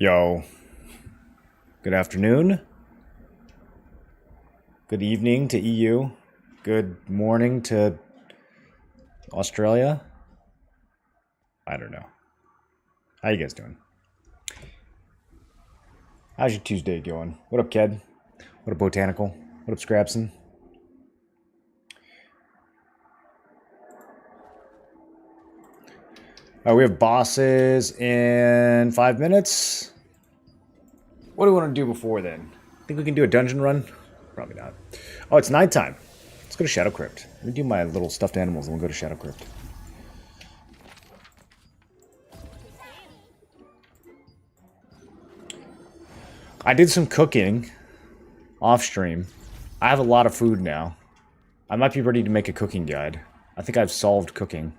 Yo, good afternoon, good evening to EU, good morning to Australia. I don't know. How you guys doing? How's your Tuesday going? What up, Ked? What up, Botanical? What up, Scrapson? We have bosses in 5 minutes. What do we want to do before then? Think we can do a dungeon run? Probably not. Oh, it's nighttime. Let's go to Shadow Crypt. Let me do my little stuffed animals and we'll go to Shadow Crypt. I did some cooking off stream. I have a lot of food now. I might be ready to make a cooking guide. I think I've solved cooking.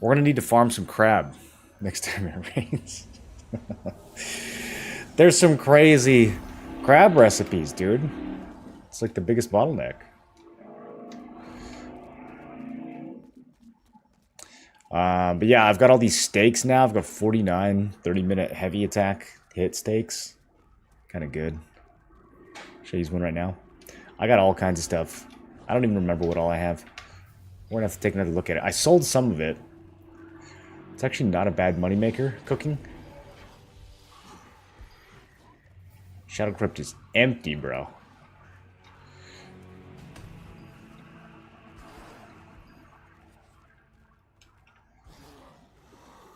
We're gonna need to farm some crab next time it rains. There's some crazy crab recipes, dude. It's like the biggest bottleneck. But yeah, I've got all these stakes now. I've got 49 30-minute heavy attack hit stakes. Kind of good. Should I use one right now? I got all kinds of stuff. I don't even remember what all I have. We're gonna have to take another look at it. I sold some of it. It's actually not a bad moneymaker, cooking. Shadow Crypt is empty, bro.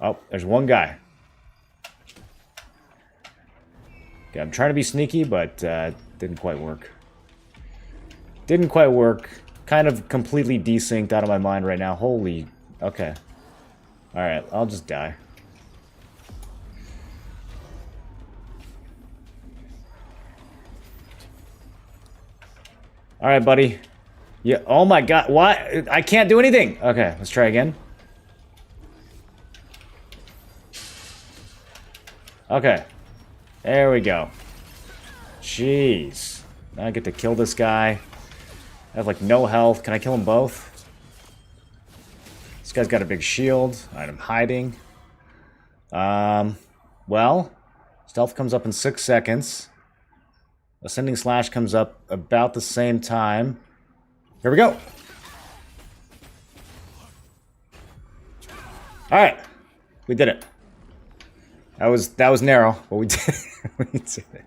Oh, there's one guy. Okay, I'm trying to be sneaky, but didn't quite work. Didn't quite work. Kind of completely desynced out of my mind right now. Holy... Okay. Alright, I'll just die. Alright, buddy. Yeah, oh my god, what? I can't do anything! Okay, let's try again. Okay. There we go. Jeez. Now I get to kill this guy. I have, like, no health. Can I kill them both? This guy's got a big shield. Alright, I'm hiding. Well, stealth comes up in 6 seconds. Ascending Slash comes up about the same time. Here we go. Alright. We did it. That was narrow, but we did it. We did it.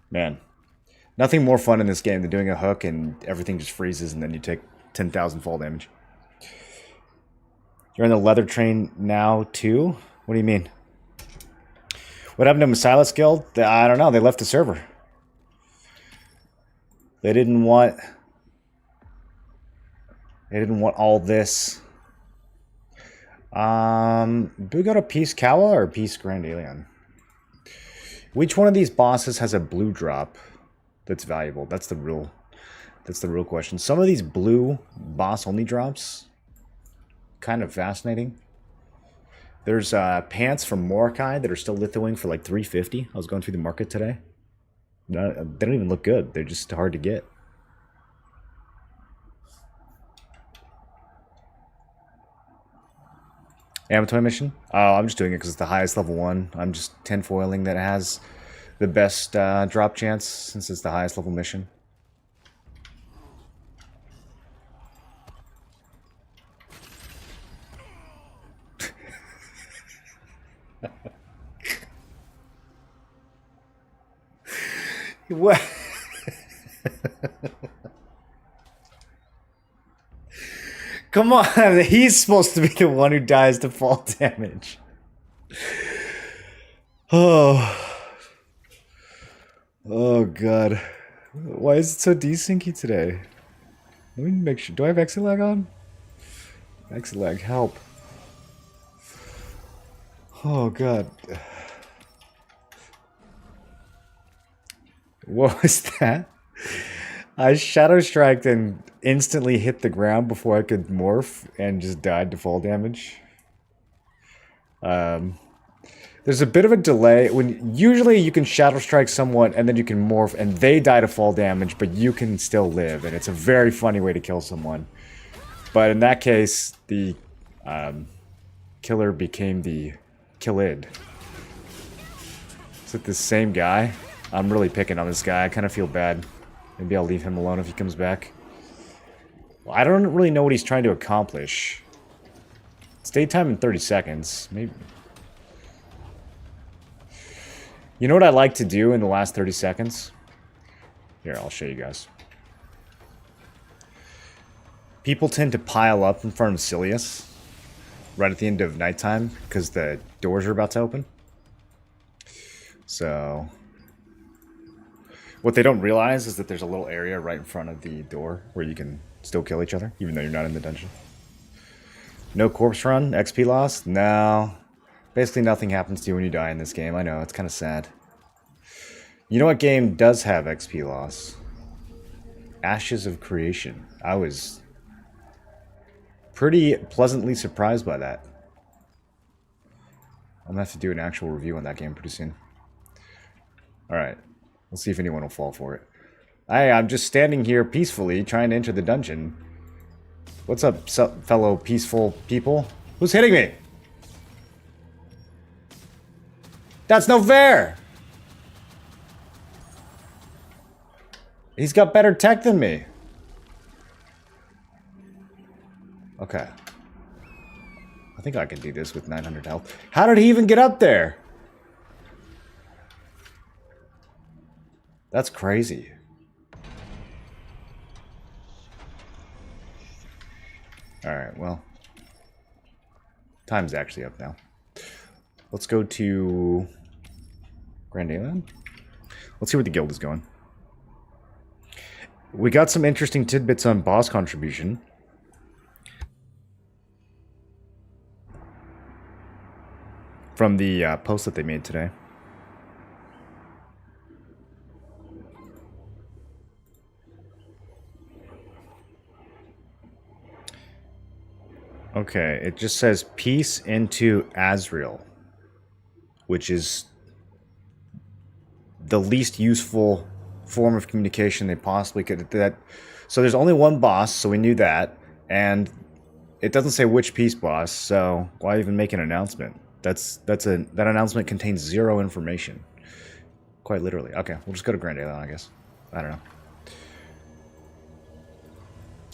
Man. Nothing more fun in this game than doing a hook and everything just freezes and then you take 10,000 fall damage. You're in the leather train now, too? What do you mean? What happened to Masilas Guild? I don't know. They left the server. They didn't want... They didn't want all this. Do we go to Peace Kawa or Peace Grand Alien? Which one of these bosses has a blue drop that's valuable? That's the real question. Some of these blue boss-only drops, kind of fascinating. There's pants from Morokai that are still lithoing for like 350. I was going through the market today. They don't even look good. They're just hard to get. Amatoy mission? Oh, I'm just doing it because it's the highest level one. I'm just tinfoiling that it has the best drop chance since it's the highest level mission. What? Come on, he's supposed to be the one who dies to fall damage. Oh. Oh god. Why is it so desyncy today? Let me make sure. Do I have Exilag on? Exilag, help. Oh god. What was that? I Shadow Striked and instantly hit the ground before I could morph and just died to fall damage. There's a bit of a delay. Usually you can Shadow Strike someone and then you can morph and they die to fall damage, but you can still live. And it's a very funny way to kill someone. But in that case, the killer became the killed. Is it the same guy? I'm really picking on this guy. I kind of feel bad. Maybe I'll leave him alone if he comes back. Well, I don't really know what he's trying to accomplish. Stay time in 30 seconds. Maybe. You know what I like to do in the last 30 seconds? Here, I'll show you guys. People tend to pile up in front of Silius right at the end of nighttime because the doors are about to open. So what they don't realize is that there's a little area right in front of the door where you can still kill each other, even though you're not in the dungeon. No corpse run, XP loss? No. Basically nothing happens to you when you die in this game. I know, it's kind of sad. You know what game does have XP loss? Ashes of Creation. I was pretty pleasantly surprised by that. I'm gonna have to do an actual review on that game pretty soon. Alright, we'll see if anyone will fall for it. I'm just standing here peacefully trying to enter the dungeon. What's up, fellow peaceful people? Who's hitting me? That's no fair! He's got better tech than me. Okay. I think I can do this with 900 health. How did he even get up there? That's crazy. Alright, well. Time's actually up now. Let's go to Grand Alien. Let's see where the guild is going. We got some interesting tidbits on boss contribution. From the post that they made today. Okay, it just says peace into Azrael, which is the least useful form of communication they possibly could. So there's only one boss, so we knew that, and it doesn't say which peace boss, so why even make an announcement? That announcement contains zero information. Quite literally. Okay, we'll just go to Grand Alien, I guess. I don't know.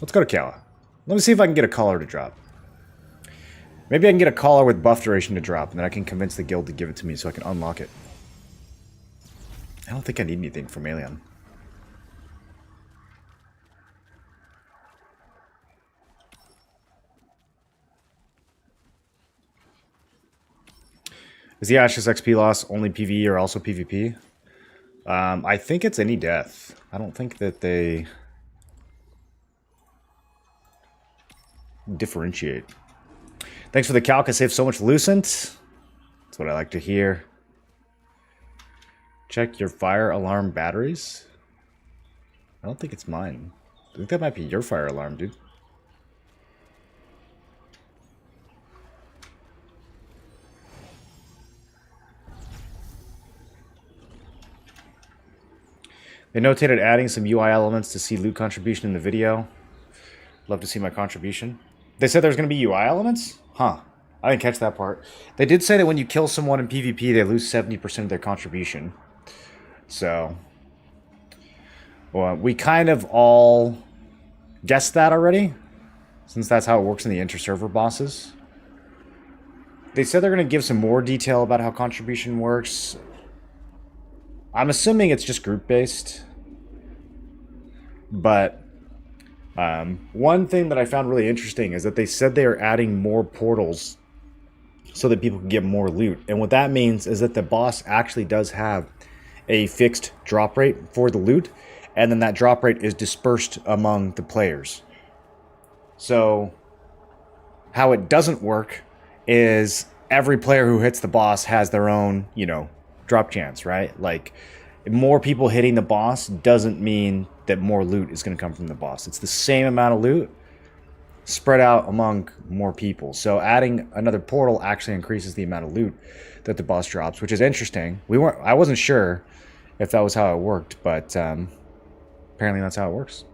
Let's go to Kala. Let me see if I can get a collar to drop. Maybe I can get a collar with buff duration to drop, and then I can convince the guild to give it to me so I can unlock it. I don't think I need anything from Alien. Is the Ashes XP loss only PvE or also PvP? I think it's any death. I don't think that they differentiate. Thanks for the calc. I saved so much Lucent. That's what I like to hear. Check your fire alarm batteries. I don't think it's mine. I think that might be your fire alarm, dude. They notated adding some UI elements to see loot contribution in the video. Love to see my contribution. They said there's going to be UI elements? Huh. I didn't catch that part. They did say that when you kill someone in PvP, they lose 70% of their contribution. So, well, we kind of all guessed that already, since that's how it works in the inter-server bosses. They said they're going to give some more detail about how contribution works. I'm assuming it's just group-based. But one thing that I found really interesting is that they said they are adding more portals so that people can get more loot. And what that means is that the boss actually does have a fixed drop rate for the loot, and then that drop rate is dispersed among the players. So how it doesn't work is every player who hits the boss has their own, drop chance, right? Like, more people hitting the boss doesn't mean that more loot is going to come from the boss. It's the same amount of loot spread out among more people. So adding another portal actually increases the amount of loot that the boss drops, which is interesting. I wasn't sure if that was how it worked, but apparently that's how it works.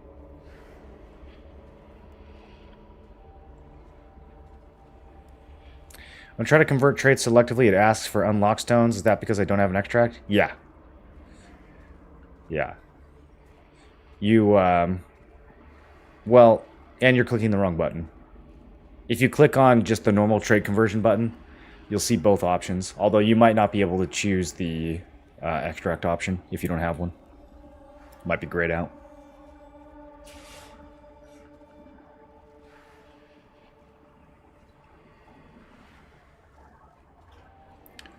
When I try to convert traits selectively, it asks for unlock stones. Is that because I don't have an extract? Yeah. Yeah. You, well, and you're clicking the wrong button. If you click on just the normal trait conversion button, you'll see both options. Although you might not be able to choose the extract option if you don't have one. Might be grayed out.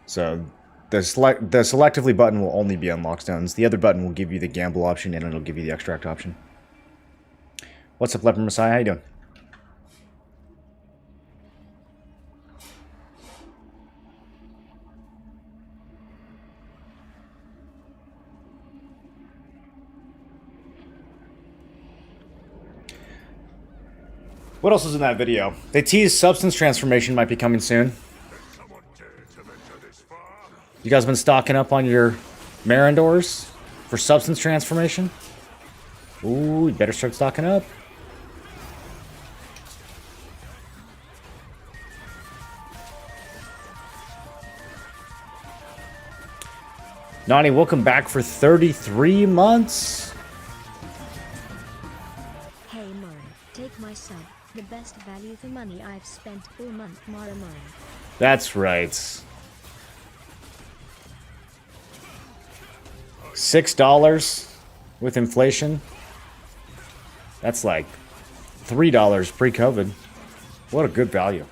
So the selectively button will only be unlock stones. The other button will give you the gamble option and it'll give you the extract option. What's up, Leper Messiah? How you doing? What else is in that video? They teased substance transformation might be coming soon. You guys been stocking up on your Marindors for substance transformation? Ooh, you better start stocking up. Nani, welcome back for 33 months. Hey Mara, take my sub. The best value for money I've spent all month, Mara. That's right. $6 with inflation. That's like $3 pre-COVID. What a good value.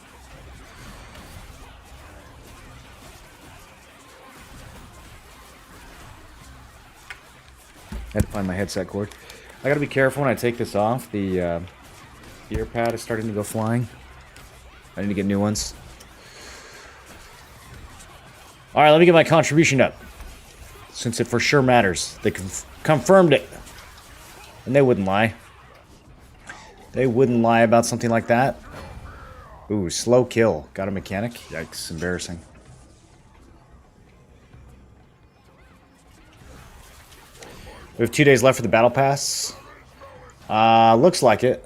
I had to find my headset cord. I gotta be careful when I take this off. The ear pad is starting to go flying. I need to get new ones. Alright, let me get my contribution up. Since it for sure matters. They confirmed it. And they wouldn't lie. They wouldn't lie about something like that. Ooh, slow kill. Got a mechanic? Yikes, embarrassing. We have 2 days left for the battle pass. Looks like it.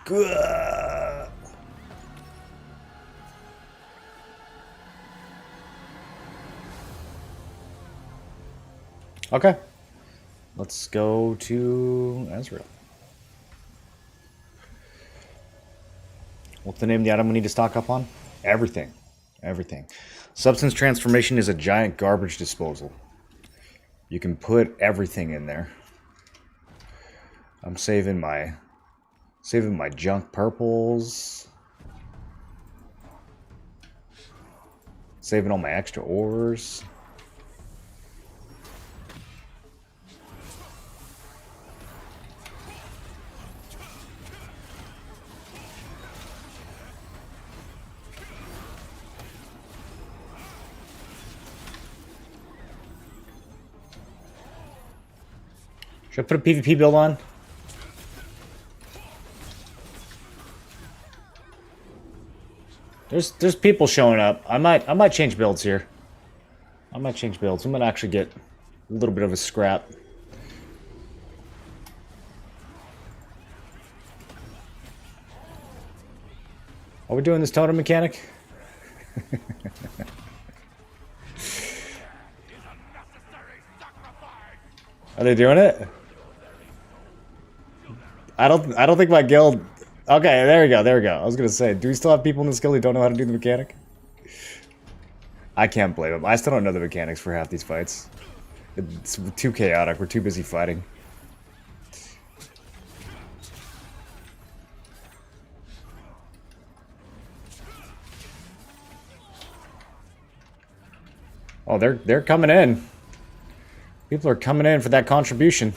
Good. Okay. Let's go to Azrael. What's the name of the item we need to stock up on? Everything. Everything. Substance transformation is a giant garbage disposal. You can put everything in there. I'm saving my junk purples. Saving all my extra ores. Should I put a PvP build on? There's people showing up. I might change builds here. I might change builds. I'm gonna actually get a little bit of a scrap. Are we doing this totem mechanic? Are they doing it? I don't think my guild. Okay, there we go. I was gonna say, do we still have people in this guild who don't know how to do the mechanic? I can't blame them. I still don't know the mechanics for half these fights. It's too chaotic. We're too busy fighting. Oh, they're coming in. People are coming in for that contribution.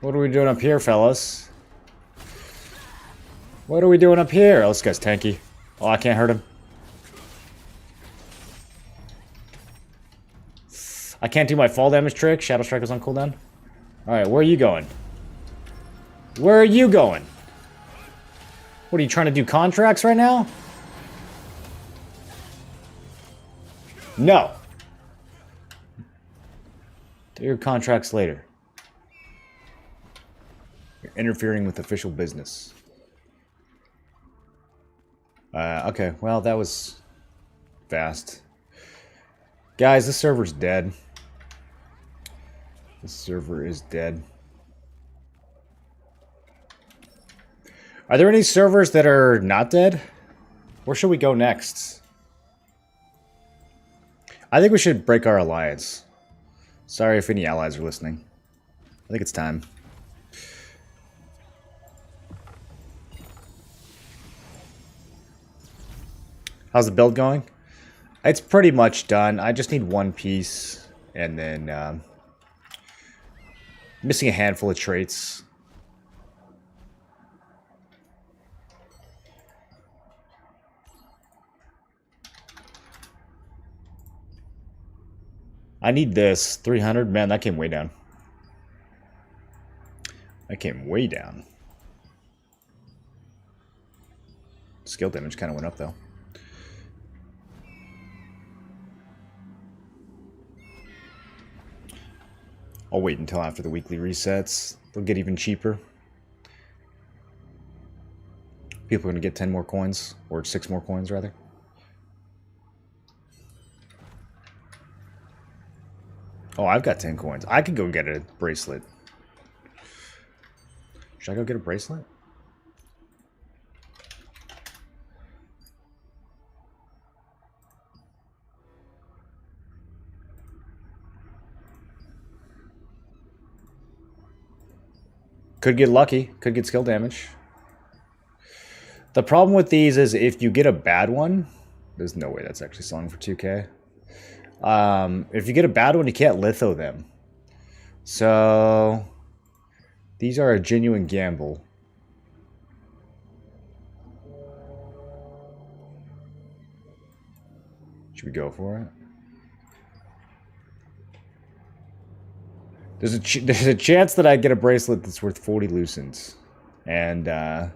What are we doing up here, fellas? What are we doing up here? Oh, this guy's tanky. Oh, I can't hurt him. I can't do my fall damage trick. Shadow Strike is on cooldown. Alright, where are you going? Where are you going? What, are you trying to do contracts right now? No. Do your contracts later. You're interfering with official business. Okay, well, that was fast. Guys, this server's dead. This server is dead. Are there any servers that are not dead? Where should we go next? I think we should break our alliance. Sorry if any allies are listening. I think it's time. How's the build going? It's pretty much done. I just need one piece, and then missing a handful of traits. I need this. 300? Man, that came way down. That came way down. Skill damage kind of went up, though. I'll wait until after the weekly resets. They'll get even cheaper. People are going to get 10 more coins. Or 6 more coins, rather. Oh, I've got 10 coins. I could go get a bracelet. Should I go get a bracelet? Could get lucky. Could get skill damage. The problem with these is if you get a bad one... There's no way that's actually selling for 2k. If you get a bad one, you can't litho them. So... These are a genuine gamble. Should we go for it? There's a chance that I get a bracelet that's worth 40 lucens. And, I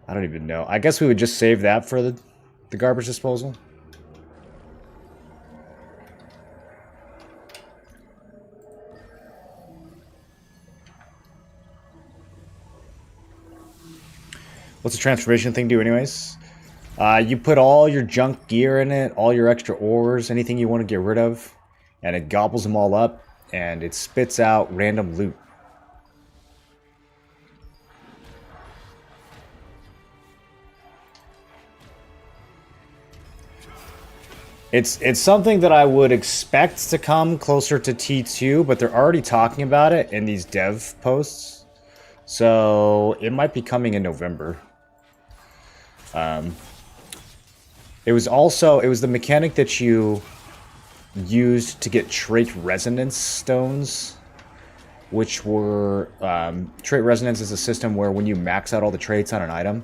don't even know. I guess we would just save that for the garbage disposal. What's the transformation thing do anyways? You put all your junk gear in it, all your extra ores, anything you want to get rid of, and it gobbles them all up. And it spits out random loot. It's something that I would expect to come closer to T2, but they're already talking about it in these dev posts. So it might be coming in November. It was the mechanic that you used to get trait resonance stones, which were trait resonance is a system where when you max out all the traits on an item,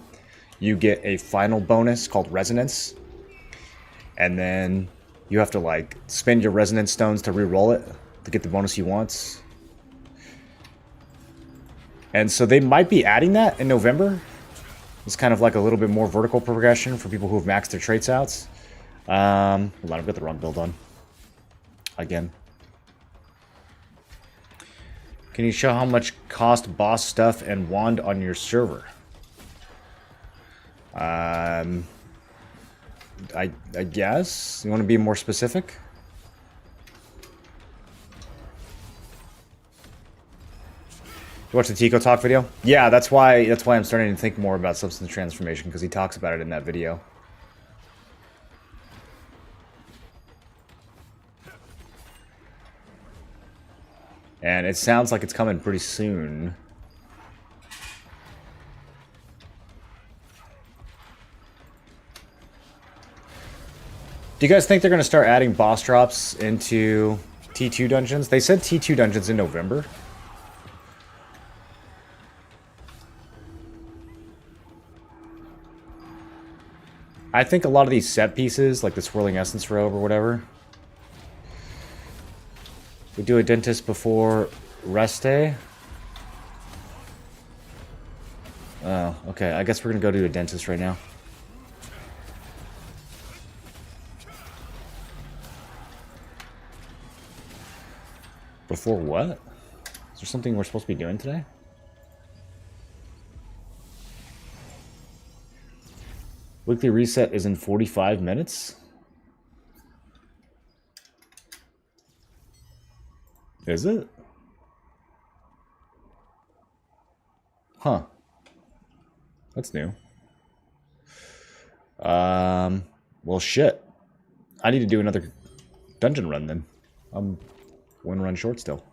you get a final bonus called resonance, and then you have to like spend your resonance stones to re-roll it to get the bonus you want. And so they might be adding that in November. It's kind of like a little bit more vertical progression for people who have maxed their traits out. Hold on, I've got the wrong build on. Again. Can you show how much cost boss stuff and wand on your server? I guess. You want to be more specific? You watch the Tico Talk video? Yeah, that's why I'm starting to think more about substance transformation, because he talks about it in that video. And it sounds like it's coming pretty soon. Do you guys think they're going to start adding boss drops into T2 dungeons? They said T2 dungeons in November. I think a lot of these set pieces, like the Swirling Essence robe or whatever, we do a dentist before Rest day? Oh, okay. I guess we're gonna go to a dentist right now. Before what? Is there something we're supposed to be doing today? Weekly reset is in 45 minutes? Is it? Huh. That's new. Well, shit. I need to do another dungeon run then. I'm one run short still.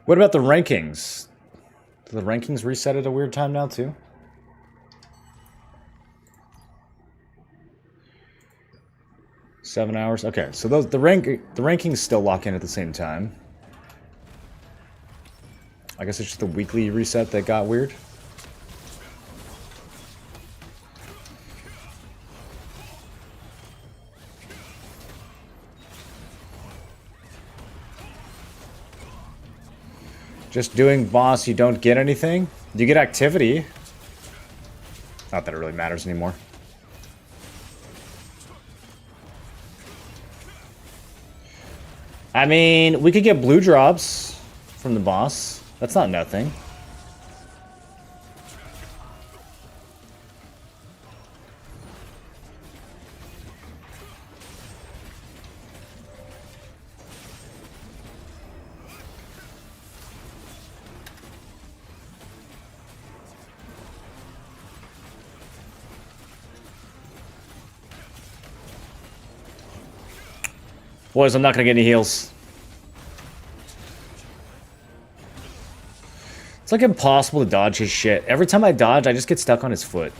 What about the rankings? Do the rankings reset at a weird time now too? $7 hours. Okay, so the rankings still lock in at the same time. I guess it's just the weekly reset that got weird. Just doing boss, you don't get anything? You get activity. Not that it really matters anymore. I mean, we could get blue drops from the boss. That's not nothing. Boys, I'm not gonna get any heals. It's like impossible to dodge his shit. Every time I dodge, I just get stuck on his foot.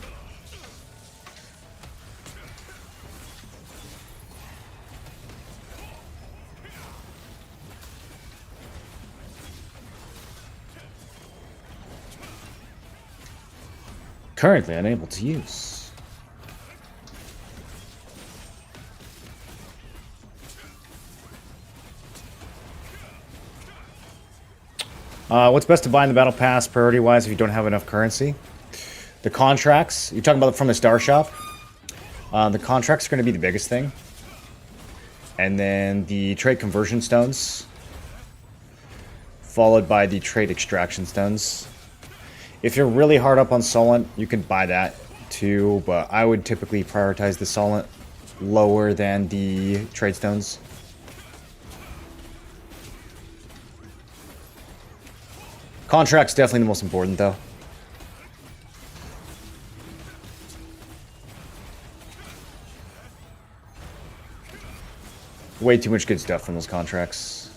Currently unable to use. What's best to buy in the battle pass priority-wise if you don't have enough currency? The contracts. You're talking about from the star shop. The contracts are going to be the biggest thing. And then the trade conversion stones. Followed by the trade extraction stones. If you're really hard up on Solent, you can buy that too. But I would typically prioritize the Solent lower than the trade stones. Contract's definitely the most important, though. Way too much good stuff from those contracts.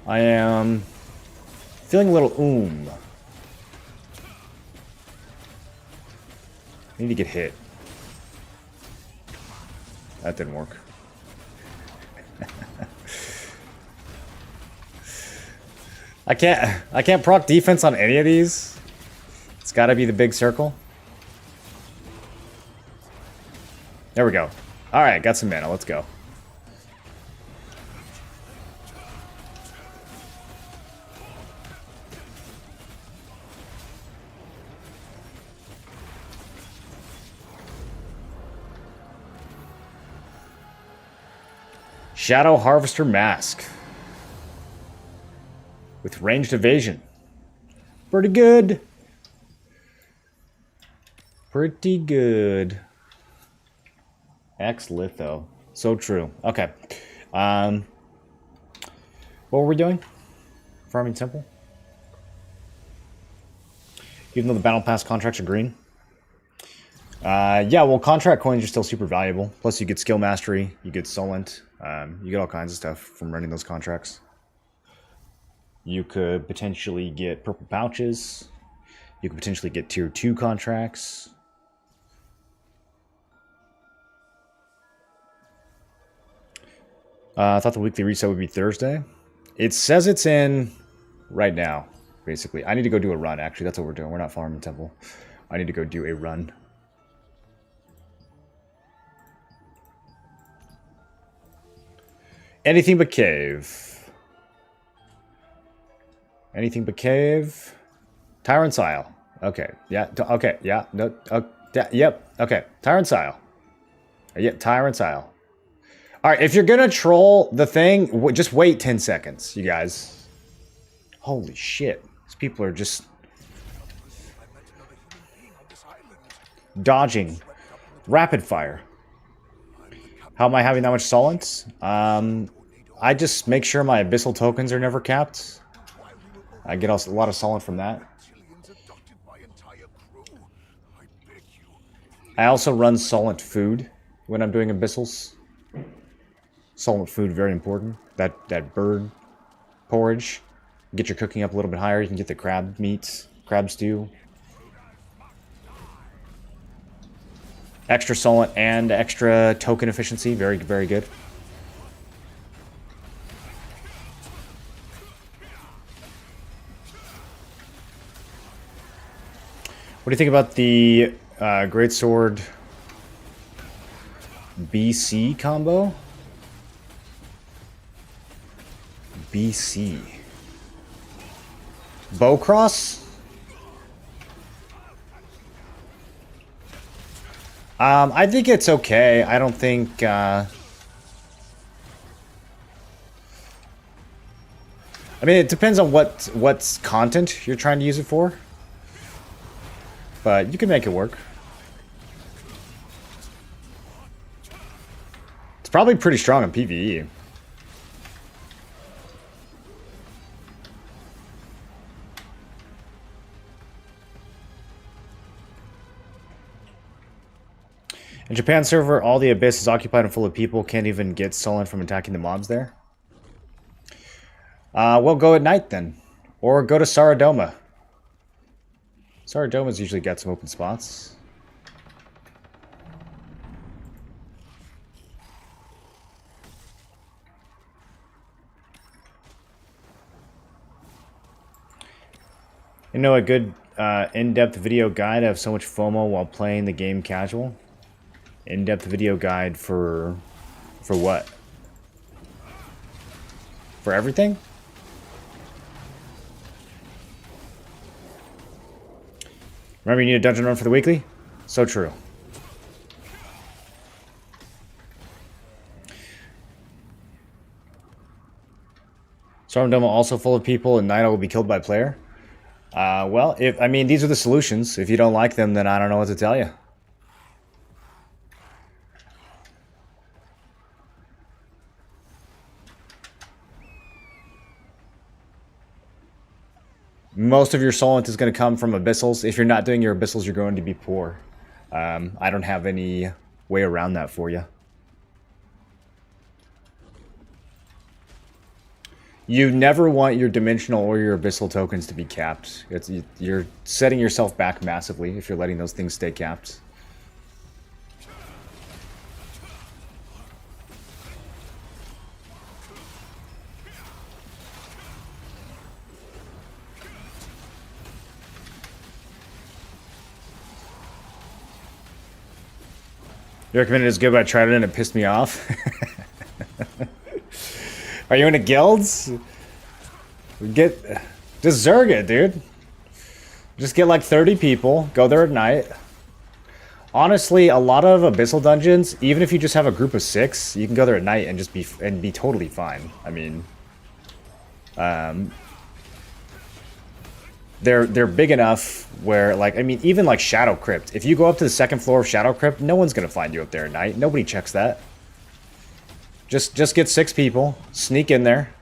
I am feeling a little I need to get hit. That didn't work. I can't proc defense on any of these. It's gotta be the big circle. There we go. Alright, got some mana, let's go. Shadow Harvester Mask. With ranged evasion. Pretty good. Pretty good. X Litho. So true. Okay. What were we doing? Farming Temple? Even though the Battle Pass contracts are green. Yeah, well, contract coins are still super valuable. Plus, you get skill mastery, you get Solent, you get all kinds of stuff from running those contracts. You could potentially get purple pouches. You could potentially get tier 2 contracts. I thought the weekly reset would be Thursday. It says it's in right now, basically. I need to go do a run, actually. That's what we're doing. We're not farming temple. I need to go do a run. Anything but cave. Anything but cave. Tyrant Isle. Okay. Yeah. Okay. Yeah. No. Yep. Okay. Tyrant Isle. Yep. Tyrant Isle. All right. If you're gonna troll the thing, just wait 10 seconds, you guys. Holy shit! These people are just dodging. Rapid fire. How am I having that much solence? I just make sure my abyssal tokens are never capped. I get a lot of solent from that. I also run solent food when I'm doing abyssals. Solent food, very important. That bird porridge. Get your cooking up a little bit higher. You can get the crab meats, crab stew. Extra solent and extra token efficiency. Very, very good. What do you think about the Greatsword BC combo? BC. Bowcross? I think it's okay. I don't think... I mean, it depends on what content you're trying to use it for. But you can make it work. It's probably pretty strong in PvE. In Japan server, all the abyss is occupied and full of people. Can't even get Solent from attacking the mobs there. Well, go at night then. Or go to Saradoma. Saradoma's usually got some open spots. You know, a good in-depth video guide. I have so much FOMO while playing the game casual. In-depth video guide for what? For everything? Remember, you need a dungeon run for the weekly? So true. Storm Dome also full of people, and Nino will be killed by player. Well, I mean, these are the solutions. If you don't like them, then I don't know what to tell you. Most of your solent is going to come from abyssals. If you're not doing your abyssals, you're going to be poor. I don't have any way around that for you. You never want your dimensional or your abyssal tokens to be capped. You're setting yourself back massively if you're letting those things stay capped. You recommended it's good, but I tried it and it pissed me off. Are you into guilds? Just Zerg it, dude. Just get like 30 people, go there at night. Honestly, a lot of abyssal dungeons, even if you just have a group of 6, you can go there at night and just be totally fine. I mean, they're big enough where, like, I mean, even like Shadow Crypt. If you go up to the 2nd floor of Shadow Crypt, no one's gonna find you up there at night. Nobody checks that. Just get 6 people, sneak in there,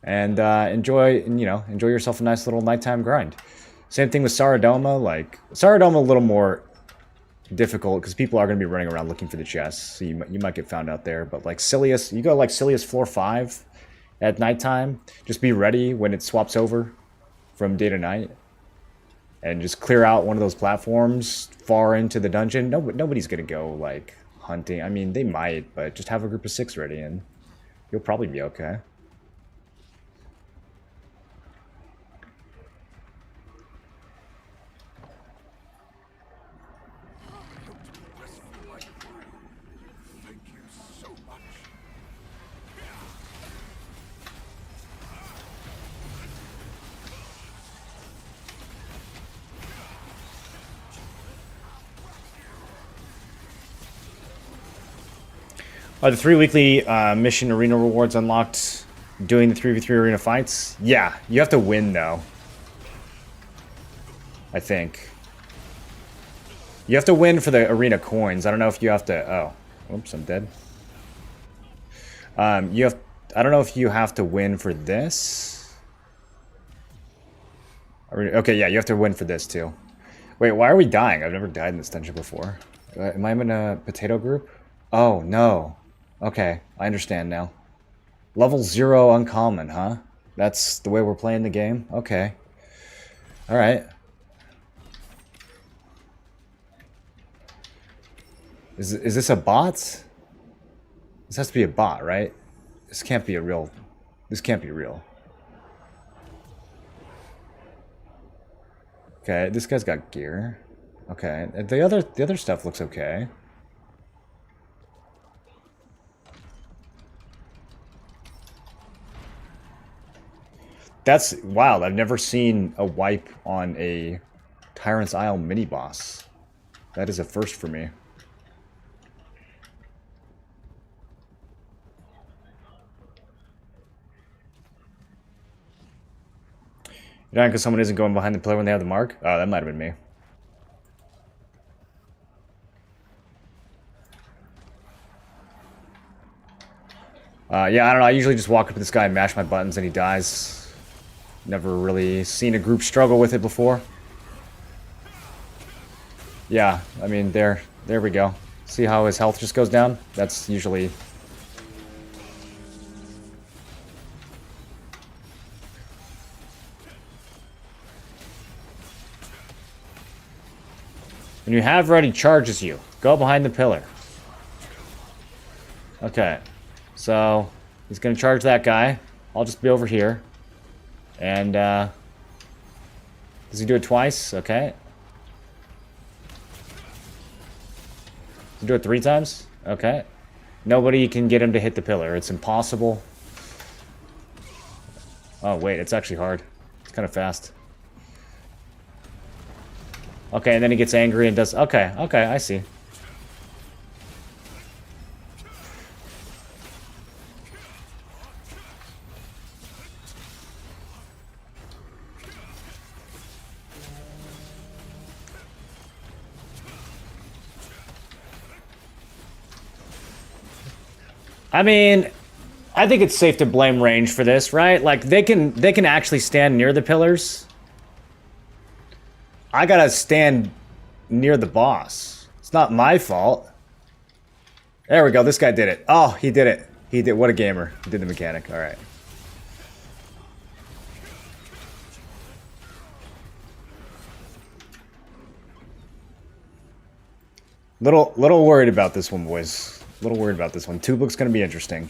and enjoy yourself a nice little nighttime grind. Same thing with Saradoma. Like, Saradoma a little more difficult because people are going to be running around looking for the chests, so you might get found out there. But like Silius, you go like Silius floor 5 at nighttime. Just be ready when it swaps over from day to night. And just clear out one of those platforms far into the dungeon. Nobody's going to go, like, hunting. I mean, they might, but just have a group of 6 ready and you'll probably be okay. Are the 3 weekly mission arena rewards unlocked doing the 3v3 arena fights? Yeah, you have to win, though. I think. You have to win for the arena coins. I don't know if you have to... Oh. Oops, I'm dead. You have... I don't know if you have to win for this. Okay, yeah, you have to win for this, too. Wait, why are we dying? I've never died in this dungeon before. Am I in a potato group? Oh, no. Okay, I understand now. Level 0 uncommon, huh? That's the way we're playing the game? Okay. Alright. Is this a bot? This has to be a bot, right? This can't be a real... This can't be real. Okay, this guy's got gear. Okay, the other stuff looks okay. That's wild. I've never seen a wipe on a Tyrant's Isle mini-boss. That is a first for me. You know, because someone isn't going behind the pillar when they have the mark? Oh, that might have been me. Yeah, I don't know. I usually just walk up to this guy and mash my buttons and he dies. Never really seen a group struggle with it before. Yeah, I mean, there we go. See how his health just goes down? That's usually... When you have ready, charges you. Go behind the pillar. Okay. So, he's gonna charge that guy. I'll just be over here. And, does he do it twice? Okay. Does he do it 3 times? Okay. Nobody can get him to hit the pillar. It's impossible. Oh, wait. It's actually hard. It's kind of fast. Okay, and then he gets angry and does... Okay, okay, I see. I mean, I think it's safe to blame range for this, right? Like, they can actually stand near the pillars. I gotta stand near the boss. It's not my fault. There we go. This guy did it. Oh, he did it. He did. What a gamer. He did the mechanic. All right. Little worried about this one, boys. Little worried about this one. Tube looks gonna be interesting.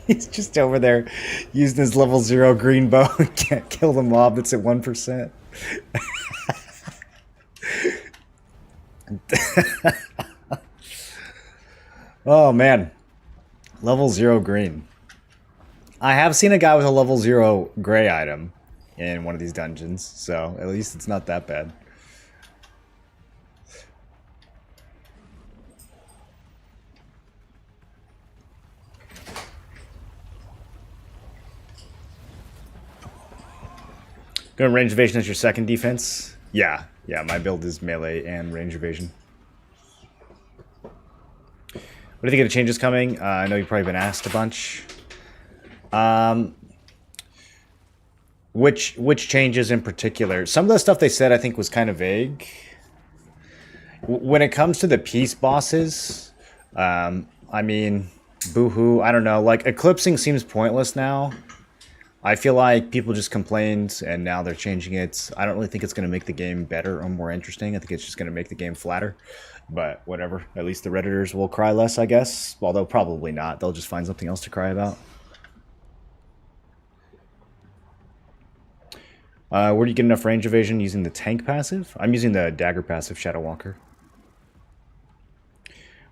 He's just over there using his level 0 green bow and can't kill the mob that's at 1%. Oh, man. Level 0 green. I have seen a guy with a level 0 gray item in one of these dungeons, so at least it's not that bad. Doing range evasion as your second defense? Yeah, my build is melee and range evasion. What do you think of the changes coming? I know you've probably been asked a bunch. Which changes in particular? Some of the stuff they said I think was kind of vague. When it comes to the peace bosses, I mean, boohoo, I don't know. Like, eclipsing seems pointless now. I feel like people just complained, and now they're changing it. I don't really think it's going to make the game better or more interesting. I think it's just going to make the game flatter. But whatever. At least the Redditors will cry less, I guess. Although probably not. They'll just find something else to cry about. Where do you get enough range evasion using the tank passive? I'm using the dagger passive, Shadow Walker.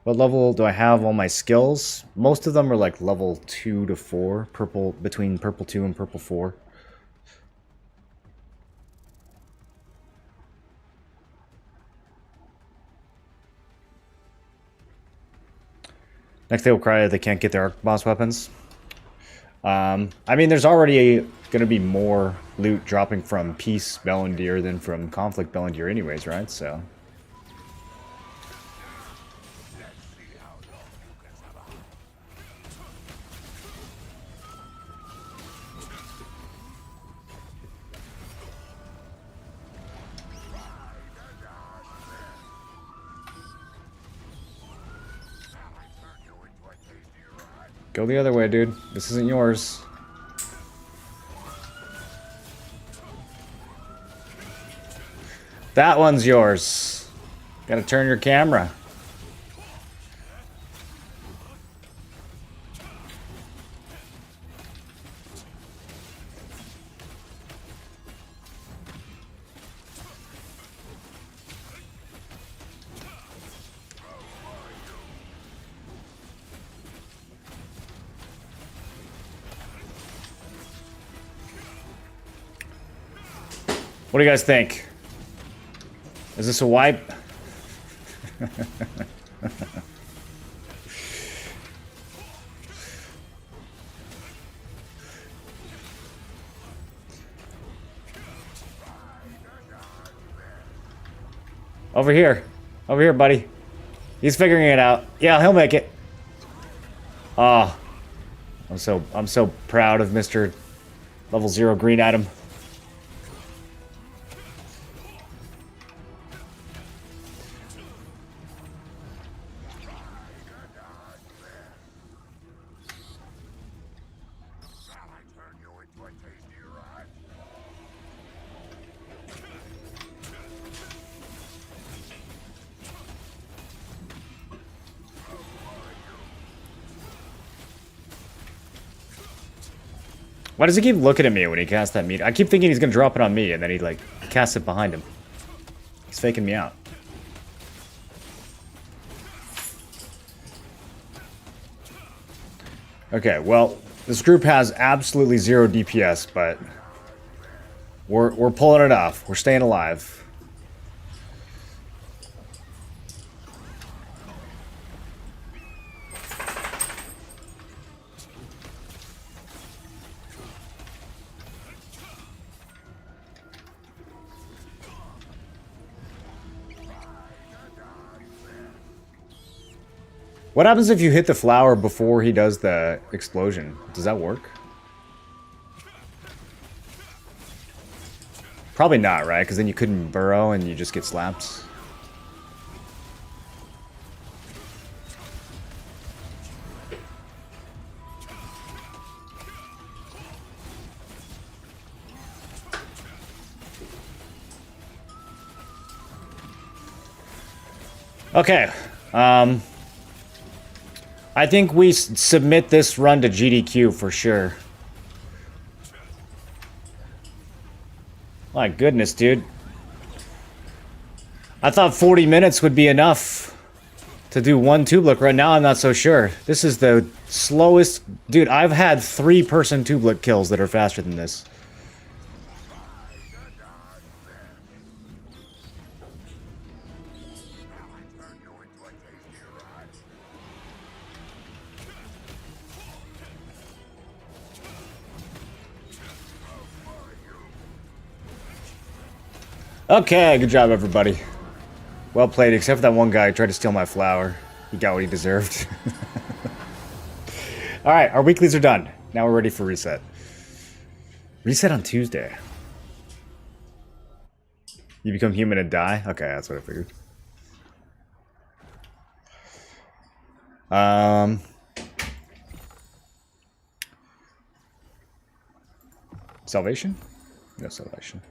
What level do I have all my skills? Most of them are like level 2 to 4, purple, between purple 2 and purple 4. Next they will cry that they can't get their arc boss weapons. I mean, there's already going to be more loot dropping from Peace Bellendir than from Conflict Bellendir anyways, right? So... Go the other way, dude. This isn't yours. That one's yours. Gotta turn your camera. What do you guys think? Is this a wipe? Over here. Over here, buddy. He's figuring it out. Yeah, he'll make it. Oh. I'm so proud of Mr. Level 0 Green Atom. Why does he keep looking at me when he casts that meat? I keep thinking he's gonna drop it on me, and then he, like, casts it behind him. He's faking me out. Okay, well, this group has absolutely 0 DPS, but we're pulling it off. We're staying alive. What happens if you hit the flower before he does the explosion? Does that work? Probably not, right? Because then you couldn't burrow and you just get slapped. Okay. I think we submit this run to GDQ for sure. My goodness, dude. I thought 40 minutes would be enough to do one tube look. Right now, I'm not so sure. This is the slowest... Dude, I've had 3-person tube look kills that are faster than this. Okay, good job, everybody. Well played, except for that one guy who tried to steal my flower. He got what he deserved. Alright, our weeklies are done. Now we're ready for reset. Reset on Tuesday. You become human and die? Okay, that's what I figured. Salvation? No salvation.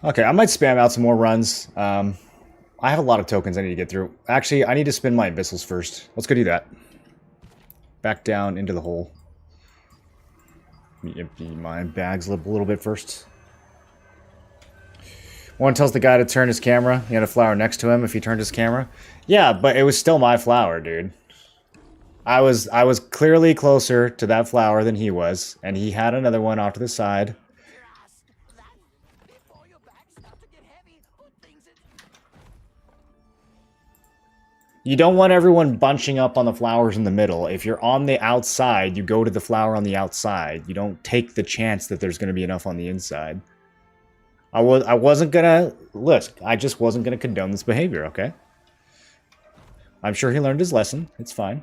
Okay, I might spam out some more runs. I have a lot of tokens I need to get through. Actually, I need to spin my abyssals first. Let's go do that. Back down into the hole. Let me empty my bags a little bit first. One tells the guy to turn his camera. He had a flower next to him if he turned his camera. Yeah, but it was still my flower, dude. I was clearly closer to that flower than he was, and he had another one off to the side. You don't want everyone bunching up on the flowers in the middle. If you're on the outside, you go to the flower on the outside. You don't take the chance that there's going to be enough on the inside. I wasn't gonna I just wasn't gonna condone this behavior, okay? I'm sure he learned his lesson. It's fine.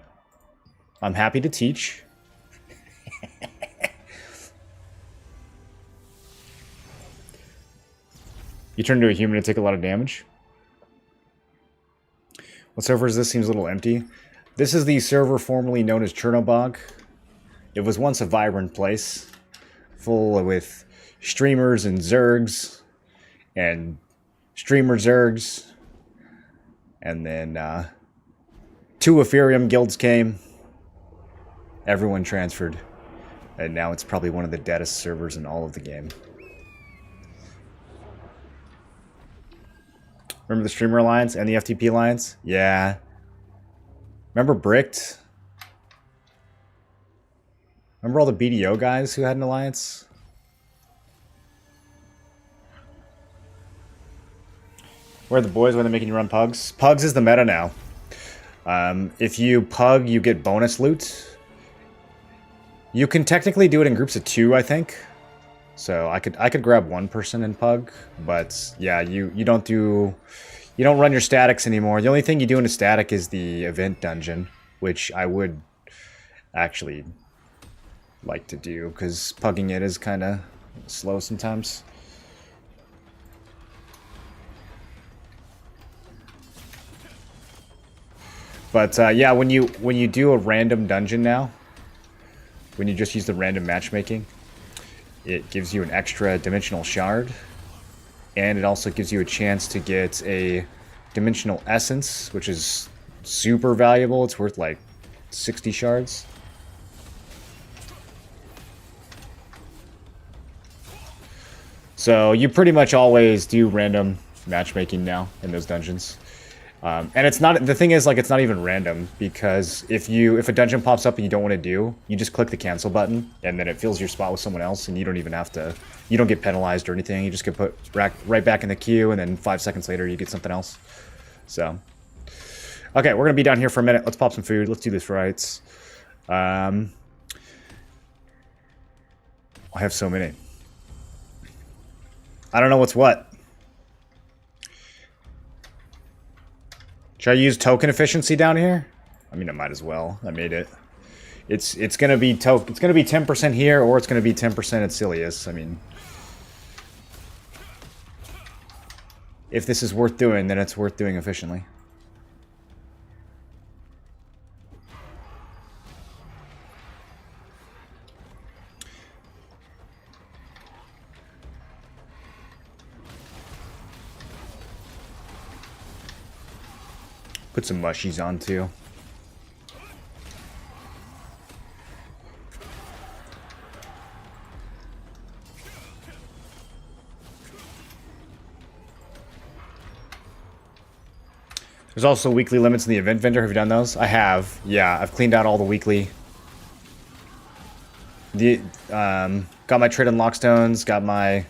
I'm happy to teach. You turn into a human and take a lot of damage. What server is this? Seems a little empty. This is the server formerly known as Chernobog. It was once a vibrant place, full with streamers and zergs, and streamer zergs, and then 2 Ethereum guilds came. Everyone transferred, and now it's probably one of the deadest servers in all of the game. Remember the Streamer Alliance and the FTP Alliance? Yeah. Remember Bricked? Remember all the BDO guys who had an alliance? Where are the boys when they're making you run pugs? Pugs is the meta now. If you pug, you get bonus loot. You can technically do it in groups of 2, I think. So I could grab 1 person in pug, but yeah, you don't run your statics anymore. The only thing you do in a static is the event dungeon, which I would actually like to do because pugging it is kind of slow sometimes. But yeah, when you do a random dungeon now, when you just use the random matchmaking, it gives you an extra dimensional shard, and it also gives you a chance to get a dimensional essence, which is super valuable. It's worth like 60 shards. So you pretty much always do random matchmaking now in those dungeons. And it's not, the thing is, like, it's not even random, because if a dungeon pops up and you don't want to do, you just click the cancel button, and then it fills your spot with someone else, and you don't even have to, you don't get penalized or anything, you just get put right back in the queue, and then 5 seconds later you get something else. So, okay, we're going to be down here for a minute. Let's pop some food. Let's do this right. I have so many. I don't know what's what. Should I use token efficiency down here? I mean, I might as well. I made it. It's gonna be 10% here, or it's gonna be 10% at Silius. I mean, if this is worth doing, then it's worth doing efficiently. Put some mushies on too. There's also weekly limits in the event vendor. Have you done those? I have. Yeah, I've cleaned out all the weekly. Got my trade on lockstones. Got my...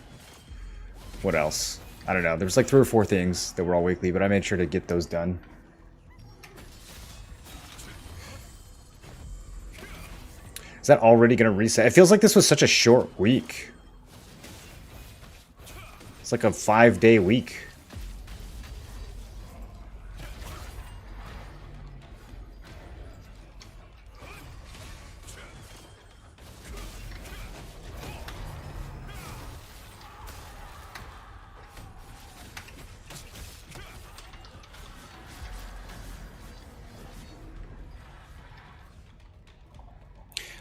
What else? I don't know. There was like 3 or 4 things that were all weekly, but I made sure to get those done. that already going to reset? It feels like this was such a short week. It's like a 5-day week.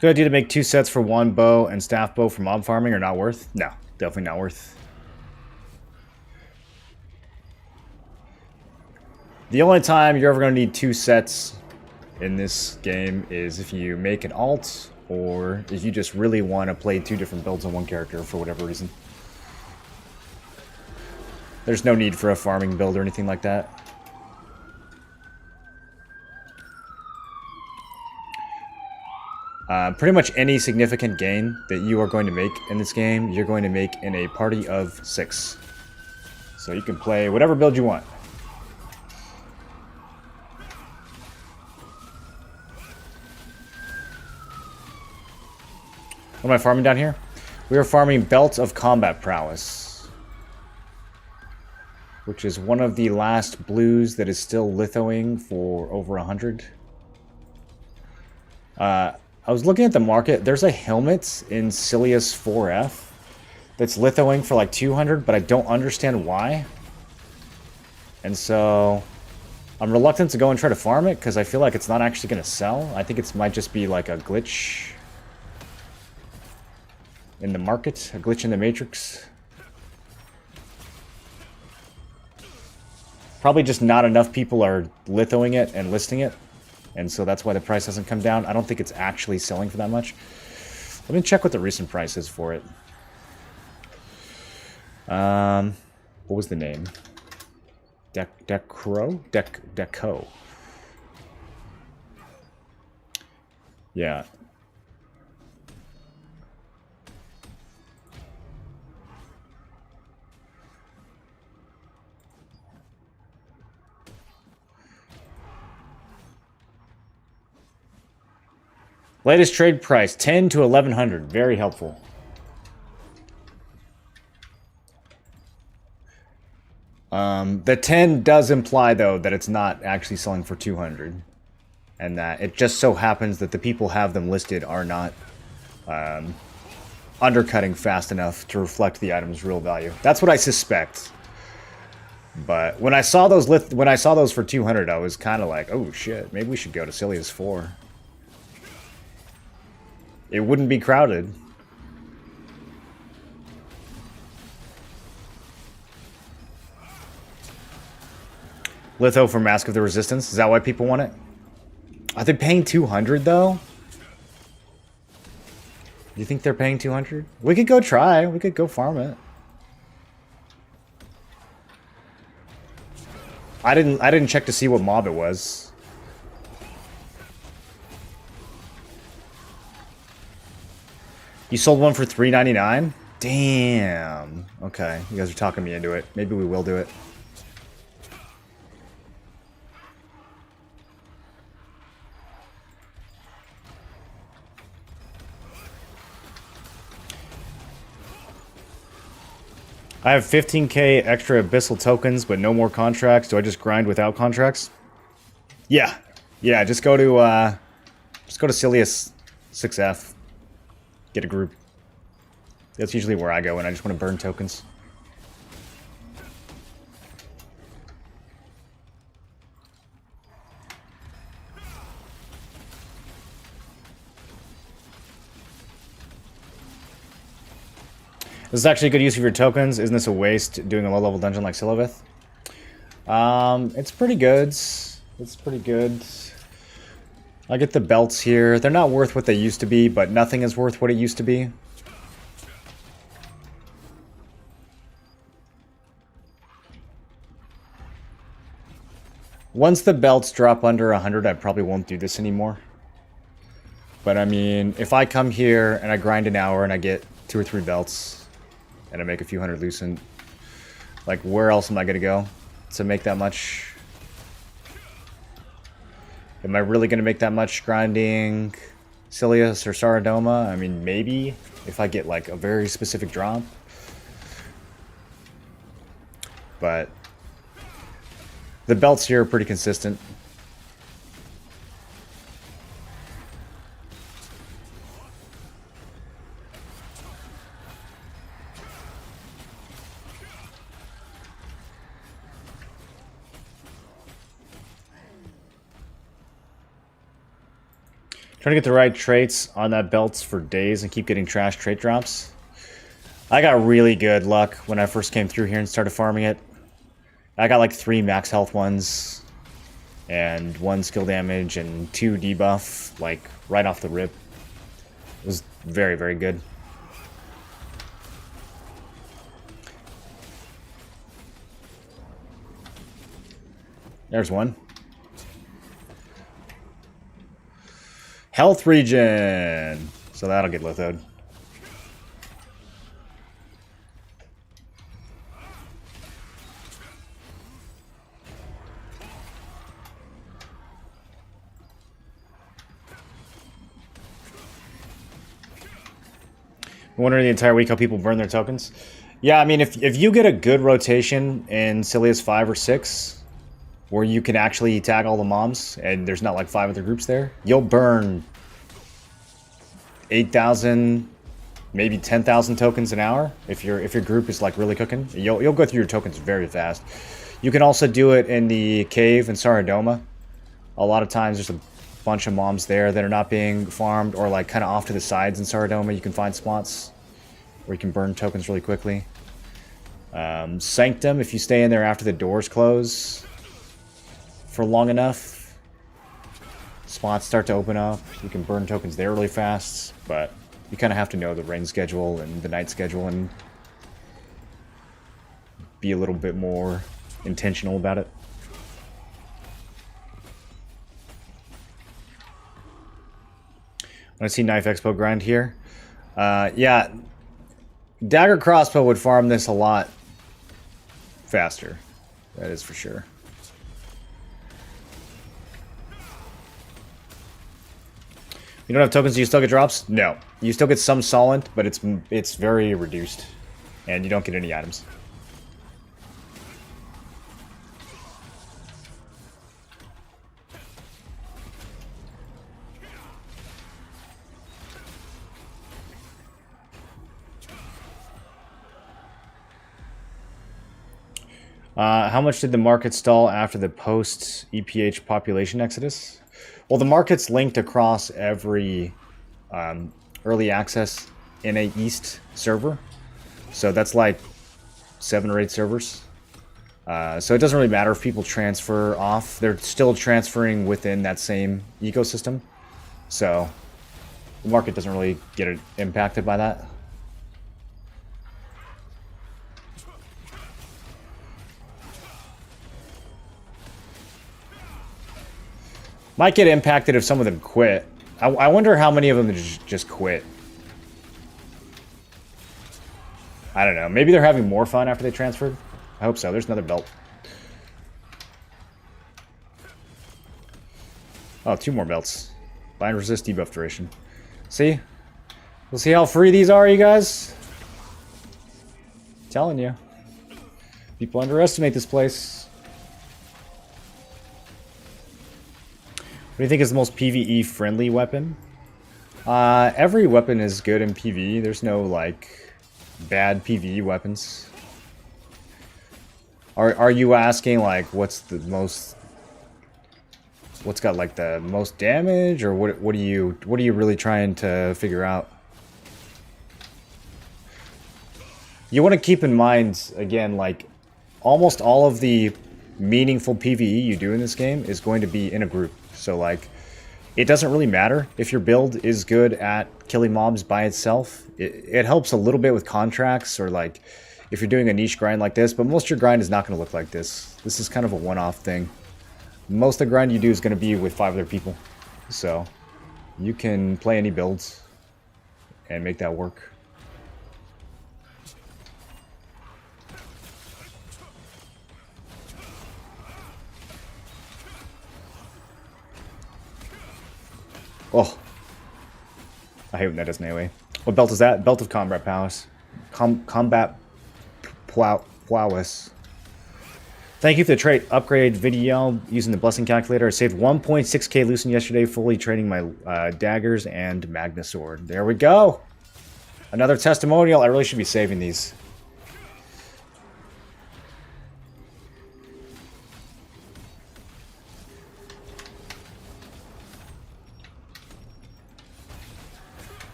Good idea to make 2 sets for 1 bow and staff bow for mob farming, or not worth? No, definitely not worth. The only time you're ever going to need 2 sets in this game is if you make an alt, or if you just really want to play 2 different builds on one character for whatever reason. There's no need for a farming build or anything like that. Pretty much any significant gain that you are going to make in this game, you're going to make in a party of 6. So you can play whatever build you want. What am I farming down here? We are farming Belt of Combat Prowess, which is one of the last blues that is still lithoing for over 100. I was looking at the market. There's a helmet in Silius 4F that's lithoing for like 200, but I don't understand why. And so I'm reluctant to go and try to farm it because I feel like it's not actually going to sell. I think it might just be like a glitch in the market, a glitch in the matrix. Probably just not enough people are lithoing it and listing it. And so that's why the price hasn't come down. I don't think it's actually selling for that much. Let me check what the recent price is for it. What was the name? Deco. Yeah. Latest trade price, 10 to 1100. Very helpful. The 10 does imply, though, that it's not actually selling for 200. And that it just so happens that the people who have them listed are not undercutting fast enough to reflect the item's real value. That's what I suspect. But when I saw those for 200, I was kind of like, oh shit, maybe we should go to Silius 4. It wouldn't be crowded. Litho for Mask of the Resistance. Is that why people want it? Are they paying 200 though? You think they're paying 200? We could go try. We could go farm it. I didn't check to see what mob it was. You sold one for $3.99? Damn. Okay, you guys are talking me into it. Maybe we will do it. I have 15k extra Abyssal tokens, but no more contracts. Do I just grind without contracts? Yeah. Yeah, just go to Silius 6F. Get a group. That's usually where I go when I just want to burn tokens. This is actually a good use of your tokens. Isn't this a waste doing a low-level dungeon like Silavith? It's pretty good. It's pretty good. I get the belts here. They're not worth what they used to be, but nothing is worth what it used to be. Once the belts drop under 100, I probably won't do this anymore. But I mean, if I come here and I grind an hour and I get 2 or 3 belts and I make a few hundred lucent, like where else am I going to go to make that much? Am I really going to make that much grinding Silius or Saradoma. I mean, maybe if I get like a very specific drop. But the belts here are pretty consistent. Trying to get the right traits on that belt for days and keep getting trash trait drops. I got really good luck when I first came through here and started farming it. I got like 3 max health ones and 1 skill damage and 2 debuff, like right off the rip. It was very, very good. There's one. Health regen. So that'll get lithoed. I'm wondering the entire week how people burn their tokens. Yeah, I mean, if you get a good rotation in Silius 5 or 6, where you can actually tag all the moms, and there's not like 5 other groups there, you'll burn 8,000, maybe 10,000 tokens an hour. If your group is like really cooking, you'll go through your tokens very fast. You can also do it in the cave in Saradoma. A lot of times there's a bunch of moms there that are not being farmed, or like kind of off to the sides in Saradoma. You can find spots where you can burn tokens really quickly. Sanctum, if you stay in there after the doors close for long enough, spots start to open up. You can burn tokens there really fast, but you kind of have to know the rain schedule and the night schedule and be a little bit more intentional about it. I see Knife Expo grind here. Yeah, Dagger Crossbow would farm this a lot faster. That is for sure. You don't have tokens, do you still get drops? No. You still get some Solent, but it's very reduced. And you don't get any items. How much did the market stall after the post-EPH population exodus? Well, the market's linked across every early access NA East server. So that's like 7 or 8 servers. So it doesn't really matter if people transfer off. They're still transferring within that same ecosystem. So the market doesn't really get impacted by that. Might get impacted if some of them quit. I wonder how many of them just quit. I don't know. Maybe they're having more fun after they transferred. I hope so. There's another belt. Oh, 2 more belts. Bind resist, debuff duration. See? We'll see how free these are, you guys. I'm telling you. People underestimate this place. What do you think is the most PvE friendly weapon? Every weapon is good in PvE. There's no like bad PvE weapons. Are you asking like what's got like the most damage, or what are you really trying to figure out? You want to keep in mind again, like almost all of the meaningful PvE you do in this game is going to be in a group. So like, it doesn't really matter if your build is good at killing mobs by itself. It helps a little bit with contracts, or like if you're doing a niche grind like this, but most of your grind is not going to look like this. This is kind of a one-off thing. Most of the grind you do is going to be with 5 other people. So you can play any builds and make that work. Oh, I hate when that doesn't anyway. What belt is that? Belt of Combat Prowess. Combat Prowess. Thank you for the trait upgrade video using the blessing calculator. I saved 1.6k loosen yesterday, fully trading my daggers and Magna Sword. There we go. Another testimonial. I really should be saving these.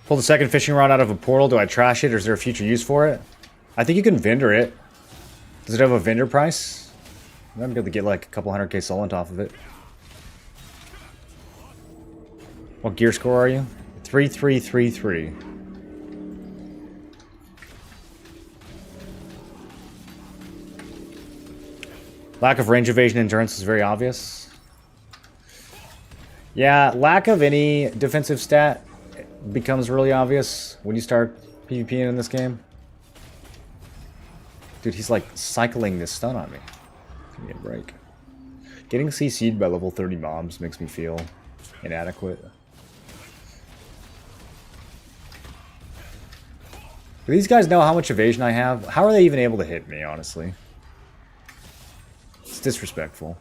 Pull the second fishing rod out of a portal. Do I trash it or is there a future use for it? I think you can vendor it. Does it have a vendor price? I'm going to get like a couple 100k solent off of it. What gear score are you? 3333. Lack of range evasion endurance is very obvious. Yeah, lack of any defensive stat becomes really obvious when you start PvPing in this game. Dude, he's like cycling this stun on me. Give me a break. Getting CC'd by level 30 mobs makes me feel inadequate. Do these guys know how much evasion I have? How are they even able to hit me, honestly? It's disrespectful.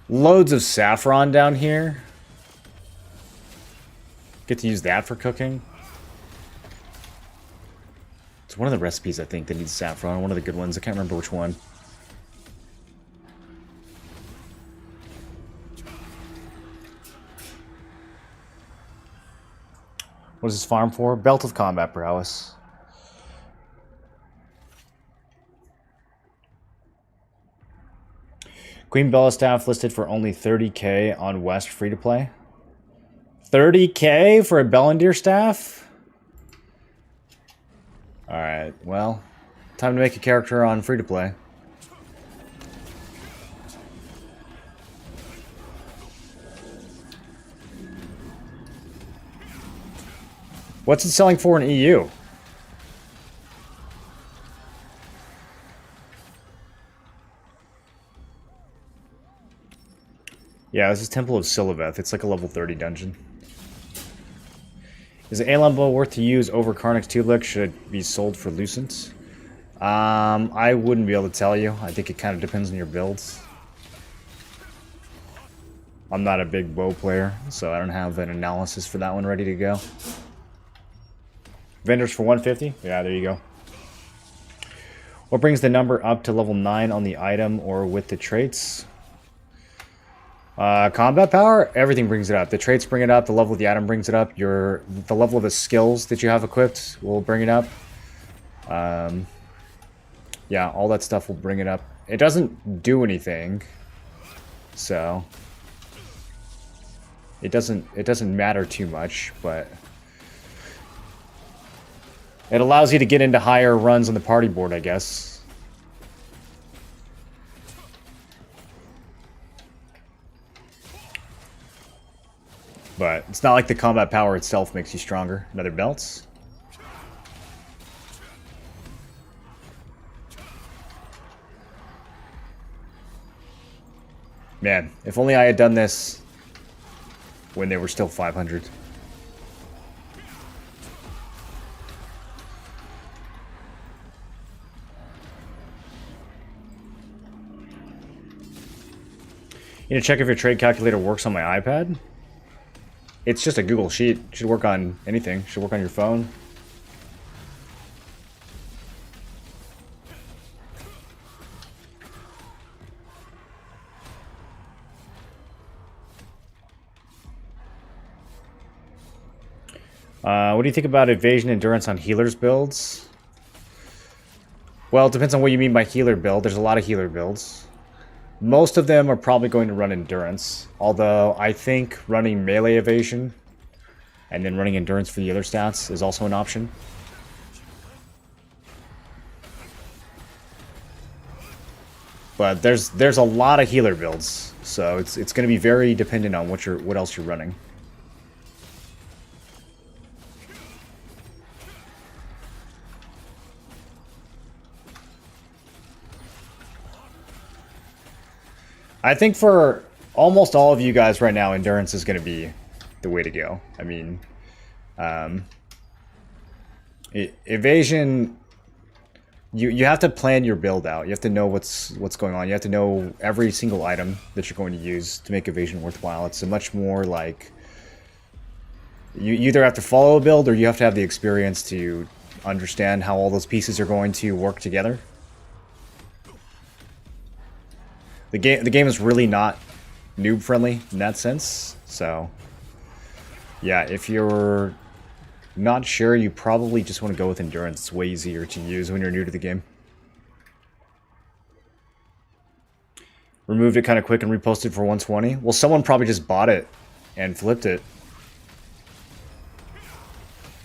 Loads of saffron down here. Get to use that for cooking. It's one of the recipes, I think, that needs saffron. One of the good ones. I can't remember which one. What is this farm for? Belt of Combat Prowess. Queen Bella staff listed for only 30k on West free to play. 30k for a Bellendir staff? Alright, well, time to make a character on free to play. What's it selling for in EU? Yeah, this is Temple of Siliveth. It's like a level 30 dungeon. Is Alon Bow worth to use over Karnak's Tubelix? Should it be sold for Lucent? I wouldn't be able to tell you. I think it kind of depends on your builds. I'm not a big bow player, so I don't have an analysis for that one ready to go. Vendors for 150? Yeah, there you go. What brings the number up to level 9 on the item or with the traits? Combat power, everything brings it up. The traits bring it up, the level of the item brings it up, the level of the skills that you have equipped will bring it up. Yeah, all that stuff will bring it up. It doesn't do anything, so it doesn't matter too much, but it allows you to get into higher runs on the party board, I guess. But it's not like the combat power itself makes you stronger. Another belts. Man, if only I had done this when they were still 500. You need to check if your trade calculator works on my iPad. It's just a Google Sheet. It should work on anything. It should work on your phone. What do you think about evasion endurance on healers builds? Well, it depends on what you mean by healer build. There's a lot of healer builds. Most of them are probably going to run endurance, although I think running melee evasion and then running endurance for the other stats is also an option. But there's a lot of healer builds, So it's going to be very dependent on what else you're running. I think for almost all of you guys right now, endurance is going to be the way to go. I mean, evasion, you have to plan your build out. You have to know what's going on. You have to know every single item that you're going to use to make evasion worthwhile. It's a much more like you either have to follow a build or you have to have the experience to understand how all those pieces are going to work together. The game is really not noob friendly in that sense. So yeah, if you're not sure, you probably just want to go with endurance. It's way easier to use when you're new to the game. Removed it kind of quick and reposted for 120. Well, someone probably just bought it and flipped it.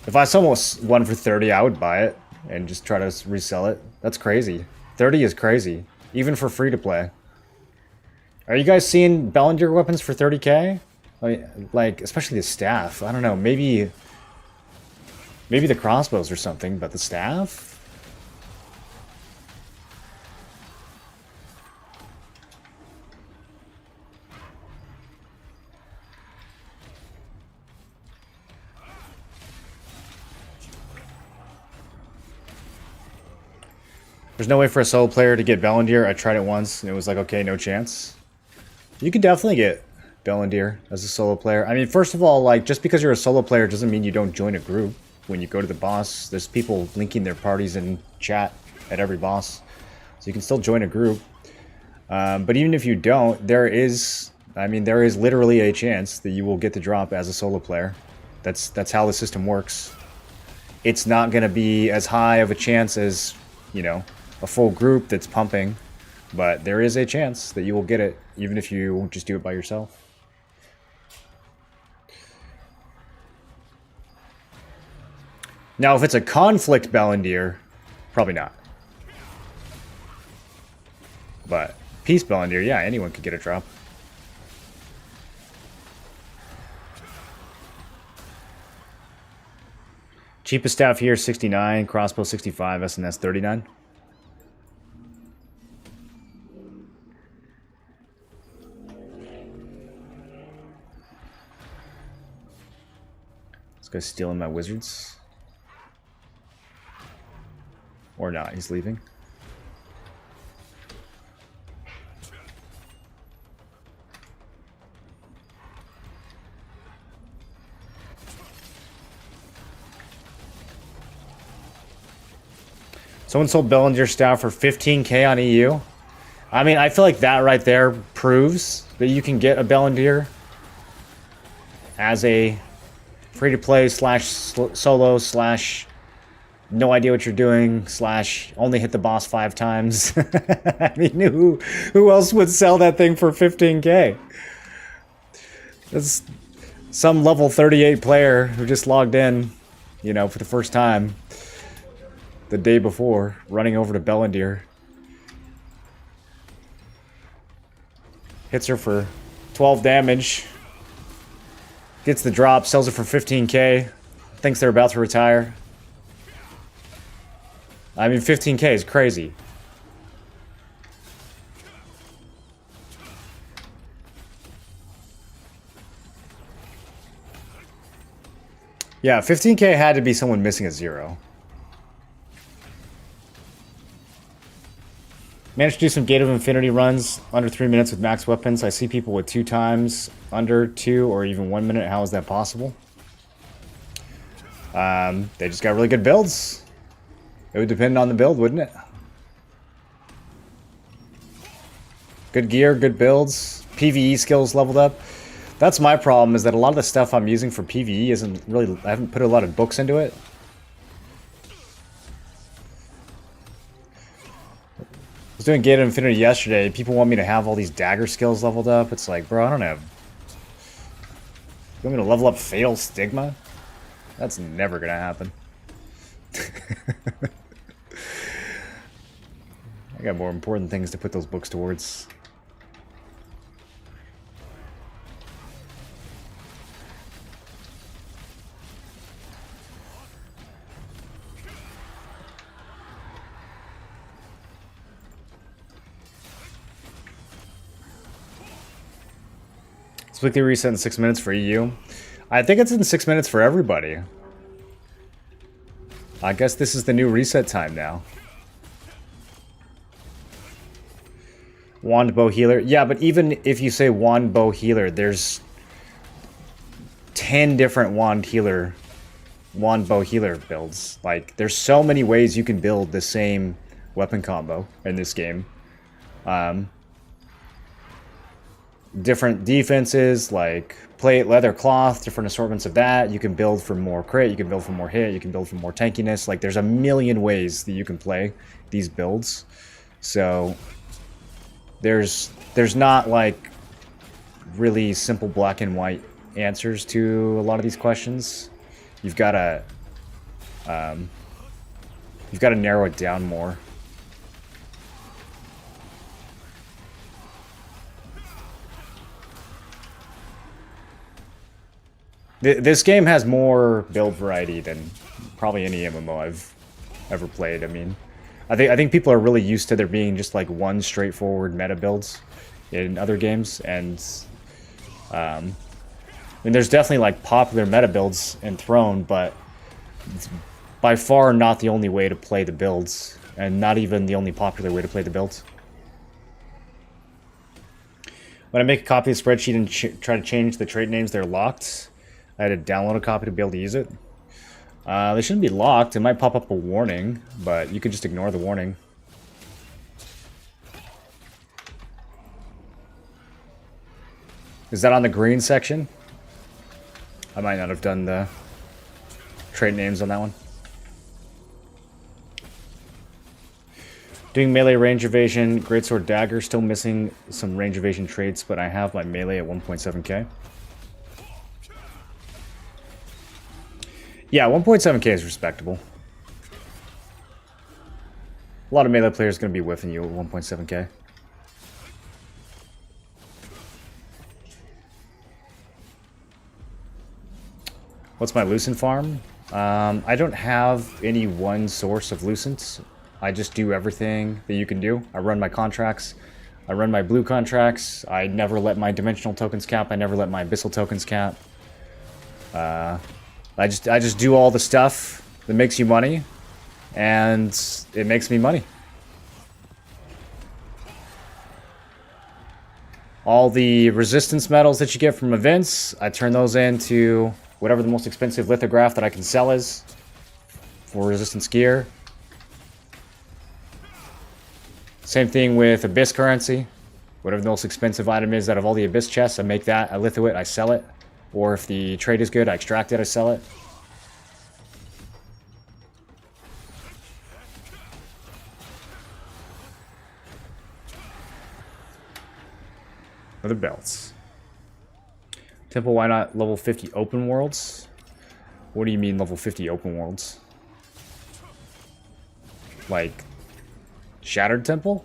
If I saw one for 30, I would buy it and just try to resell it. That's crazy. 30 is crazy, even for free to play. Are you guys seeing Bellinger weapons for 30k? Like, especially the staff. I don't know, maybe the crossbows or something, but the staff? There's no way for a solo player to get Bellinger. I tried it once and it was like, okay, no chance. You can definitely get Bellinger as a solo player. I mean, first of all, like, just because you're a solo player doesn't mean you don't join a group. When you go to the boss, there's people linking their parties in chat at every boss. So you can still join a group. But even if you don't, there is literally a chance that you will get the drop as a solo player. That's how the system works. It's not going to be as high of a chance as, you know, a full group that's pumping. But there is a chance that you will get it, even if you just do it by yourself. Now, if it's a conflict Bellinger, probably not. But peace Bellinger, yeah, anyone could get a drop. Cheapest staff here, 69, crossbow 65, SNS 39. This guy's stealing my wizards. Or not, he's leaving. Someone sold Bellinger staff for 15k on EU. I mean, I feel like that right there proves that you can get a Bellinger as a free-to-play slash solo slash no idea what you're doing slash only hit the boss 5 times. I mean, who else would sell that thing for 15k? That's some level 38 player who just logged in, you know, for the first time the day before, running over to Bellinger. Hits her for 12 damage. Gets the drop, sells it for 15k. Thinks they're about to retire. I mean, 15k is crazy. Yeah, 15k had to be someone missing a 0. Managed to do some Gate of Infinity runs under 3 minutes with max weapons. I see people with 2 times under 2 or even 1 minute. How is that possible? They just got really good builds. It would depend on the build, wouldn't it? Good gear, good builds, PvE skills leveled up. That's my problem, is that a lot of the stuff I'm using for PvE isn't really... I haven't put a lot of books into it. I was doing Gate of Infinity yesterday. People want me to have all these dagger skills leveled up. It's like, bro, I don't have... You want me to level up Fatal Stigma? That's never gonna happen. I got more important things to put those books towards. It's weekly reset in 6 minutes for EU. I think it's in 6 minutes for everybody. I guess this is the new reset time now. Wand bow healer. Yeah, but even if you say wand bow healer, there's 10 different wand bow healer builds. Like, there's so many ways you can build the same weapon combo in this game. Different defenses, like plate, leather, cloth, different assortments of that. You can build for more crit, you can build for more hit, you can build for more tankiness. Like, there's a million ways that you can play these builds. So there's not like really simple black and white answers to a lot of these questions. You've got to narrow it down more. This game has more build variety than probably any MMO I've ever played. I mean, I think people are really used to there being just like one straightforward meta builds in other games, and I mean, there's definitely like popular meta builds in Throne, but it's by far not the only way to play the builds, and not even the only popular way to play the builds. When I make a copy of the spreadsheet and try to change the trait names, they're locked. I had to download a copy to be able to use it. They shouldn't be locked. It might pop up a warning, but you could just ignore the warning. Is that on the green section? I might not have done the trait names on that one. Doing melee range evasion, greatsword dagger, still missing some range evasion traits, but I have my melee at 1.7k. Yeah, 1.7k is respectable. A lot of melee players are going to be whiffing you at 1.7k. What's my Lucent farm? I don't have any one source of Lucent. I just do everything that you can do. I run my contracts. I run my blue contracts. I never let my dimensional tokens cap. I never let my abyssal tokens cap. I just do all the stuff that makes you money, and it makes me money. All the resistance medals that you get from events, I turn those into whatever the most expensive lithograph that I can sell is for resistance gear. Same thing with Abyss currency. Whatever the most expensive item is out of all the Abyss chests, I make that, I litho it, I sell it. Or if the trade is good, I extract it, I sell it. Other belts. Temple, why not level 50 open worlds? What do you mean level 50 open worlds? Like Shattered Temple?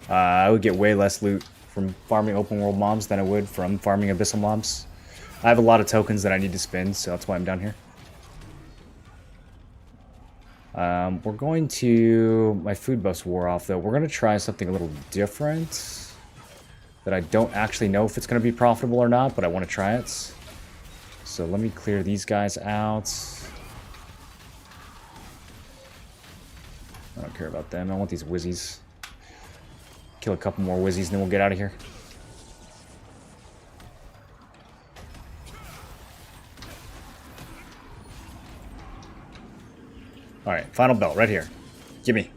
I would get way less loot from farming open world mobs than I would from farming abyssal mobs. I have a lot of tokens that I need to spend, so that's why I'm down here. We're going to... My food buffs wore off, though. We're going to try something a little different that I don't actually know if it's going to be profitable or not, but I want to try it. So let me clear these guys out. I don't care about them. I want these whizzies. Kill a couple more whizzies, and then we'll get out of here. Alright, final belt, right here. Gimme.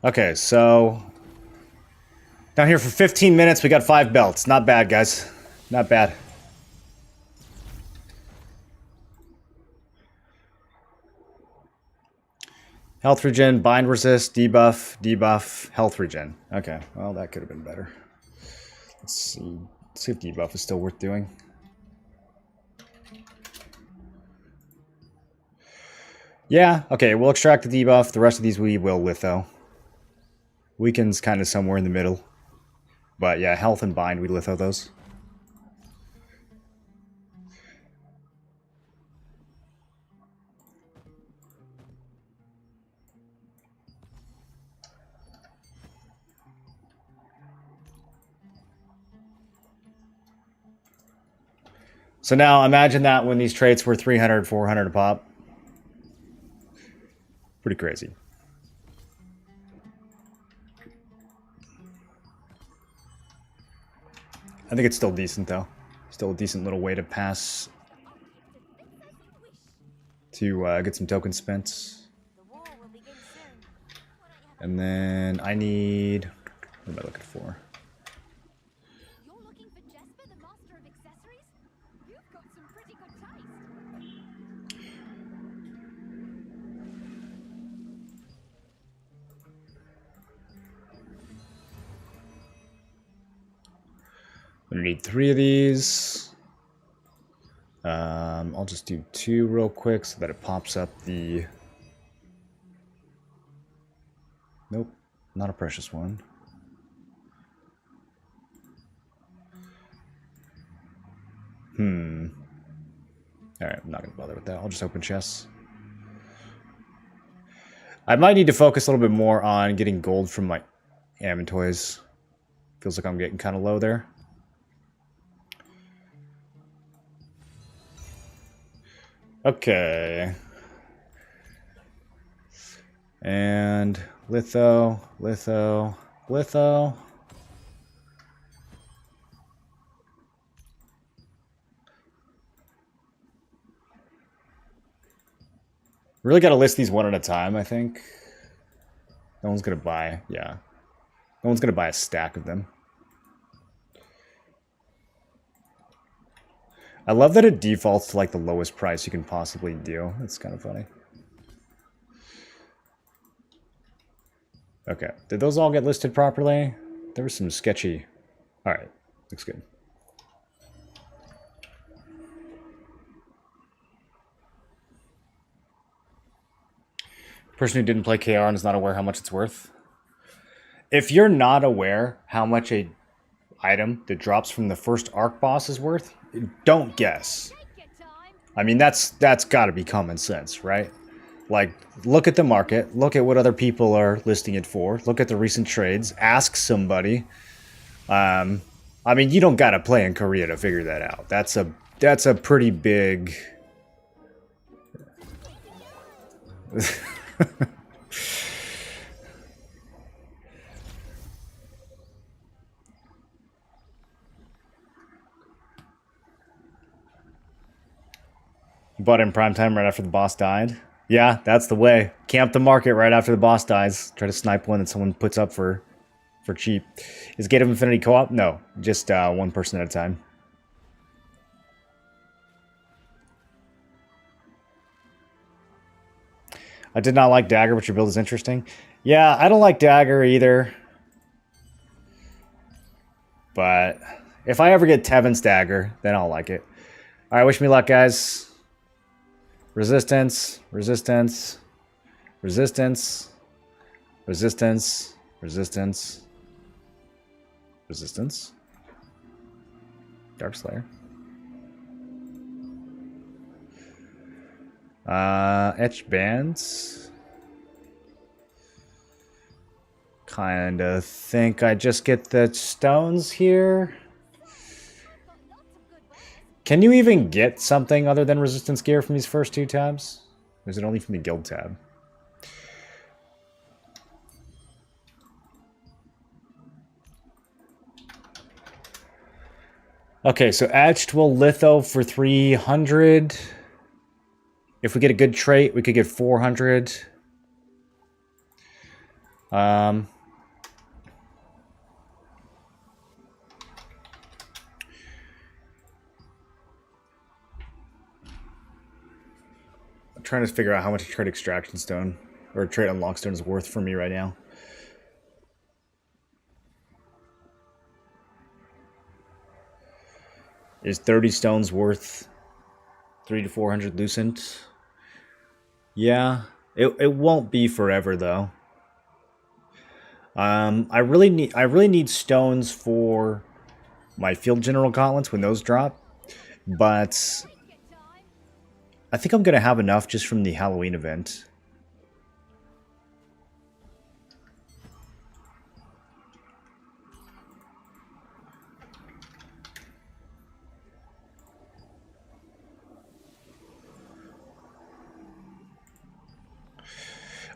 Okay, so... down here for 15 minutes, we got 5 belts. Not bad, guys. Not bad. Health regen, bind resist, debuff, debuff, health regen. Okay, well, that could have been better. Let's see. Let's see if debuff is still worth doing. Yeah, okay, we'll extract the debuff. The rest of these we will litho. Weaken's kind of somewhere in the middle. But yeah, health and bind, we litho those. So now imagine that when these traits were 300, 400 a pop. Pretty crazy. I think it's still decent, though. Still a decent little way to pass to get some tokens spent. And then I need... What am I looking for? You're looking for Jesper, the master of accessories? You've got some pretty good taste. I'm gonna need 3 of these. I'll just do 2 real quick so that it pops up the... Nope, not a precious one. Alright, I'm not gonna bother with that. I'll just open chests. I might need to focus a little bit more on getting gold from my toys. Feels like I'm getting kind of low there. Okay. And litho, litho, litho. Really got to list these one at a time, I think. No one's going to buy, yeah. No one's going to buy a stack of them. I love that it defaults to like the lowest price you can possibly do. It's kind of funny. Okay, did those all get listed properly? There was some sketchy. All right, looks good. Person who didn't play KR and is not aware how much it's worth. If you're not aware how much a item that drops from the first arc boss is worth, don't guess. I mean, that's got to be common sense, right? Like, look at the market, look at what other people are listing it for, look at the recent trades, ask somebody. I mean, you don't got to play in Korea to figure that out. That's a pretty big... Bought in prime time right after the boss died. Yeah, that's the way. Camp the market right after the boss dies. Try to snipe one that someone puts up for cheap. Is Gate of Infinity co-op? No, just one person at a time. I did not like Dagger, but your build is interesting. Yeah, I don't like Dagger either. But if I ever get Tevin's Dagger, then I'll like it. Alright, wish me luck, guys. Resistance, resistance, resistance, resistance, resistance, resistance. Dark Slayer. Etch bands. Kinda think I just get the stones here. Can you even get something other than resistance gear from these first 2 tabs? Or is it only from the guild tab? Okay, so etched will litho for 300. If we get a good trait, we could get 400. I'm trying to figure out how much a trait extraction stone or a trait unlock stone is worth for me right now. Is 30 stones worth 300 to 400 lucent? Yeah, it won't be forever though. I really need stones for my field general gauntlets when those drop, but I think I'm gonna have enough just from the Halloween event.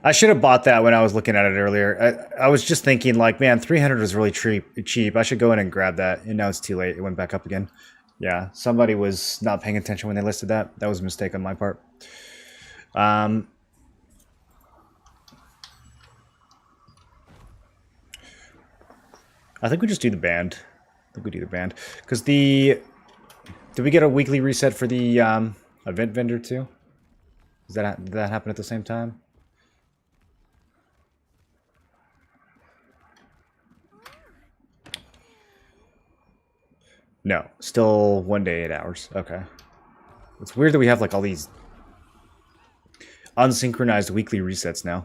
I should have bought that when I was looking at it earlier. I was just thinking, like, man, 300 was really cheap. I should go in and grab that. And now it's too late. It went back up again. Yeah, somebody was not paying attention when they listed that. That was a mistake on my part. I think we just do the band. Because the... Did we get a weekly reset for the event vendor too? Did that happen at the same time? No, still 1 day, 8 hours. Okay. It's weird that we have like all these unsynchronized weekly resets now.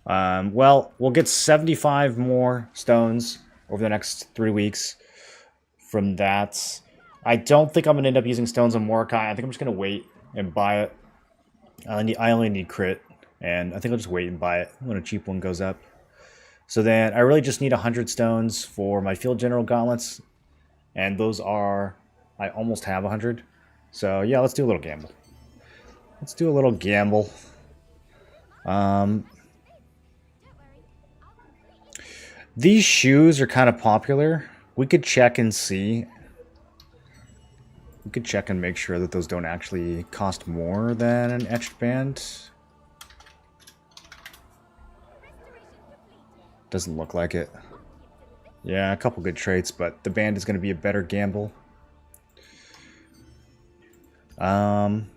Well, we'll get 75 more stones over the next 3 weeks from that. I don't think I'm going to end up using stones on Mordecai. I think I'm just going to wait and buy it. I only need crit, and I think I'll just wait and buy it when a cheap one goes up. So then I really just need 100 stones for my Field General Gauntlets. And those are... I almost have 100. So yeah, let's do a little gamble. These shoes are kind of popular. We could check and see. We could check and make sure that those don't actually cost more than an etched band. Doesn't look like it. Yeah, a couple good traits, but the band is going to be a better gamble. And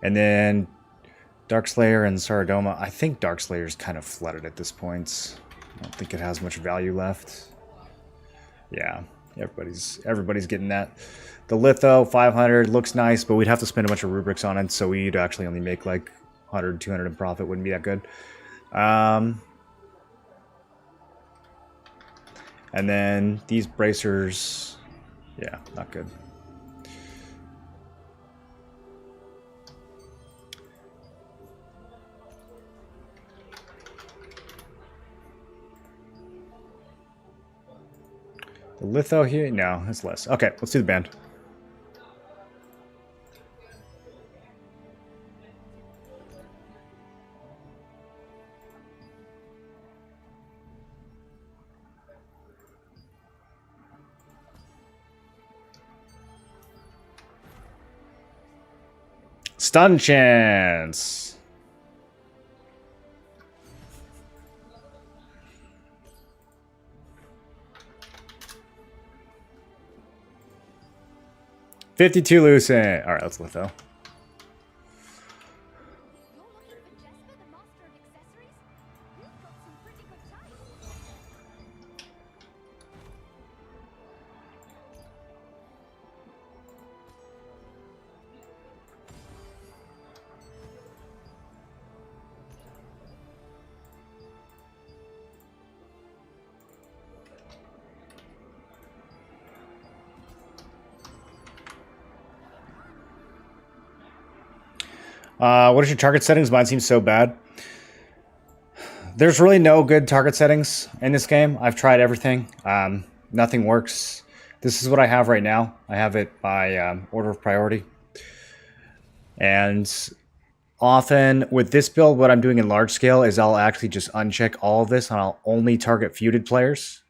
then Darkslayer and Saradoma. I think Darkslayer's kind of flooded at this point. I don't think it has much value left. Yeah, everybody's getting that. The Litho 500 looks nice, but we'd have to spend a bunch of rubrics on it, so we'd actually only make like 100, 200 in profit. Wouldn't be that good. And then these bracers, yeah, not good. The Litho here, no, it's less. Okay, let's do the band. Stun chance. $52 loosen. All right, let's Litho. What is your target settings? Mine seems so bad. There's really no good target settings in this game. I've tried everything. Nothing works. This is what I have right now. I have it by order of priority. And often with this build, what I'm doing in large scale is I'll actually just uncheck all of this and I'll only target feuded players.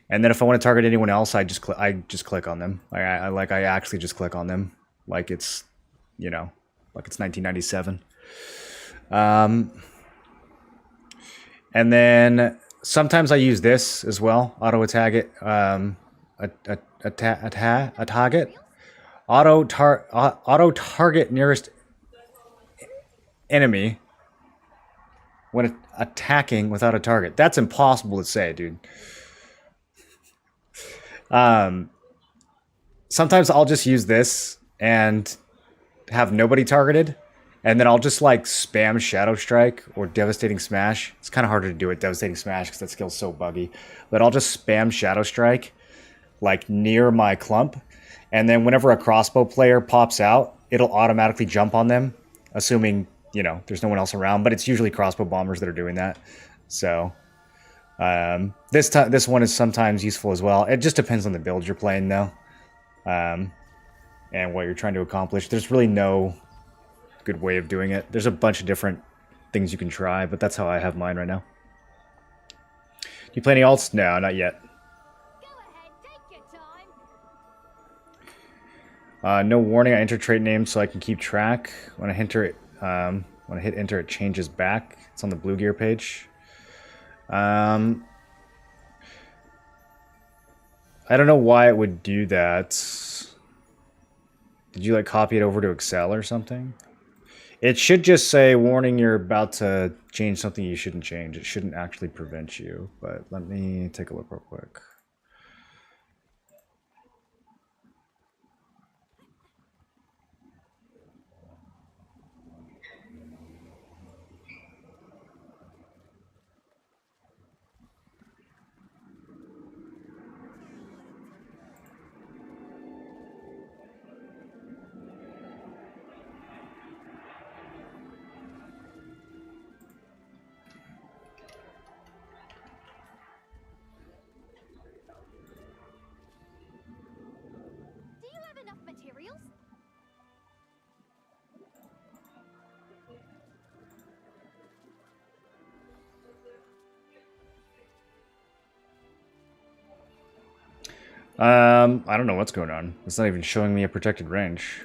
And then if I want to target anyone else, I just click on them. I actually just click on them like it's, you know, like it's 1997. And then sometimes I use this as well. Auto target. Auto target nearest enemy when attacking without a target. That's impossible to say, dude. Sometimes I'll just use this and have nobody targeted, and then I'll just like spam Shadow Strike or Devastating Smash. It's kind of harder to do it, Devastating Smash, because that skill's so buggy. But I'll just spam Shadow Strike like near my clump, and then whenever a crossbow player pops out, it'll automatically jump on them, assuming, you know, there's no one else around. But it's usually crossbow bombers that are doing that. So this one is sometimes useful as well. It just depends on the build you're playing, though, and what you're trying to accomplish. There's really no good way of doing it. There's a bunch of different things you can try, but that's how I have mine right now. Do you play any alts? No, not yet. Go ahead, take your time. No warning. I enter trait name so I can keep track. When I enter it, when I hit enter, it changes back. It's on the Blue Gear page. I don't know why it would do that. Did you like copy it over to Excel or something? It should just say, warning, you're about to change something you shouldn't change. It shouldn't actually prevent you, but let me take a look real quick. Do you have enough materials? I don't know what's going on. It's not even showing me a protected range.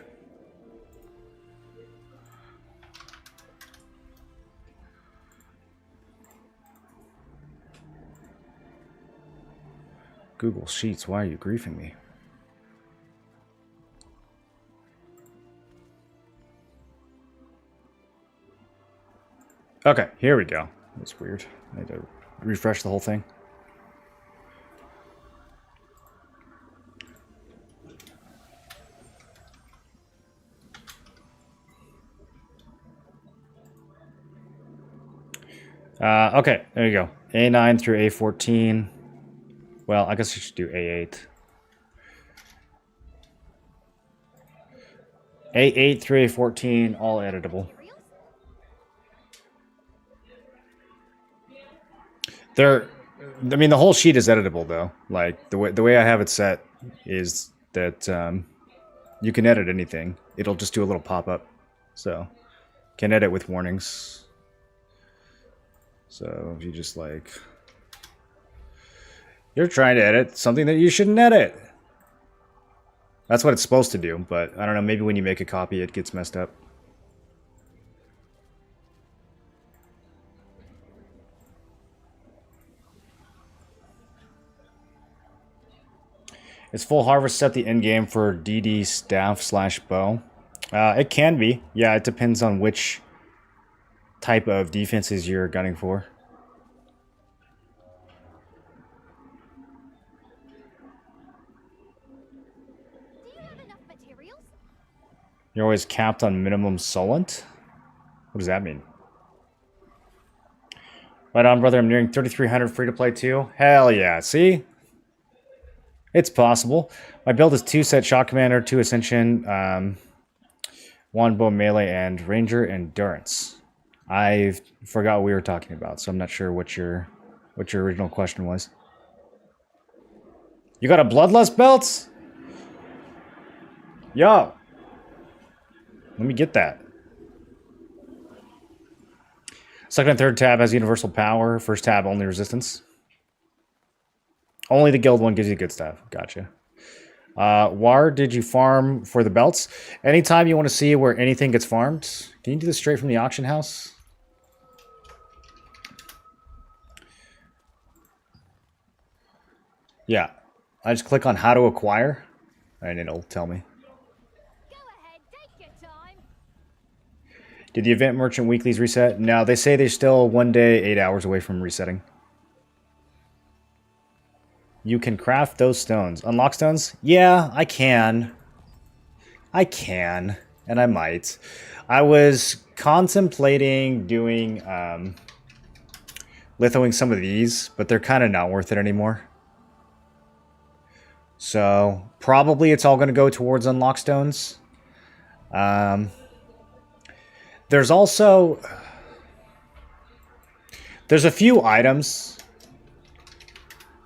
Google Sheets, why are you griefing me? Okay, here we go. That's weird. I need to refresh the whole thing. Okay, there you go. A9 through A14. Well, I guess you should do A8. A8 through A14, all editable. I mean, the whole sheet is editable, though. Like, the way I have it set is that you can edit anything. It'll just do a little pop-up. So, can edit with warnings. So, if you just, like... You're trying to edit something that you shouldn't edit. That's what it's supposed to do, but I don't know, maybe when you make a copy, it gets messed up. Is full harvest set the end game for DD staff / bow? It can be. Yeah, it depends on which type of defenses you're gunning for. Do you have enough materials? You're always capped on minimum Solent? What does that mean? Right on, brother. I'm nearing 3,300 free to play too. Hell yeah. See? It's possible. My build is 2 set Shock Commander, 2 Ascension, 1 Bow Melee, and Ranger Endurance. I forgot what we were talking about, so I'm not sure what your original question was. You got a Bloodlust belt? Yo. Let me get that. Second and third tab has universal power. First tab, only resistance. Only the guild one gives you good stuff. Gotcha. Where did you farm for the belts? Anytime you want to see where anything gets farmed, can you do this straight from the auction house? Yeah. I just click on how to acquire, and it'll tell me. Go ahead, take your time. Did the event merchant weeklies reset? No, they say they're still 1 day, 8 hours away from resetting. You can craft those stones. Unlock stones? Yeah, I can. I can, and I might. I was contemplating doing lithoing some of these, but they're kind of not worth it anymore. So, probably it's all going to go towards unlock stones. There's also... There's a few items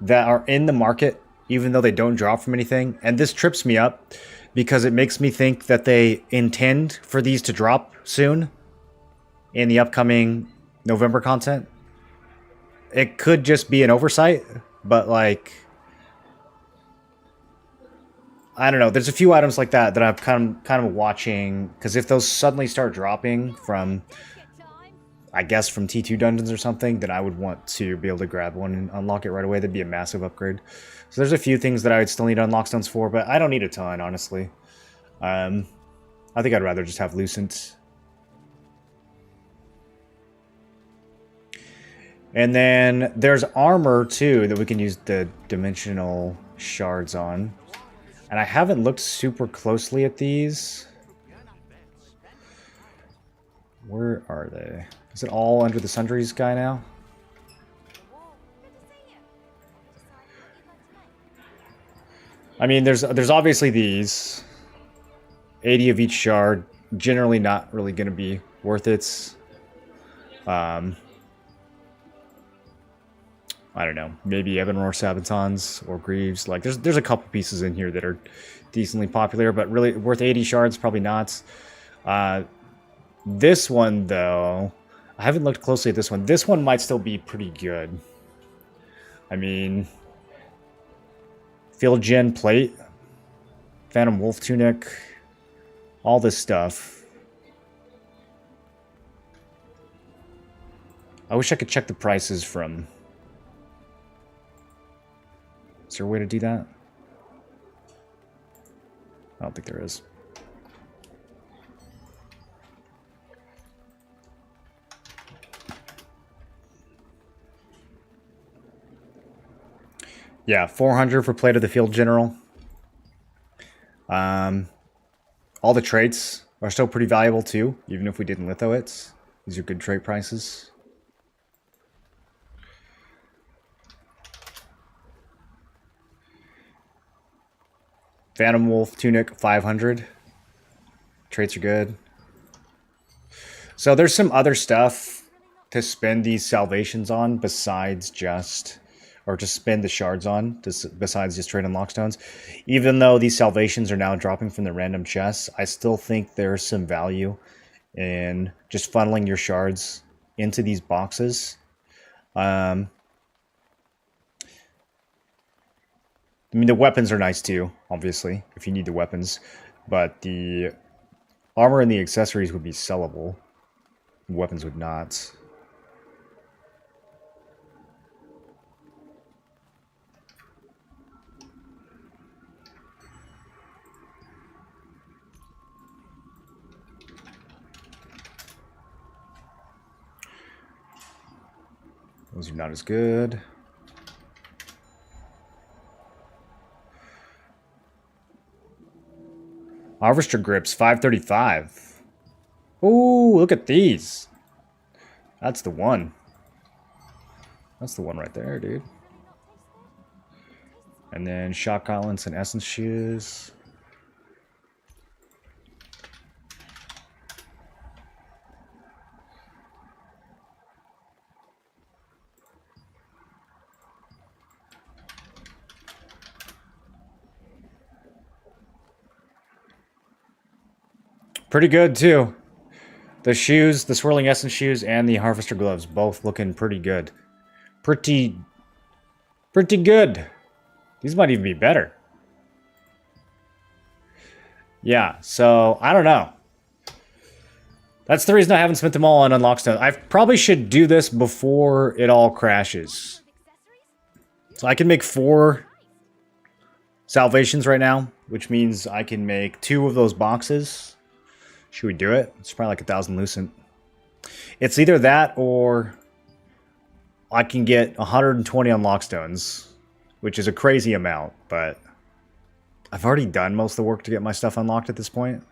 that are in the market even though they don't drop from anything. And this trips me up because it makes me think that they intend for these to drop soon in the upcoming November content. It could just be an oversight, but like, I don't know. There's a few items like that I'm kind of watching, because if those suddenly start dropping from, I guess, from T2 dungeons or something, then I would want to be able to grab one and unlock it right away. That'd be a massive upgrade. So there's a few things that I would still need unlock stones for, but I don't need a ton, honestly. I think I'd rather just have Lucent. And then there's armor, too, that we can use the dimensional shards on. And I haven't looked super closely at these. Where are they? Is it all under the Sundries guy now? I mean, there's obviously these. 80 of each shard. Generally not really going to be worth it. I don't know. Maybe Evanroar Sabatons or Greaves. Like, there's a couple pieces in here that are decently popular, but really worth 80 shards, probably not. This one, though, I haven't looked closely at this one. This one might still be pretty good. I mean, Field Gen Plate, Phantom Wolf Tunic, all this stuff. I wish I could check the prices from... Is there a way to do that? I don't think there is. Yeah, 400 for Plate of the Field General. All the traits are still pretty valuable too, even if we didn't litho it. These are good trait prices. Phantom Wolf Tunic, 500. Traits are good. So there's some other stuff to spend these salvations on besides just... Or just spend the shards on, besides just trade unlock stones. Even though these salvations are now dropping from the random chests, I still think there's some value in just funneling your shards into these boxes. I mean, the weapons are nice too, obviously, if you need the weapons. But the armor and the accessories would be sellable. Weapons would not. Those are not as good. Harvester grips, 535. Ooh, look at these. That's the one. That's the one right there, dude. And then shock gauntlets and essence shoes. Pretty good, too. The shoes, the Swirling Essence shoes, and the Harvester gloves, both looking pretty good. Pretty good. These might even be better. Yeah, so, I don't know. That's the reason I haven't spent them all on Unlock Stone. I probably should do this before it all crashes. So I can make 4 salvations right now, which means I can make 2 of those boxes. Should we do it? It's probably like 1,000 Lucent. It's either that or I can get 120 unlock stones, which is a crazy amount, but I've already done most of the work to get my stuff unlocked at this point.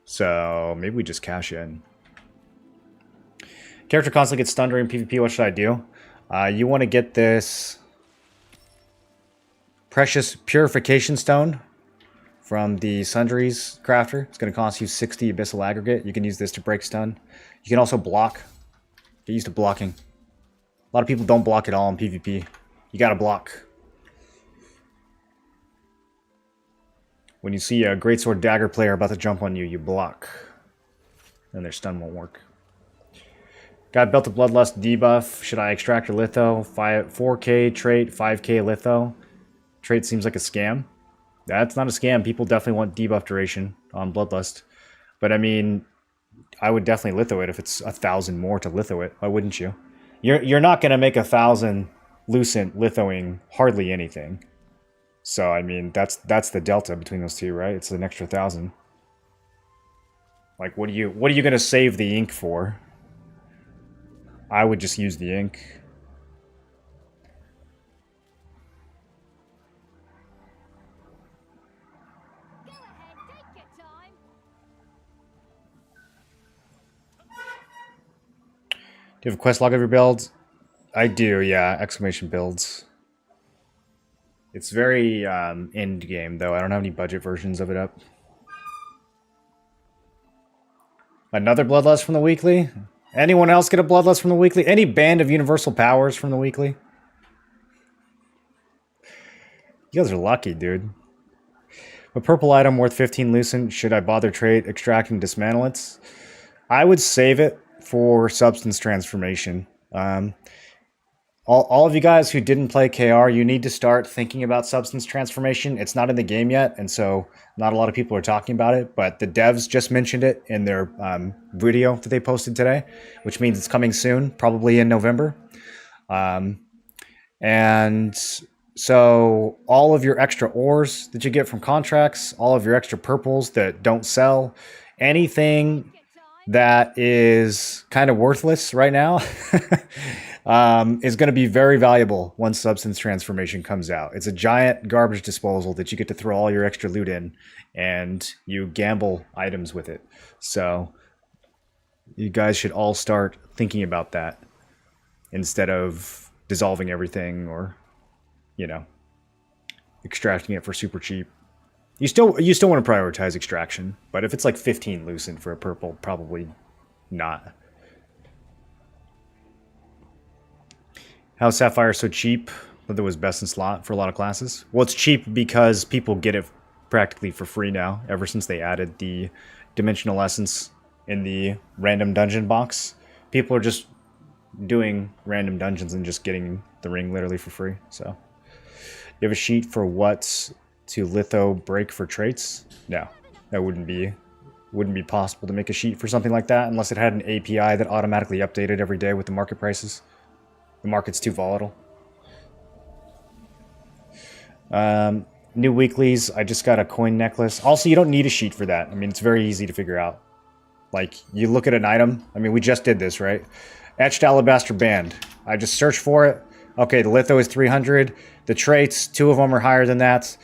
So maybe we just cash in. Character constantly gets stunned during PvP. What should I do? You want to get this Precious Purification Stone from the Sundries crafter. It's going to cost you 60 Abyssal Aggregate. You can use this to break stun. You can also block. Get used to blocking. A lot of people don't block at all in PvP. You got to block. When you see a greatsword dagger player about to jump on you, you block. And their stun won't work. Got Belt of Bloodlust debuff. Should I extract or litho? 4k trait, 5k litho. Trait seems like a scam. That's not a scam. People definitely want debuff duration on Bloodlust. But I mean, I would definitely litho it if it's 1,000 more to litho it. Why wouldn't you? You're not going to make 1,000 Lucent lithoing hardly anything. So I mean, that's the delta between those two, right? It's an extra 1,000. Like, what are you going to save the ink for? I would just use the ink. Go ahead, take your time. Do you have a quest log of your builds? I do, yeah. Exclamation builds. It's very end game, though. I don't have any budget versions of it up. Another Bloodlust from the weekly? Anyone else get a Bloodlust from the weekly? Any band of universal powers from the weekly? You guys are lucky, dude. A purple item worth 15 Lucent. Should I bother trade, extract, and dismantle it? I would save it for substance transformation. All of you guys who didn't play KR, you need to start thinking about substance transformation. It's not in the game yet, and so not a lot of people are talking about it, but the devs just mentioned it in their video that they posted today, which means it's coming soon, probably in November. And so all of your extra ores that you get from contracts, all of your extra purples that don't sell, anything that is kind of worthless right now is going to be very valuable once substance transformation comes out. It's a giant garbage disposal that you get to throw all your extra loot in, and you gamble items with it. So you guys should all start thinking about that instead of dissolving everything or, you know, extracting it for super cheap. You still want to prioritize extraction, but if it's like 15 Lucent for a purple, probably not. How's Sapphire so cheap that it was best in slot for a lot of classes? Well, it's cheap because people get it practically for free now, ever since they added the Dimensional Essence in the random dungeon box. People are just doing random dungeons and just getting the ring literally for free. So, you have a sheet for what's to litho break for traits? No, that wouldn't be possible to make a sheet for something like that unless it had an API that automatically updated every day with the market prices. The market's too volatile. New weeklies. I just got a coin necklace. Also, you don't need a sheet for that. I mean, it's very easy to figure out. Like, you look at an item. I mean, we just did this, right? Etched alabaster band. I just search for it. Okay, the litho is 300. The traits, 2 of them are higher than that.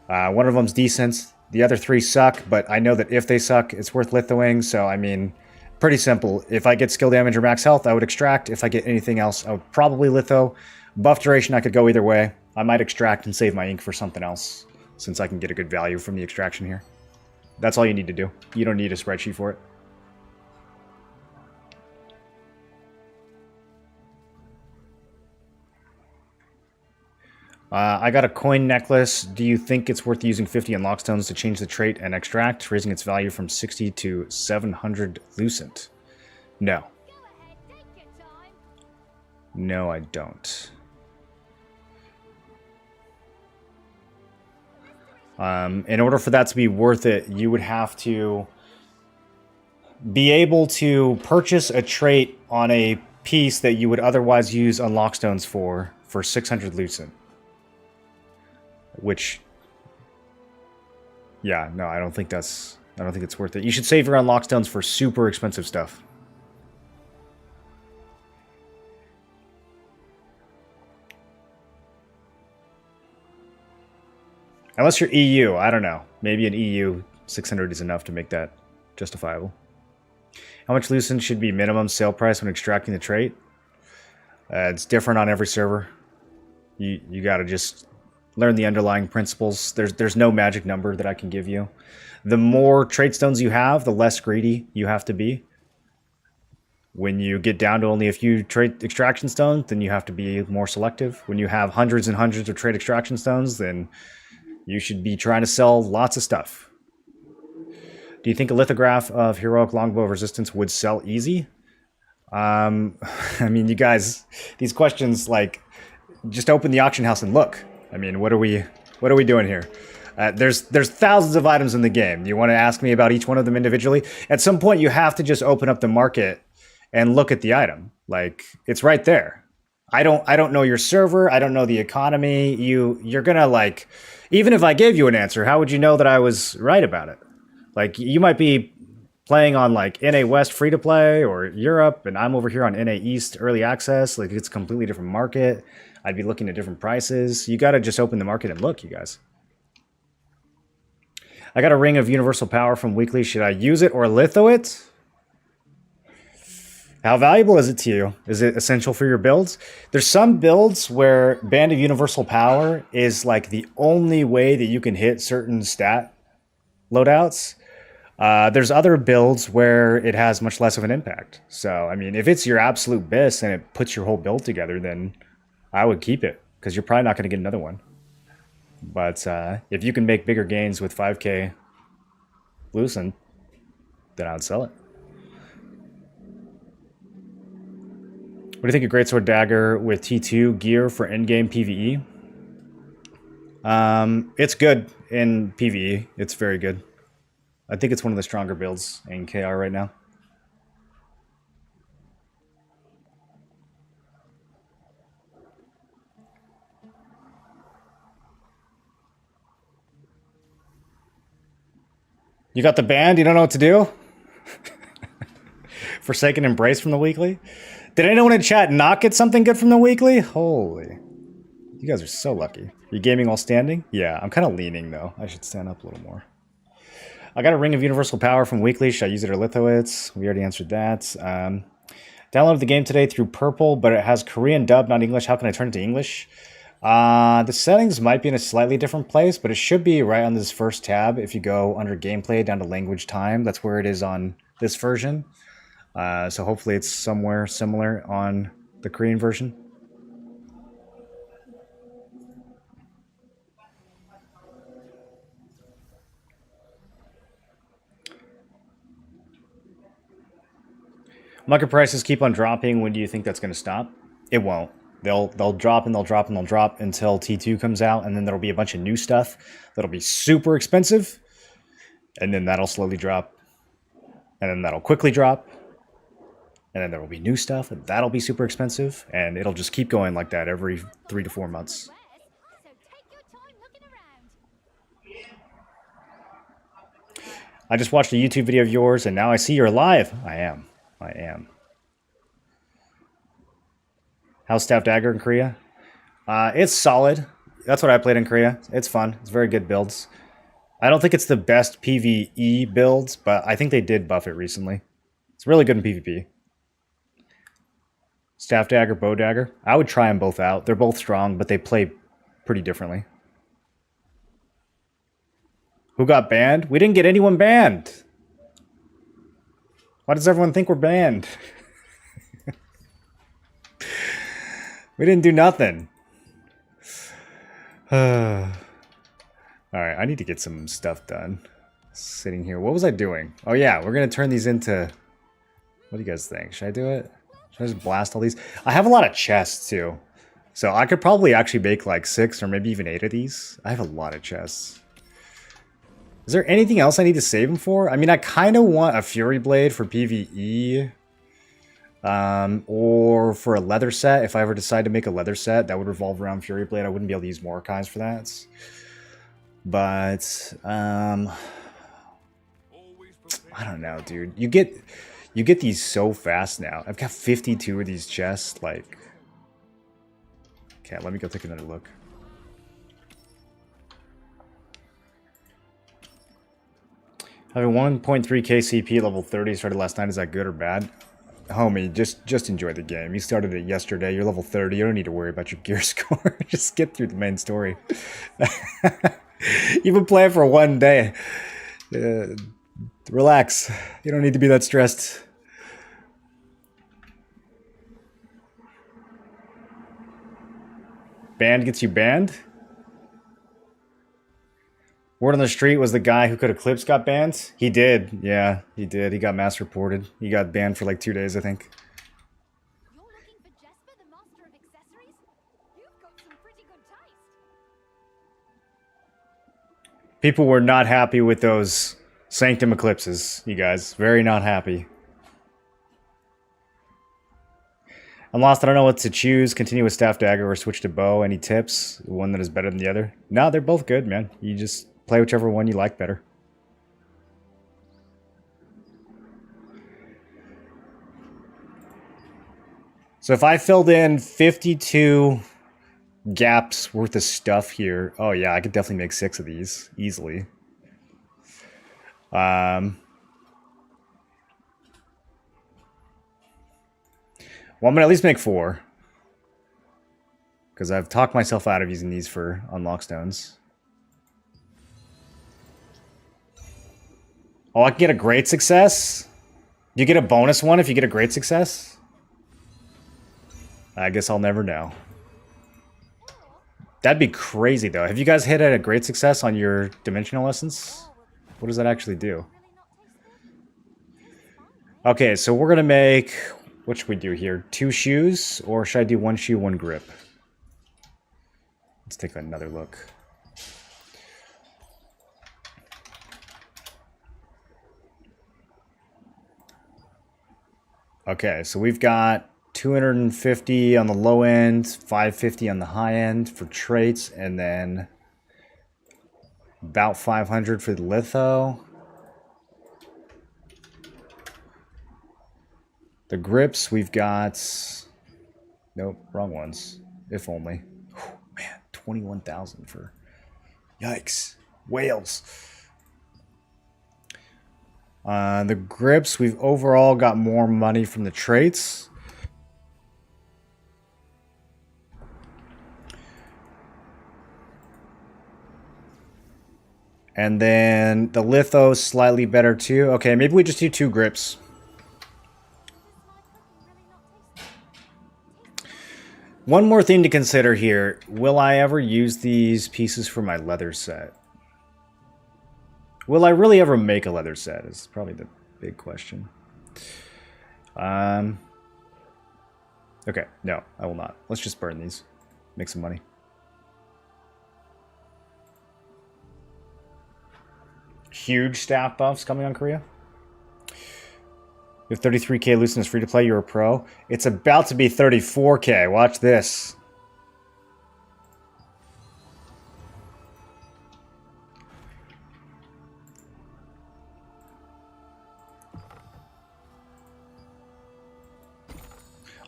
One of them's decent. The other 3 suck, but I know that if they suck, it's worth lithoing. So, I mean, pretty simple. If I get skill damage or max health, I would extract. If I get anything else, I would probably litho. Buff duration, I could go either way. I might extract and save my ink for something else, since I can get a good value from the extraction here. That's all you need to do. You don't need a spreadsheet for it. I got a coin necklace. Do you think it's worth using 50 unlock stones to change the trait and extract, raising its value from 60 to 700 Lucent? No. No, I don't. In order for that to be worth it, you would have to be able to purchase a trait on a piece that you would otherwise use unlock stones for 600 Lucent. Which, yeah, no, I don't think it's worth it. You should save your unlock stones for super expensive stuff. Unless you're EU, I don't know. Maybe an EU 600 is enough to make that justifiable. How much Lucent should be minimum sale price when extracting the trait? It's different on every server. You gotta just learn the underlying principles. There's no magic number that I can give you. The more trait stones you have, the less greedy you have to be. When you get down to only a few trait extraction stones, then you have to be more selective. When you have hundreds and hundreds of trait extraction stones, then You should be trying to sell lots of stuff. Do you think a lithograph of heroic longbow resistance would sell easy? I mean, you guys, these questions, like, just open the auction house and look. I mean, what are we doing here? There's thousands of items in the game. You want to ask me about each one of them individually? At some point, you have to just open up the market and look at the item. Like, it's right there. I don't know your server. I don't know the economy. You're gonna, like, even if I gave you an answer, how would you know that I was right about it? Like, you might be playing on, like, NA West free to play or Europe, and I'm over here on NA East early access. Like, it's a completely different market. I'd be looking at different prices. You got to just open the market and look, you guys. I got a ring of universal power from Weekly. Should I use it or litho it? How valuable is it to you? Is it essential for your builds? There's some builds where Band of Universal Power is like the only way that you can hit certain stat loadouts. There's other builds where it has much less of an impact. So, I mean, if it's your absolute best and it puts your whole build together, then I would keep it, because you're probably not going to get another one. But if you can make bigger gains with 5k loosened, then I would sell it. What do you think of Greatsword Dagger with T2 gear for endgame PvE? It's good in PvE. It's very good. I think it's one of the stronger builds in KR right now. You got the band? You don't know what to do? Forsaken Embrace from the weekly? Did anyone in chat not get something good from the weekly? Holy. You guys are so lucky. You gaming while standing? Yeah, I'm kind of leaning though. I should stand up a little more. I got a Ring of Universal Power from Weekly. Should I use it or litho it? We already answered that. Downloaded the game today through Purple, but it has Korean dub, not English. How can I turn it to English? The settings might be in a slightly different place, but it should be right on this first tab. If you go under gameplay down to language time, that's where it is on this version. So hopefully it's somewhere similar on the Korean version. Market prices keep on dropping. When do you think that's going to stop? It won't. They'll drop and they'll drop and they'll drop until T2 comes out, and then there'll be a bunch of new stuff that'll be super expensive, and then that'll slowly drop, and then that'll quickly drop, and then there will be new stuff, and that'll be super expensive, and it'll just keep going like that every 3 to 4 months. So take your time looking around. I just watched a YouTube video of yours, and now I see you're live. I am. How's Staff Dagger in Korea? It's solid. That's what I played in Korea. It's fun. It's very good builds. I don't think it's the best PvE builds, but I think they did buff it recently. It's really good in PvP. Staff Dagger, Bow Dagger. I would try them both out. They're both strong, but they play pretty differently. Who got banned? We didn't get anyone banned. Why does everyone think we're banned? We didn't do nothing. Alright, I need to get some stuff done. Sitting here. What was I doing? Oh yeah, we're going to turn these into... What do you guys think? Should I do it? Should I just blast all these? I have a lot of chests too. So I could probably actually make like 6 or maybe even 8 of these. I have a lot of chests. Is there anything else I need to save them for? I mean, I kind of want a Fury Blade for PvE. Or for a leather set. If I ever decide to make a leather set, that would revolve around Fury Blade. I wouldn't be able to use more archives for that. But, I don't know, dude. You get these so fast now. I've got 52 of these chests, like... Okay, let me go take another look. Having 1.3k CP level 30 started last night, is that good or bad? Homie, just enjoy the game. You started it yesterday, you're level 30, you don't need to worry about your gear score. Just get through the main story. You've been playing for 1 day. Relax. You don't need to be that stressed. Banned gets you banned? Word on the street was the guy who could eclipse got banned. He did. Yeah, he did. He got mass reported. He got banned for like 2 days, I think. You're looking for Jesper, the master of accessories? You've got some pretty good taste. People were not happy with those Sanctum eclipses, you guys. Very not happy. I'm lost. I don't know what to choose. Continue with staff dagger or switch to bow. Any tips? One that is better than the other? No, they're both good, man. You just play whichever one you like better. So if I filled in 52 gaps worth of stuff here, oh yeah, I could definitely make 6 of these easily. Well, I'm going to at least make 4. Because I've talked myself out of using these for unlock stones. Oh, I can get a great success? You get a bonus one if you get a great success? I guess I'll never know. That'd be crazy, though. Have you guys hit a great success on your dimensional essence? What does that actually do? Okay, so we're going to make... What should we do here? 2 shoes? Or should I do 1 shoe, 1 grip? Let's take another look. Okay, so we've got 250 on the low end, 550 on the high end for traits, and then about 500 for the litho. The grips, we've got... Nope, wrong ones. If only. Whew, man, 21,000 for... Yikes. Whales. The grips, we've overall got more money from the traits. And then the litho slightly better too. Okay, maybe we just do 2 grips. One more thing to consider here. Will I ever use these pieces for my leather set? Will I really ever make a leather set is probably the big question. Okay, no, I will not. Let's just burn these. Make some money. Huge staff buffs coming on Korea. You have 33k looseness free to play, you're a pro. It's about to be 34k. Watch this.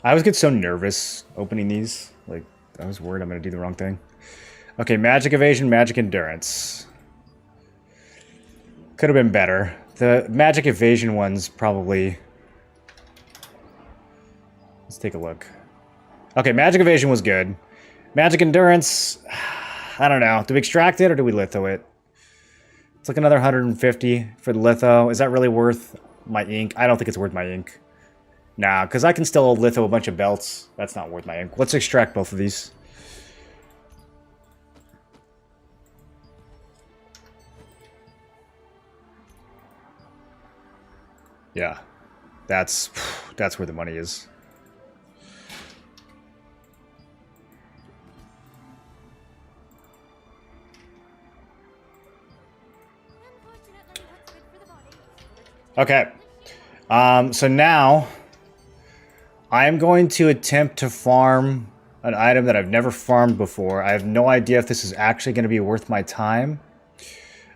I always get so nervous opening these. Like, I was worried I'm going to do the wrong thing. Okay, magic evasion, magic endurance. Could have been better. The magic evasion one's probably... Let's take a look. Okay, magic evasion was good. Magic endurance... I don't know. Do we extract it or do we litho it? It's like another 150 for the litho. Is that really worth my ink? I don't think it's worth my ink. Nah, because I can still litho a bunch of belts. That's not worth my ink. Let's extract both of these. Yeah, that's where the money is. Okay, so now I am going to attempt to farm an item that I've never farmed before. I have no idea if this is actually going to be worth my time.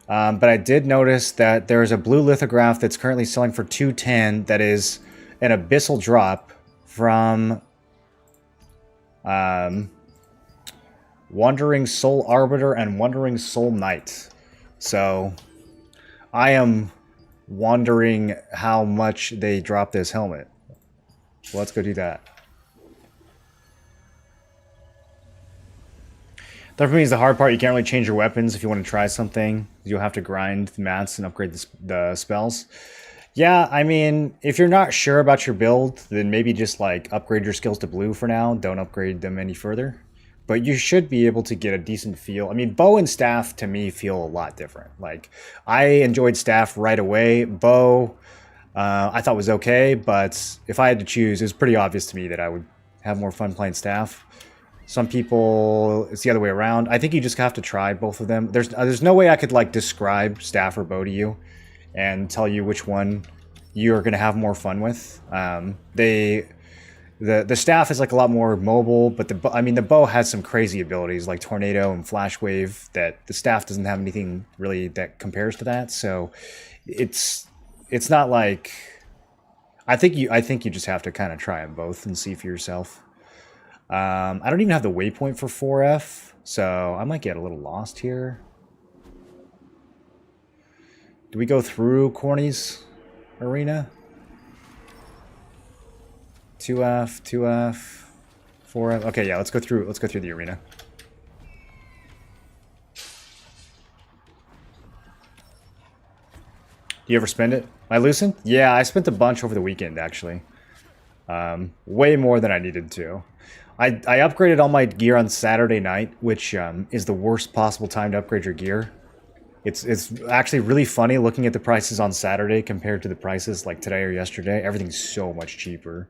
But I did notice that there's a blue lithograph that's currently selling for 210 that is an abyssal drop from Wandering Soul Arbiter and Wandering Soul Knight. So I am wondering how much they drop this helmet. Well, let's go do that. That for me is the hard part. You can't really change your weapons if you want to try something. You'll have to grind the mats and upgrade the spells. Yeah, I mean, if you're not sure about your build, then maybe just like upgrade your skills to blue for now. Don't upgrade them any further. but you should be able to get a decent feel. I mean, bow and staff to me feel a lot different. Like, I enjoyed staff right away. Bow, I thought was okay, but if I had to choose, it was pretty obvious to me that I would have more fun playing staff. Some people, it's the other way around. I think you just have to try both of them. There's no way I could like describe staff or bow to you and tell you which one you're gonna have more fun with. The staff is like a lot more mobile, but the bow has some crazy abilities like tornado and flash wave that the staff doesn't have anything really that compares to that. So it's not like I think you just have to kind of try them both and see for yourself. I don't even have the waypoint for 4F, so I might get a little lost here. Do we go through Corny's arena? 2F, 2F, 4F. Okay, yeah, let's go through the arena. Do you ever spend it? My Lucent? Yeah, I spent a bunch over the weekend, actually. Way more than I needed to. I upgraded all my gear on Saturday night, which is the worst possible time to upgrade your gear. It's actually really funny looking at the prices on Saturday compared to the prices like today or yesterday. Everything's so much cheaper.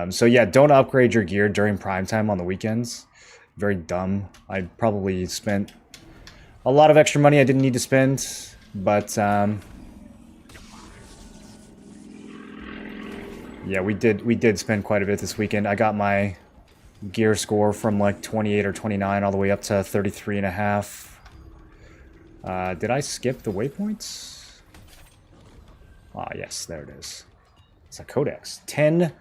So yeah, don't upgrade your gear during prime time on the weekends. Very dumb. I probably spent a lot of extra money I didn't need to spend, but yeah, we did spend quite a bit this weekend. I got my gear score from like 28 or 29 all the way up to 33 and a half. Did I skip the waypoints? Ah, yes, there it is. It's a codex. 10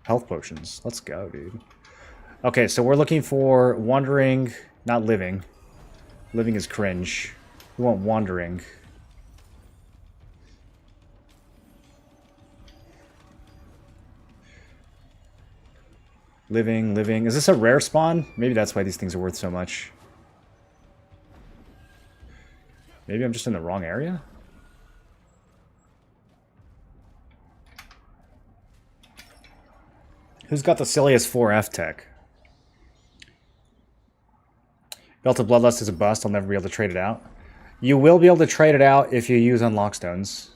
health potions. Let's go, dude. Okay, so we're looking for wandering, not living. Living is cringe. We want wandering. Living. Is this a rare spawn? Maybe that's why these things are worth so much. Maybe I'm just in the wrong area? Who's got the silliest 4F tech? Belt of Bloodlust is a bust. I'll never be able to trade it out. You will be able to trade it out if you use unlock stones.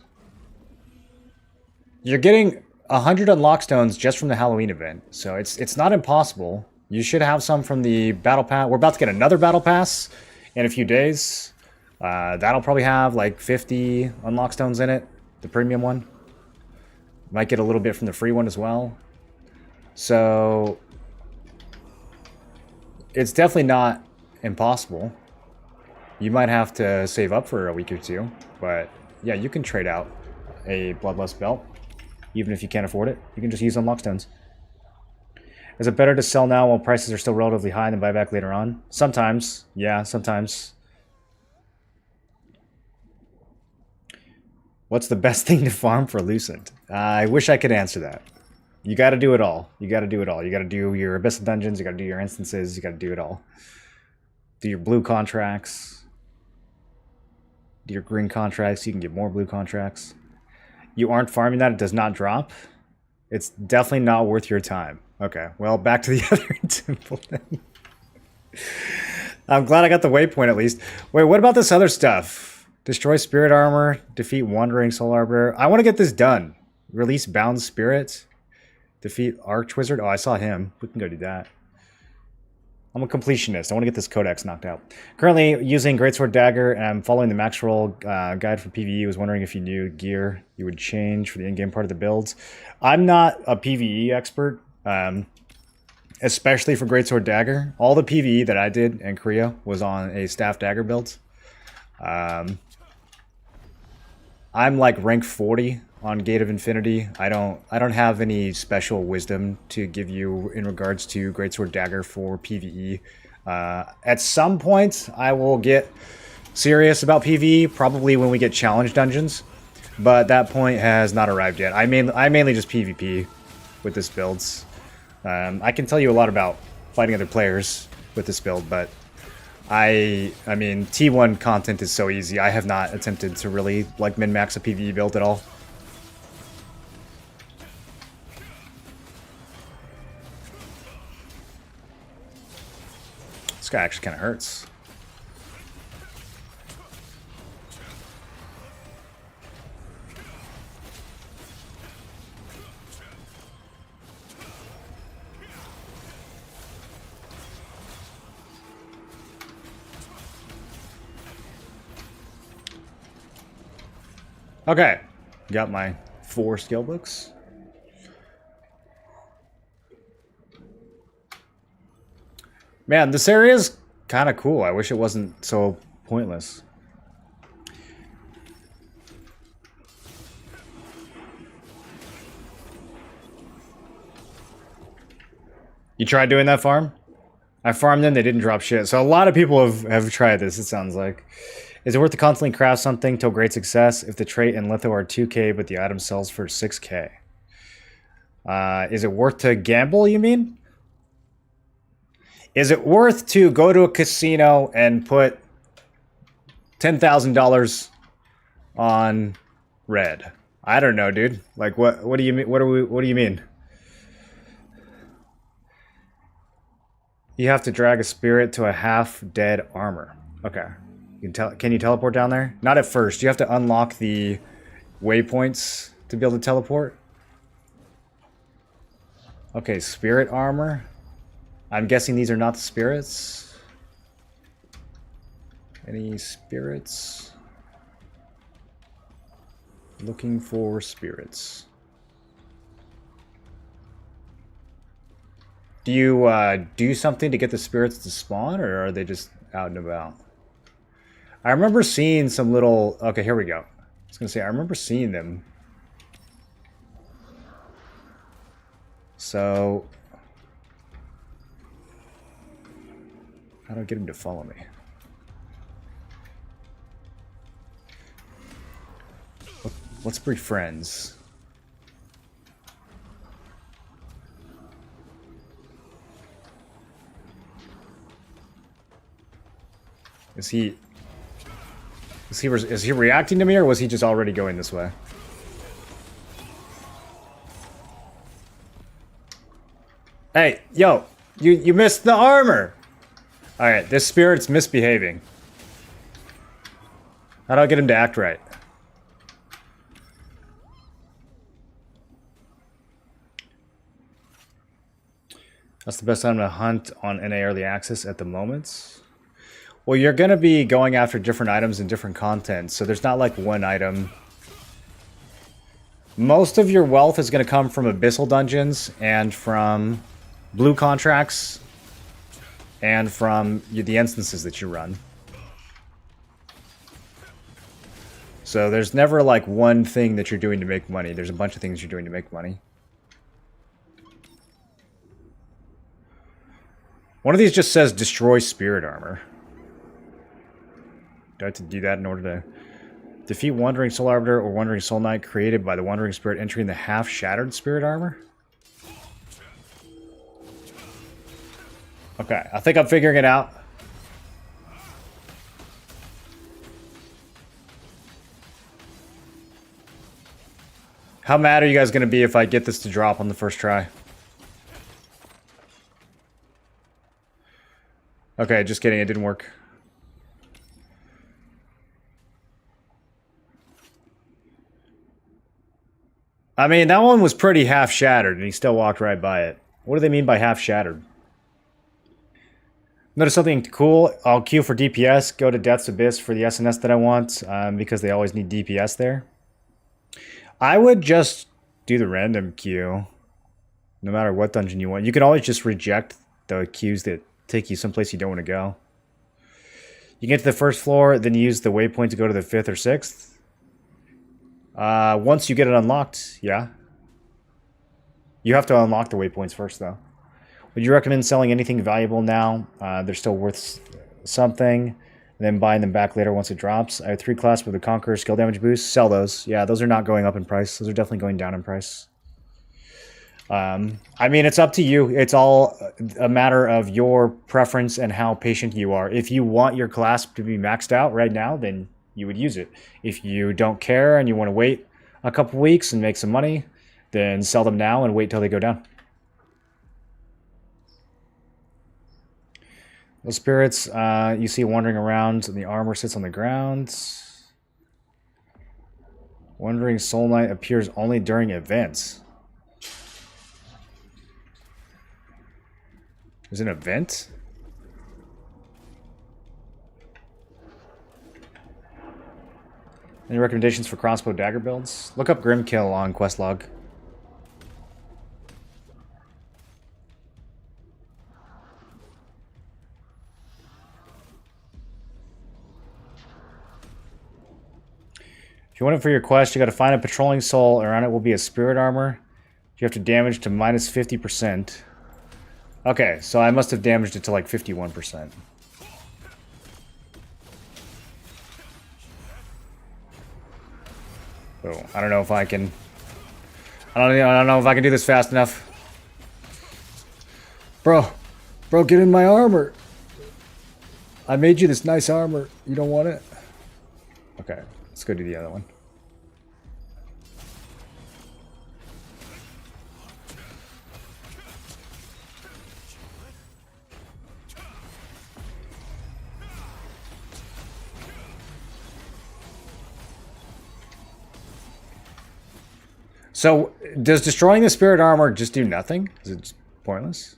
You're getting 100 unlock stones just from the Halloween event, so it's not impossible. You should have some from the battle pass. We're about to get another battle pass in a few days. That'll probably have like 50 unlock stones in it, the premium one. Might get a little bit from the free one as well. So it's definitely not impossible. You might have to save up for a week or two, but yeah, you can trade out a Bloodlust belt. Even if you can't afford it, you can just use unlock stones. Is it better to sell now while prices are still relatively high and then buy back later on? Sometimes. Yeah, sometimes. What's the best thing to farm for Lucent? I wish I could answer that. You gotta do it all. You gotta do it all. You gotta do your Abyssal Dungeons, you gotta do your instances, you gotta do it all. Do your blue contracts. Do your green contracts, you can get more blue contracts. You aren't farming that, it does not drop. It's definitely not worth your time. Okay, well, back to the other temple then. I'm glad I got the waypoint at least. Wait, what about this other stuff? Destroy spirit armor, defeat wandering soul arbiter. I want to get this done. Release bound spirit, defeat archwizard. Oh, I saw him. We can go do that. I'm a completionist. I want to get this codex knocked out. Currently using Greatsword Dagger, and I'm following the max roll guide for PvE. Was wondering if you knew gear you would change for the in-game part of the builds. I'm not a PvE expert, especially for Greatsword Dagger. All the PvE that I did in Korea was on a staff dagger build. I'm like rank 40 on Gate of Infinity. I don't have any special wisdom to give you in regards to Greatsword Dagger for PvE. At some point, I will get serious about PvE, probably when we get challenge dungeons, but that point has not arrived yet. I mainly just PvP with this builds. I can tell you a lot about fighting other players with this build, but I mean, T1 content is so easy. I have not attempted to really like min-max a PvE build at all. guy actually kind of hurts. Okay, got my 4 skill books. Man, this area is kind of cool. I wish it wasn't so pointless. You tried doing that farm? I farmed them, they didn't drop shit. So a lot of people have tried this, it sounds like. Is it worth to constantly craft something till great success if the trait and litho are 2k but the item sells for 6k? Is it worth to gamble, you mean? Is it worth to go to a casino and put $10,000 on red? I don't know, dude. Like what do you mean? What do you mean? You have to drag a spirit to a half-dead armor. Okay. Can you teleport down there? Not at first. You have to unlock the waypoints to be able to teleport. Okay, spirit armor. I'm guessing these are not the spirits. Any spirits? Looking for spirits. Do you do something to get the spirits to spawn, or are they just out and about? I remember seeing some little... Okay, here we go. I was going to say, I remember seeing them. So... how do I get him to follow me? Let's be friends. Is he reacting to me, or was he just already going this way? Hey, yo, you missed the armor. All right, this spirit's misbehaving. How do I get him to act right? That's the best time to hunt on NA early access at the moment. Well, you're going to be going after different items and different content, so there's not like one item. Most of your wealth is going to come from abyssal dungeons and from blue contracts and from the instances that you run. So there's never like one thing that you're doing to make money. There's a bunch of things you're doing to make money. One of these just says destroy spirit armor. Do I have to do that in order to defeat Wandering Soul Arbiter or Wandering Soul Knight created by the Wandering Spirit entering the half-shattered spirit armor? Okay, I think I'm figuring it out. How mad are you guys going to be if I get this to drop on the first try? Okay, just kidding, it didn't work. I mean, that one was pretty half-shattered, and he still walked right by it. What do they mean by half-shattered? Notice something cool. I'll queue for DPS, go to Death's Abyss for the SNS that I want, because they always need DPS there. I would just do the random queue, no matter what dungeon you want. You can always just reject the queues that take you someplace you don't want to go. You get to the first floor, then you use the waypoint to go to the 5th or 6th. Once you get it unlocked, yeah. You have to unlock the waypoints first, though. Would you recommend selling anything valuable now? They're still worth something, and then buying them back later once it drops. I have 3 clasps with a Conqueror skill damage boost. Sell those. Yeah, those are not going up in price. Those are definitely going down in price. I mean, it's up to you. It's all a matter of your preference and how patient you are. If you want your clasp to be maxed out right now, then you would use it. If you don't care and you want to wait a couple weeks and make some money, then sell them now and wait till they go down. Those spirits you see wandering around, and the armor sits on the ground. Wandering Soul Knight appears only during events. There's an event? Any recommendations for crossbow dagger builds? Look up Grimkill on Questlog. If you want it for your quest, you gotta find a patrolling soul, around it will be a spirit armor. You have to damage to minus 50%. Okay, so I must have damaged it to like 51%. So I don't know if I can. I don't know if I can do this fast enough. Bro, get in my armor. I made you this nice armor. You don't want it? Okay, let's go do the other one. So, does destroying the spirit armor just do nothing? Is it just pointless?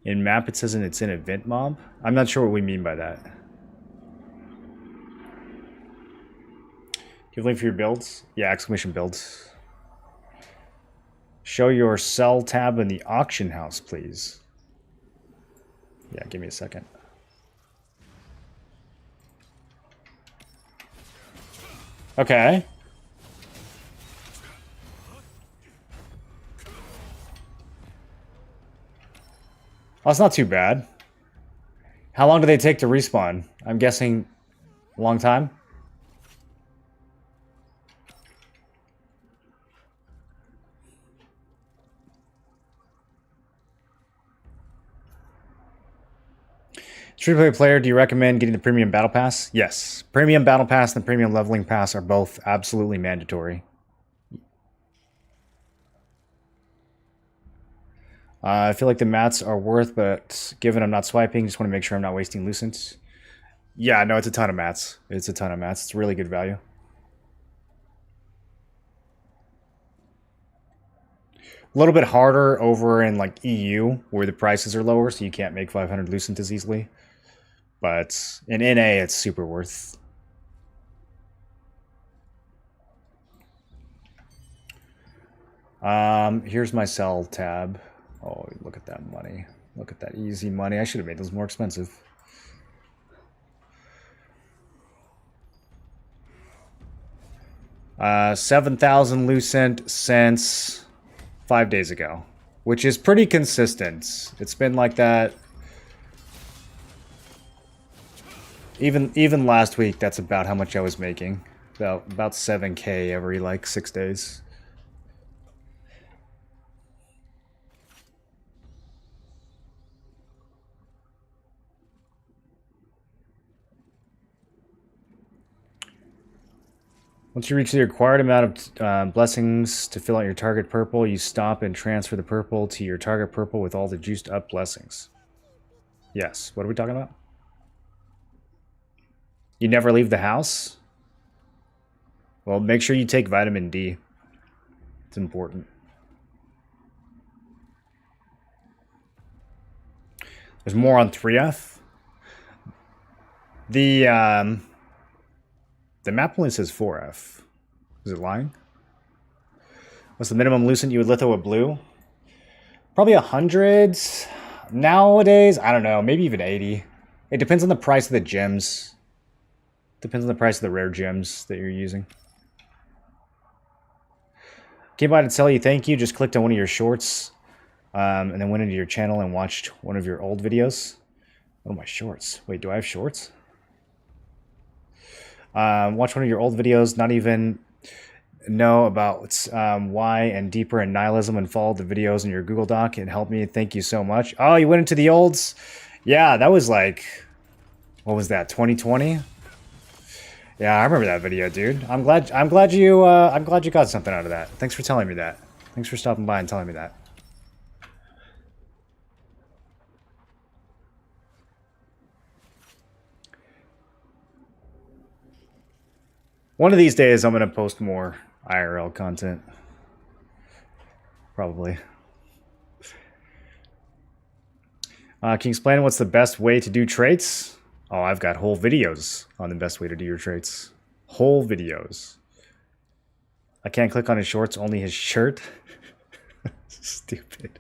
In map, it says it's an event mob. I'm not sure what we mean by that. Do you have a link for your builds? Yeah, exclamation builds. Show your sell tab in the auction house, please. Yeah, give me a second. Okay. Oh, it's not too bad. How long do they take to respawn? I'm guessing a long time. Free-to-play player, do you recommend getting the Premium Battle Pass? Yes. Premium Battle Pass and the Premium Leveling Pass are both absolutely mandatory. I feel like the mats are worth, but given I'm not swiping, just want to make sure I'm not wasting Lucent. Yeah, no, it's a ton of mats. It's a ton of mats. It's really good value. A little bit harder over in like EU, where the prices are lower, so you can't make 500 Lucent as easily. But in NA, it's super worth. Here's my sell tab. Oh, look at that money. Look at that easy money. I should have made those more expensive. Uh, 7,000 Lucent since 5 days ago, which is pretty consistent. It's been like that. Even last week, that's about how much I was making. About 7K every like 6 days. Once you reach the required amount of blessings to fill out your target purple, you stop and transfer the purple to your target purple with all the juiced up blessings. Yes. What are we talking about? You never leave the house? Well, make sure you take vitamin D. It's important. There's more on 3F. The map only says 4F. Is it lying? What's the minimum Lucent you would litho with blue? Probably 100. Nowadays, I don't know. Maybe even 80. It depends on the price of the gems. Depends on the price of the rare gems that you're using. Came by to tell you thank you. Just clicked on one of your shorts. And then went into your channel and watched one of your old videos. Oh, my shorts. Wait, do I have shorts? Watch one of your old videos, not even know about why and deeper in nihilism, and followed the videos in your Google Doc. It helped me. Thank you so much. Oh, you went into the olds? Yeah, that was like, what was that, 2020? Yeah, I remember that video, dude. I'm glad you got something out of that. Thanks for telling me that. Thanks for stopping by and telling me that. One of these days, I'm going to post more IRL content. Probably. Can you explain what's the best way to do traits? Oh, I've got whole videos on the best way to do your traits. Whole videos. I can't click on his shorts, only his shirt. Stupid.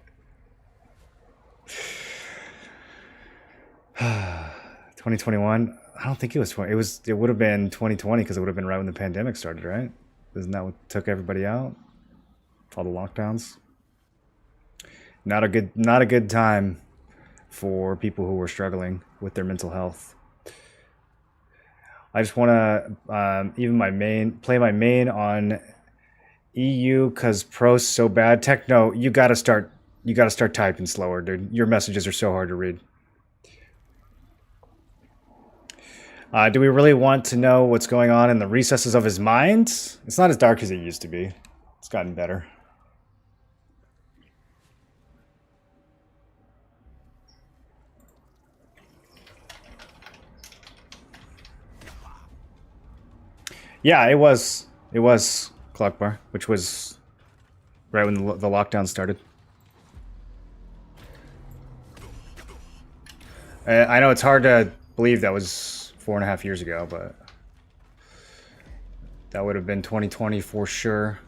2021? I don't think it was 20. It would have been 2020 because it would have been right when the pandemic started, right? Isn't that what took everybody out? All the lockdowns. Not a good time for people who were struggling with their mental health. I just want to play my main on EU because pro's so bad. Techno, you gotta start typing slower, dude. Your messages are so hard to read. Do we really want to know what's going on in the recesses of his mind? It's not as dark as it used to be. It's gotten better. Yeah, it was Clock Bar, which was right when the lockdown started. I know it's hard to believe that was 4.5 years ago, but that would have been 2020 for sure.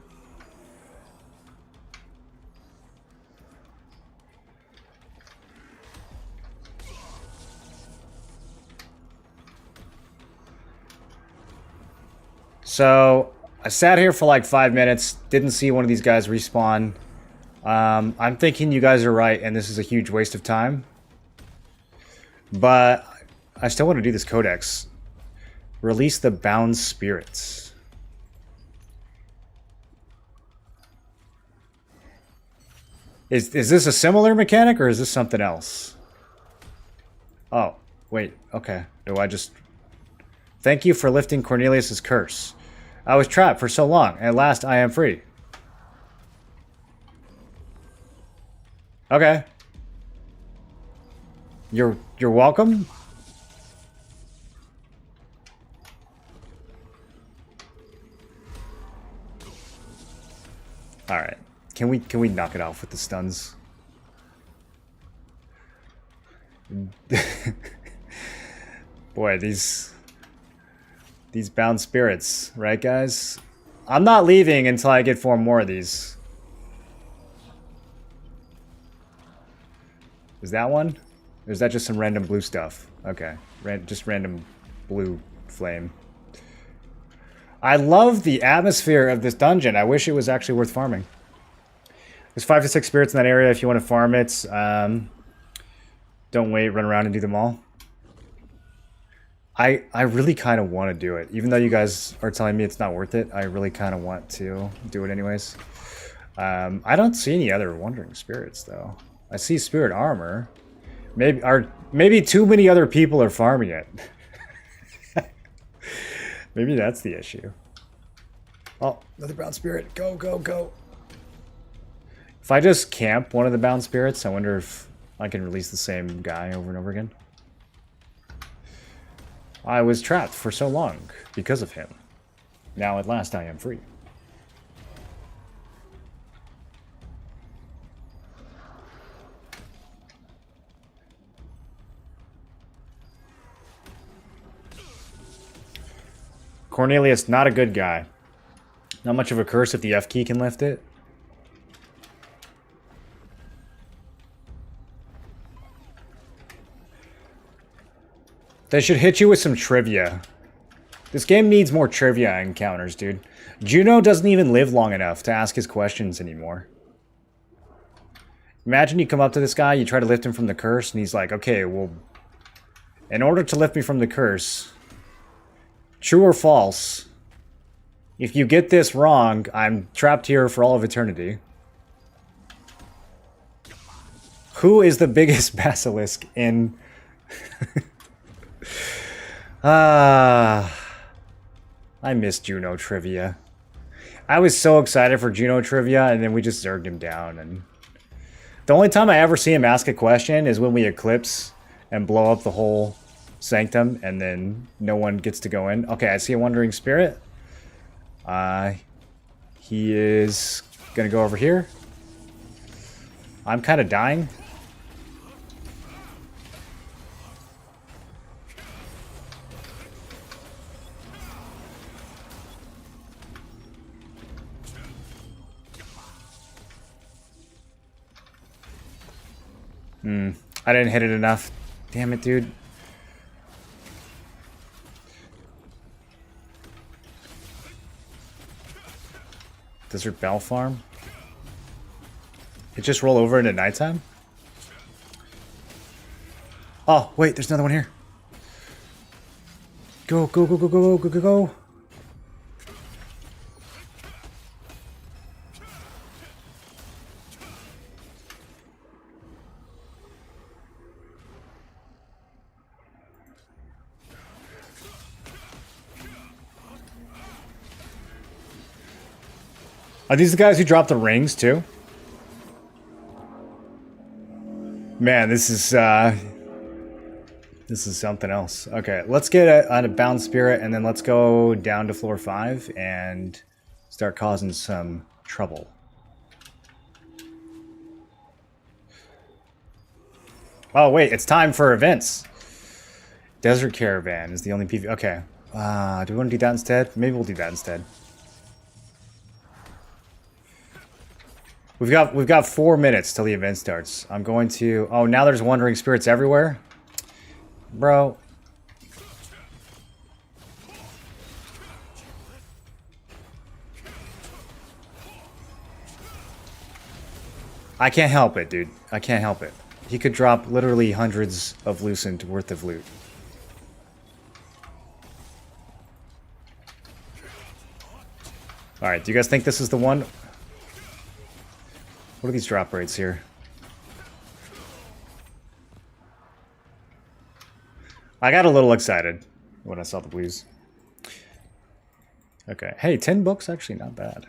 So I sat here for like 5 minutes, didn't see one of these guys respawn. I'm thinking you guys are right, and this is a huge waste of time. But I still want to do this codex. Release the bound spirits. Is this a similar mechanic, or is this something else? Oh, wait, okay. No, I just... Thank you for lifting Cornelius's curse. I was trapped for so long. At last, I am free. Okay. You're welcome. All right. Can we knock it off with the stuns? Boy, these bound spirits, right, guys? I'm not leaving until I get 4 more of these. Is that one? Or is that just some random blue stuff? Okay, just random blue flame. I love the atmosphere of this dungeon. I wish it was actually worth farming. There's 5 to 6 spirits in that area if you want to farm it. Don't wait, run around and do them all. I really kind of want to do it. Even though you guys are telling me it's not worth it, I really kind of want to do it anyways. I don't see any other wandering spirits, though. I see spirit armor. Maybe too many other people are farming it. Maybe that's the issue. Oh, another bound spirit. Go, go, go. If I just camp one of the bound spirits, I wonder if I can release the same guy over and over again. I was trapped for so long because of him. Now at last I am free. Cornelius, not a good guy. Not much of a curse if the F key can lift it. They should hit you with some trivia. This game needs more trivia encounters, dude. Juno doesn't even live long enough to ask his questions anymore. Imagine you come up to this guy, you try to lift him from the curse, and he's like, okay, well, in order to lift me from the curse, true or false, if you get this wrong, I'm trapped here for all of eternity. Who is the biggest basilisk in... I miss Juno trivia. I was so excited for Juno trivia, and then we just zerged him down. And the only time I ever see him ask a question is when we eclipse and blow up the whole sanctum, and then no one gets to go in. Okay, I see a wandering spirit. He is gonna go over here. I'm kind of dying. I didn't hit it enough. Damn it, dude. Desert Bell Farm? It just roll over into nighttime? Oh, wait, there's another one here. Go, go, go, go, go, go, go, go. Are these the guys who dropped the rings, too? Man, this is something else. Okay, let's get a bound spirit, and then let's go down to floor 5 and start causing some trouble. Oh, wait, it's time for events. Desert Caravan is the only PV. Okay. Do we want to do that instead? Maybe we'll do that instead. We've got 4 minutes till the event starts. I'm going to... Oh, now there's wandering spirits everywhere? Bro. I can't help it, dude. I can't help it. He could drop literally hundreds of Lucent worth of loot. Alright, do you guys think this is the one? What are these drop rates here? I got a little excited when I saw the blues. Okay. Hey, 10 books? Actually not bad.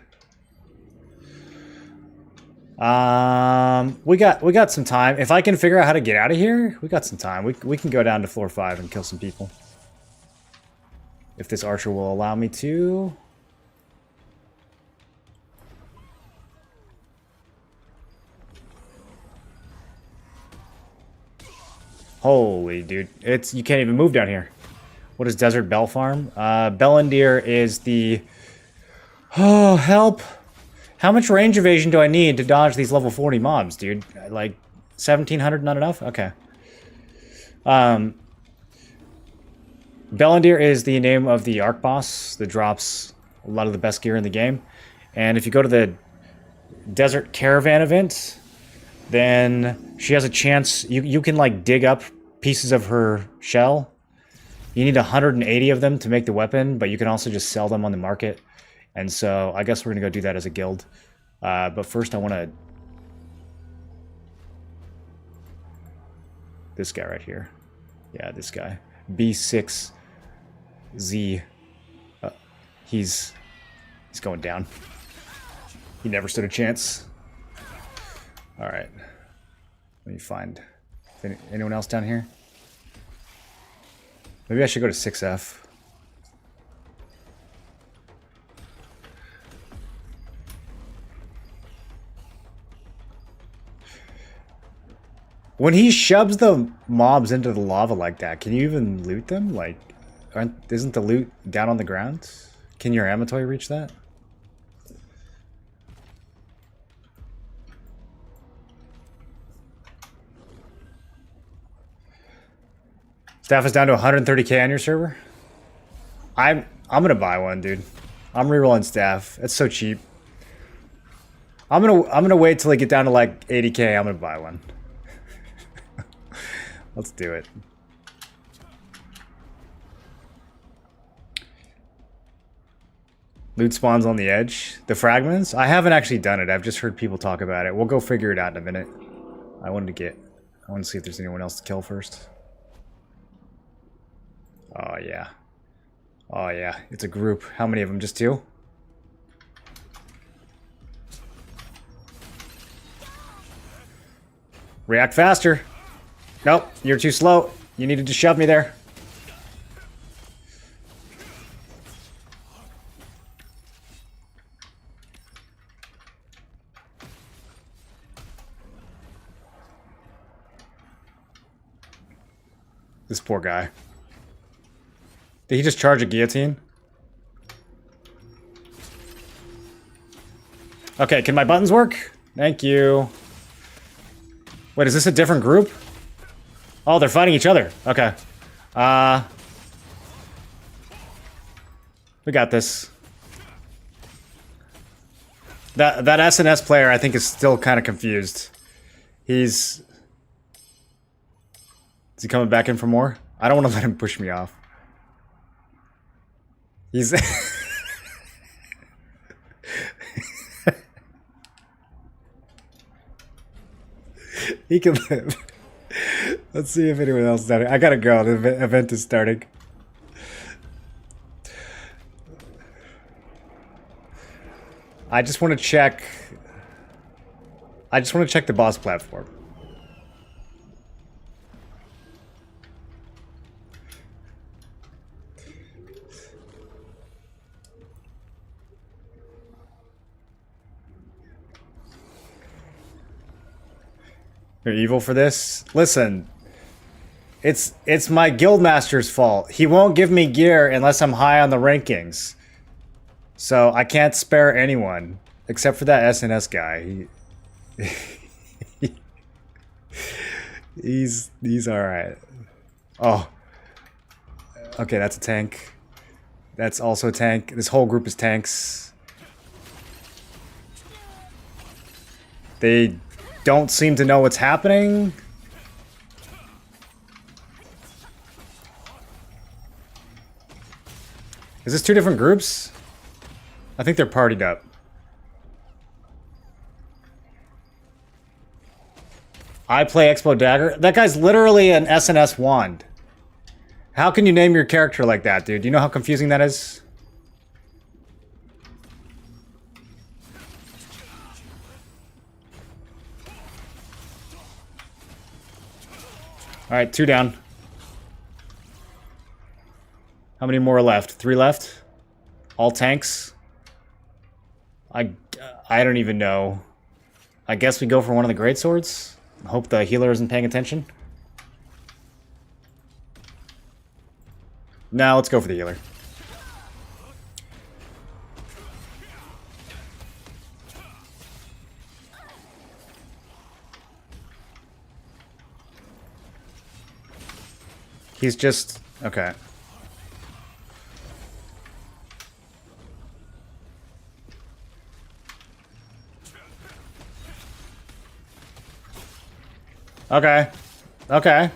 We got some time. If I can figure out how to get out of here, we got some time. We can go down to floor 5 and kill some people. If this archer will allow me to. Holy dude, you can't even move down here. What is Desert Bell Farm? Bellendir is the... Oh, help! How much range evasion do I need to dodge these level 40 mobs, dude? Like, 1700 not enough? Okay. Bellendir is the name of the Arc boss that drops a lot of the best gear in the game. And if you go to the Desert Caravan event, then she has a chance. You can like dig up pieces of her shell. You need 180 of them to make the weapon, but you can also just sell them on the market. And so I guess we're gonna go do that as a guild. But first I want to... This guy right here. Yeah, this guy. B6Z. He's going down. He never stood a chance. Alright. Let me find... Anyone else down here? Maybe I should go to 6F. When he shoves the mobs into the lava like that, can you even loot them? Like, isn't the loot down on the ground? Can your Amatoy reach that? Staff is down to 130k on your server. I'm gonna buy one, dude. I'm rerolling staff. It's so cheap. I'm gonna wait till I get down to like 80k. I'm gonna buy one. Let's do it. Loot spawns on the edge. The fragments? I haven't actually done it. I've just heard people talk about it. We'll go figure it out in a minute. I want to see if there's anyone else to kill first. Oh, yeah. Oh, yeah. It's a group. How many of them? Just 2? React faster. Nope, you're too slow. You needed to shove me there. This poor guy. Did he just charge a guillotine? Okay, can my buttons work? Thank you. Wait, is this a different group? Oh, they're fighting each other. Okay. We got this. That SNS player, I think, is still kind of confused. Is he coming back in for more? I don't want to let him push me off. He's... He can live. Let's see if anyone else is starting. I gotta go. The event is starting. I just want to check. I just want to check the boss platform. You're evil for this? Listen, it's my guildmaster's fault. He won't give me gear unless I'm high on the rankings. So I can't spare anyone except for that SNS guy. He's all right. Oh, okay, that's a tank. That's also a tank. This whole group is tanks. They don't seem to know what's happening. Is this two different groups? I think they're partied up. I play Expo Dagger. That guy's literally an SNS wand. How can you name your character like that, dude? Do you know how confusing that is? Alright, 2 down. How many more left? 3 left? All tanks? I don't even know. I guess we go for one of the great swords. Hope the healer isn't paying attention. Now let's go for the healer. He's just... okay. Okay. Okay.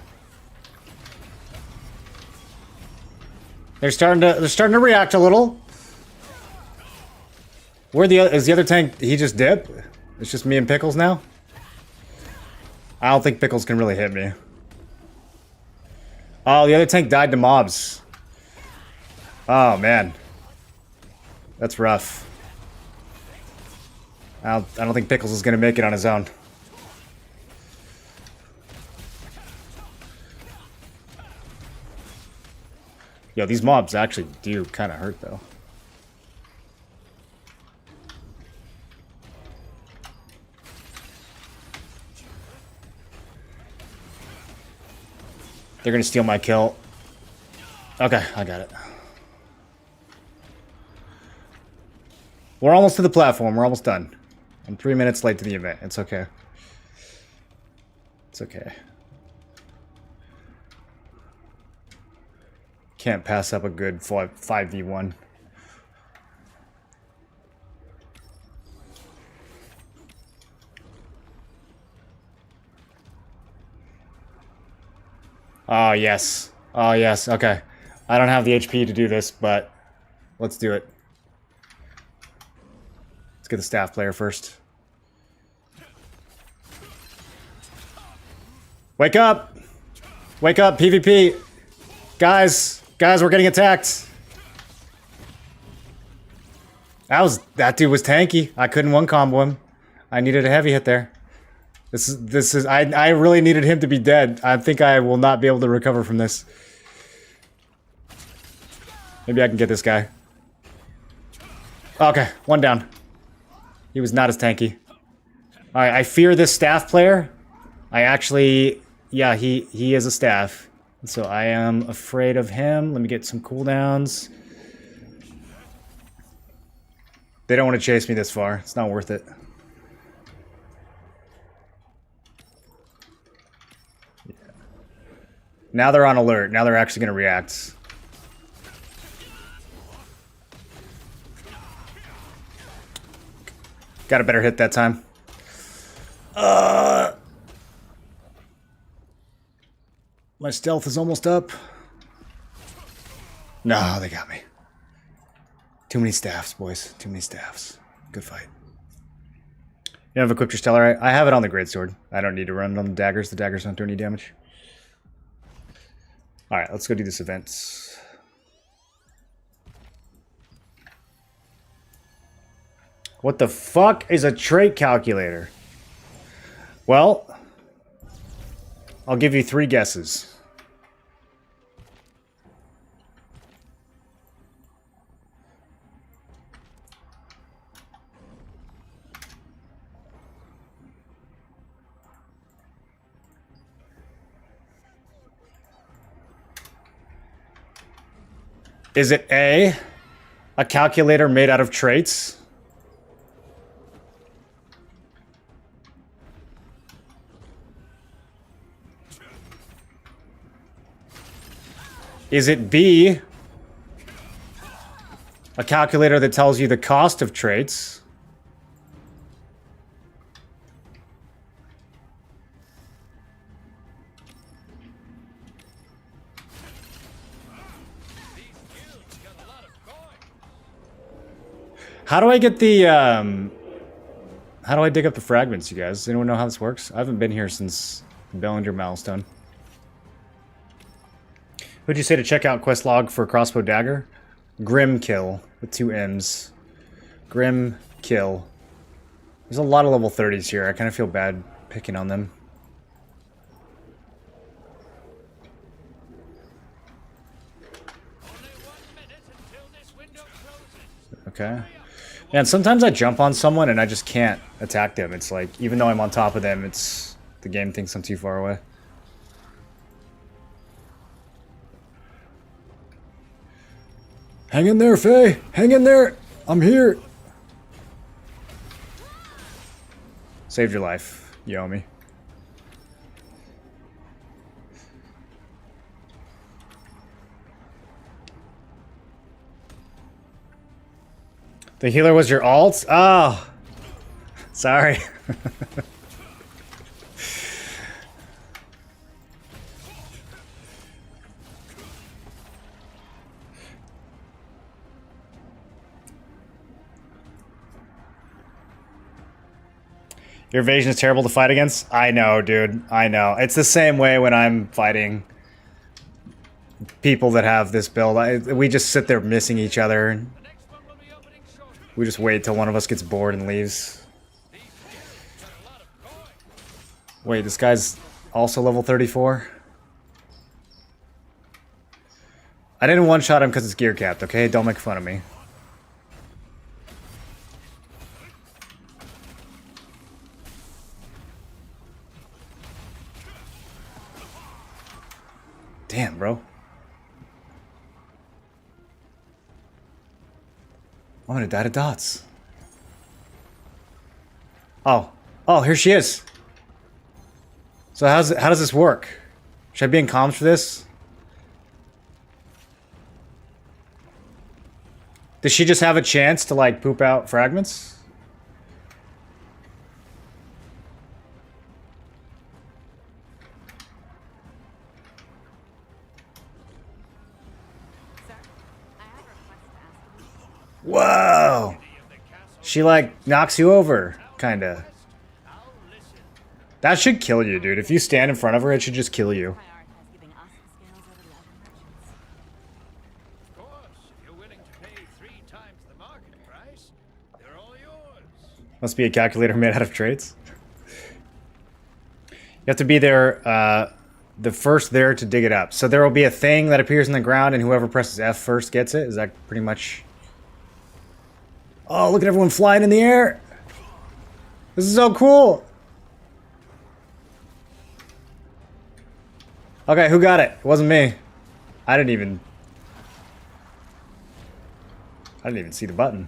They're starting to react a little. Is the other tank? He just dip? It's just me and Pickles now? I don't think Pickles can really hit me. Oh, the other tank died to mobs. Oh, man. That's rough. I don't think Pickles is gonna make it on his own. Yo, these mobs actually do kind of hurt, though. They're gonna steal my kill. Okay, I got it. We're almost to the platform. We're almost done. I'm 3 minutes late to the event. It's okay. It's okay. Can't pass up a good 5v1. Oh, yes. Oh, yes. Okay. I don't have the HP to do this, but let's do it. Let's get the staff player first. Wake up! Wake up, PvP! Guys! Guys, we're getting attacked! That dude was tanky. I couldn't one combo him. I needed a heavy hit there. I really needed him to be dead. I think I will not be able to recover from this. Maybe I can get this guy. Okay, 1 down. He was not as tanky. Alright, I fear this staff player. I actually... yeah, he is a staff. So I am afraid of him. Let me get some cooldowns. They don't want to chase me this far. It's not worth it. Yeah. Now they're on alert. Now they're actually going to react. Got a better hit that time. My stealth is almost up. No, they got me. Too many staffs, boys. Too many staffs. Good fight. You have equipped your stellar. I have it on the greatsword. I don't need to run it on the daggers. The daggers don't do any damage. Alright, let's go do this event. What the fuck is a trait calculator? Well, I'll give you 3 guesses. Is it A, a calculator made out of traits? Is it B, a calculator that tells you the cost of traits? How do I get the, how do I dig up the fragments, you guys? Does anyone know how this works? I haven't been here since the Bellinger milestone. Who'd you say to check out quest log for crossbow dagger? Grim Kill, with 2 M's. Grim Kill. There's a lot of level 30s here. I kind of feel bad picking on them. Okay. And sometimes I jump on someone and I just can't attack them. It's like, even though I'm on top of them, it's the game thinks I'm too far away. Hang in there, Faye! Hang in there! I'm here! Saved your life, Yomi. The healer was your alt? Oh! Sorry. Your evasion is terrible to fight against? I know, dude. I know. It's the same way when I'm fighting people that have this build. We just sit there missing each other. We just wait till one of us gets bored and leaves. Wait, this guy's also level 34? I didn't one-shot him because it's gear capped, okay? Don't make fun of me. Damn, bro. I'm gonna die to dots. Oh. Oh, here she is. So how does this work? Should I be in comms for this? Does she just have a chance to, like, poop out fragments? Whoa! She, like, knocks you over, kinda. That should kill you, dude. If you stand in front of her, it should just kill you. Must be a calculator made out of traits. You have to be there, the first there to dig it up. So there will be a thing that appears in the ground, and whoever presses F first gets it. Is that pretty much... Oh, look at everyone flying in the air! This is so cool! Okay, who got it? It wasn't me. I didn't even see the button.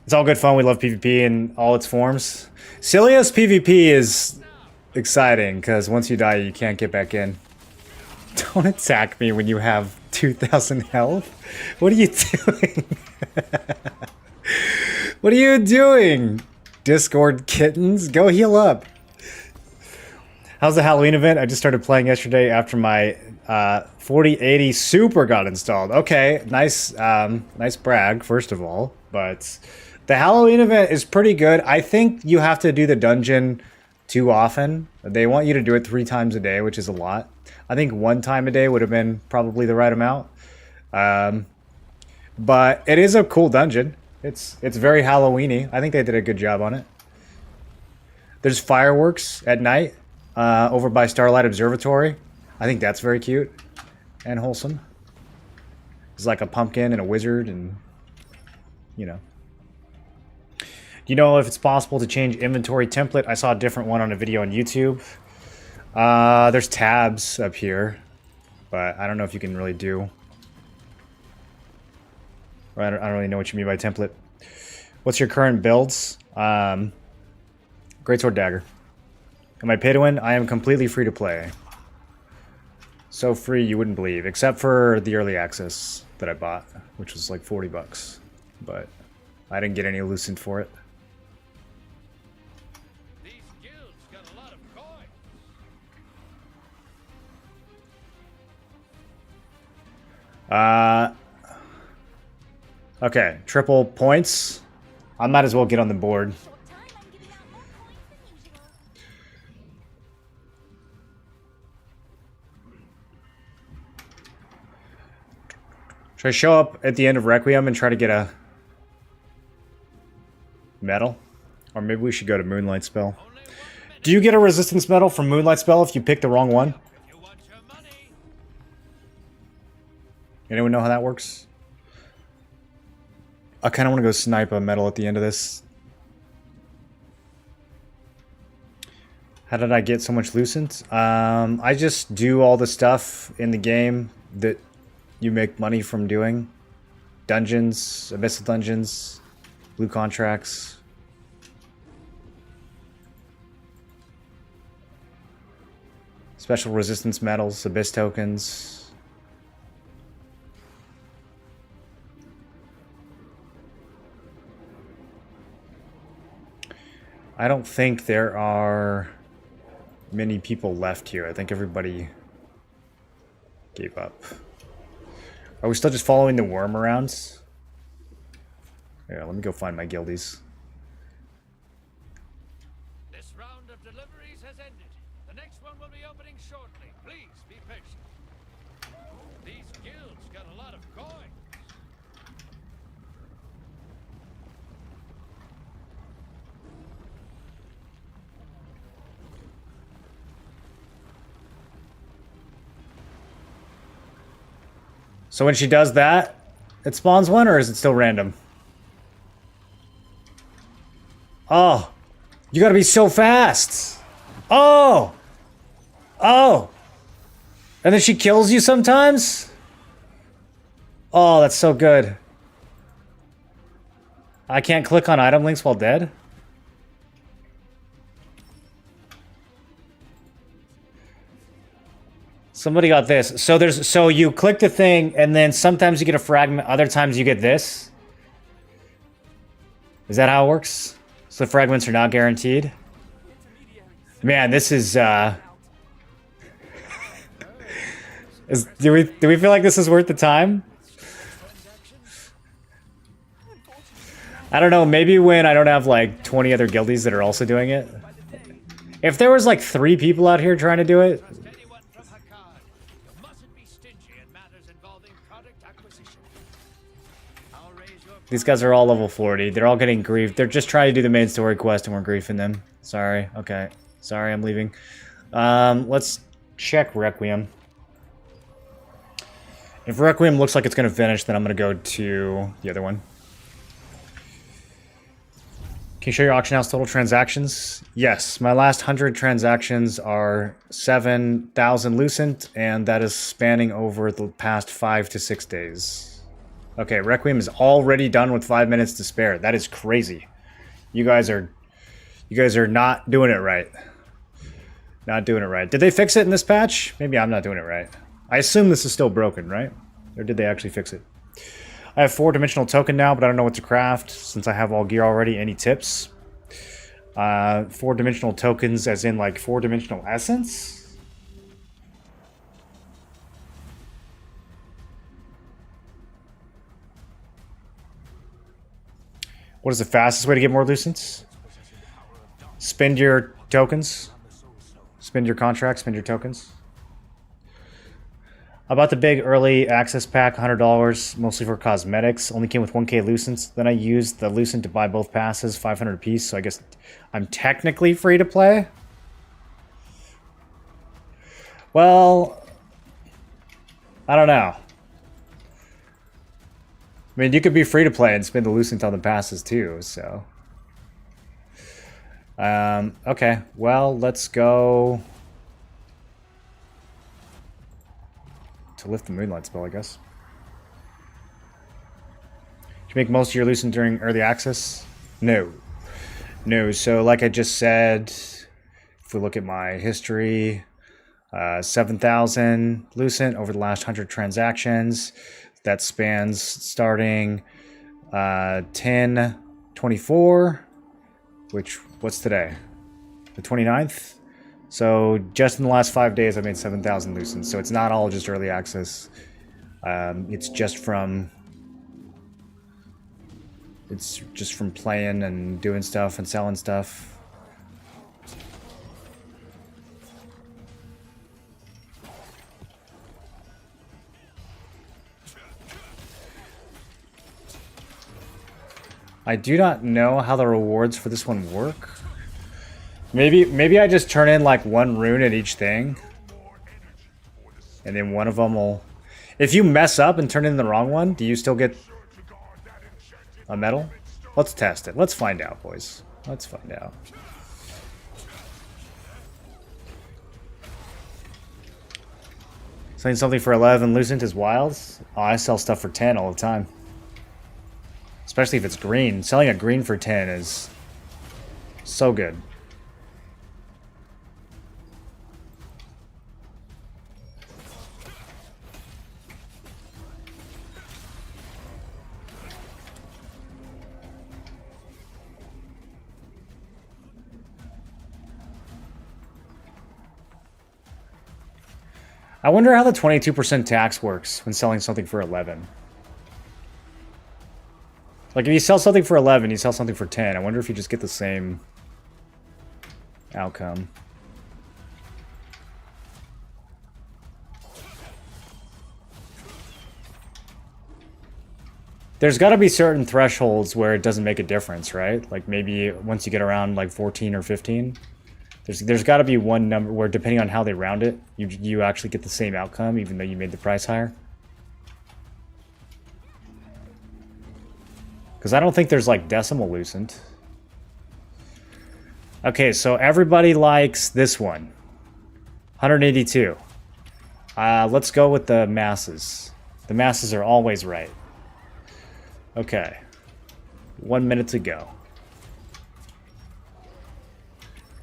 It's all good fun. We love PvP in all its forms. Cilia's PvP is exciting because once you die, you can't get back in. Don't attack me when you have 2,000 health. What are you doing? What are you doing? Discord kittens, go heal up. How's the Halloween event? I just started playing yesterday after my 4080 Super got installed. Okay, nice, nice brag, first of all. But the Halloween event is pretty good. I think you have to do the dungeon too often. They want you to do it 3 times a day, which is a lot. I think 1 time a day would have been probably the right amount. But it is a cool dungeon. It's very Halloween-y. I think they did a good job on it. There's fireworks at night over by Starlight Observatory. I think that's very cute and wholesome. It's like a pumpkin and a wizard and, you know. Do you know if it's possible to change inventory template? I saw a different one on a video on YouTube. There's tabs up here, but I don't know if you can really do. I don't really know what you mean by template. What's your current builds? Greatsword Dagger. Am I pay to win? I am completely free to play. So free you wouldn't believe, except for the early access that I bought, which was like 40 bucks. But I didn't get any lucent for it. These guilds got a lot of coin. Okay, triple points. I might as well get on the board. Short time, I'm giving out more points than usual. Should I show up at the end of Requiem and try to get a medal? Or maybe we should go to Moonlight Spell. Do you get a resistance medal from Moonlight Spell if you pick the wrong one? You want your money? Anyone know how that works? I kind of want to go snipe a medal at the end of this. How did I get so much lucent? I just do all the stuff in the game that you make money from doing. Dungeons, abyssal dungeons, blue contracts. Special resistance medals, abyss tokens. I don't think there are many people left here. I think everybody gave up. Are we still just following the worm around? Yeah, let me go find my guildies. This round of deliveries has ended. The next one will be opening shortly. Please be patient. These guilds got a lot of coin. So when she does that, it spawns one, or is it still random? Oh, you gotta be so fast. Oh, oh, and then she kills you sometimes. Oh, that's so good. I can't click on item links while dead. Somebody got this. So you click the thing, and then sometimes you get a fragment, other times you get this. Is that how it works? So the fragments are not guaranteed? Man, this is do we feel like this is worth the time? I don't know, maybe when I don't have like 20 other guildies that are also doing it. If there was like 3 people out here trying to do it, Anyone from Hakad, you mustn't be stingy in matters involving product acquisition. I'll raise your these guys are all level 40. They're all getting griefed. They're just trying to do the main story quest and we're griefing them. Sorry. Okay. Sorry, I'm leaving. Let's check Requiem. If Requiem looks like it's going to finish, then I'm going to go to the other one. Can you show your auction house total transactions? Yes, my last 100 transactions are 7,000 Lucent, and that is spanning over the past 5 to 6 days. Okay, Requiem is already done with 5 minutes to spare. That is crazy. You guys are not doing it right. Not doing it right. Did they fix it in this patch? Maybe I'm not doing it right. I assume this is still broken, right? Or did they actually fix it? I have 4-dimensional token now, but I don't know what to craft since I have all gear already. Any tips? 4-dimensional tokens as in like 4-dimensional essence? What is the fastest way to get more Lucents? Spend your tokens. Spend your contracts, spend your tokens. I bought the big early access pack, $100, mostly for cosmetics. Only came with 1k Lucents. Then I used the Lucent to buy both passes, 500 apiece. So I guess I'm technically free to play. Well, I don't know. I mean, you could be free to play and spend the Lucent on the passes too, so. Okay, well, let's go to lift the Moonlight spell, I guess. Did you make most of your Lucent during early access? No. No, so like I just said, if we look at my history, 7,000 Lucent over the last 100 transactions. That spans starting 10/24, which, what's today? The 29th? So just in the last 5 days, I made 7,000 Lucents. So it's not all just early access. It's just from playing and doing stuff and selling stuff. I do not know how the rewards for this one work. Maybe I just turn in like one rune at each thing. And then one of them will... If you mess up and turn in the wrong one, do you still get a medal? Let's test it. Let's find out, boys. Let's find out. Selling something for 11 Lucent is wild. Oh, I sell stuff for 10 all the time. Especially if it's green. Selling a green for 10 is so good. I wonder how the 22% tax works when selling something for 11. Like, if you sell something for 11, you sell something for 10. I wonder if you just get the same outcome. There's got to be certain thresholds where it doesn't make a difference, right? Like, maybe once you get around, like, 14 or 15. There's got to be one number where, depending on how they round it, you actually get the same outcome, even though you made the price higher. Because I don't think there's, like, decimal Lucent. Okay, so everybody likes this one. 182. Let's go with the masses. The masses are always right. Okay. 1 minute to go.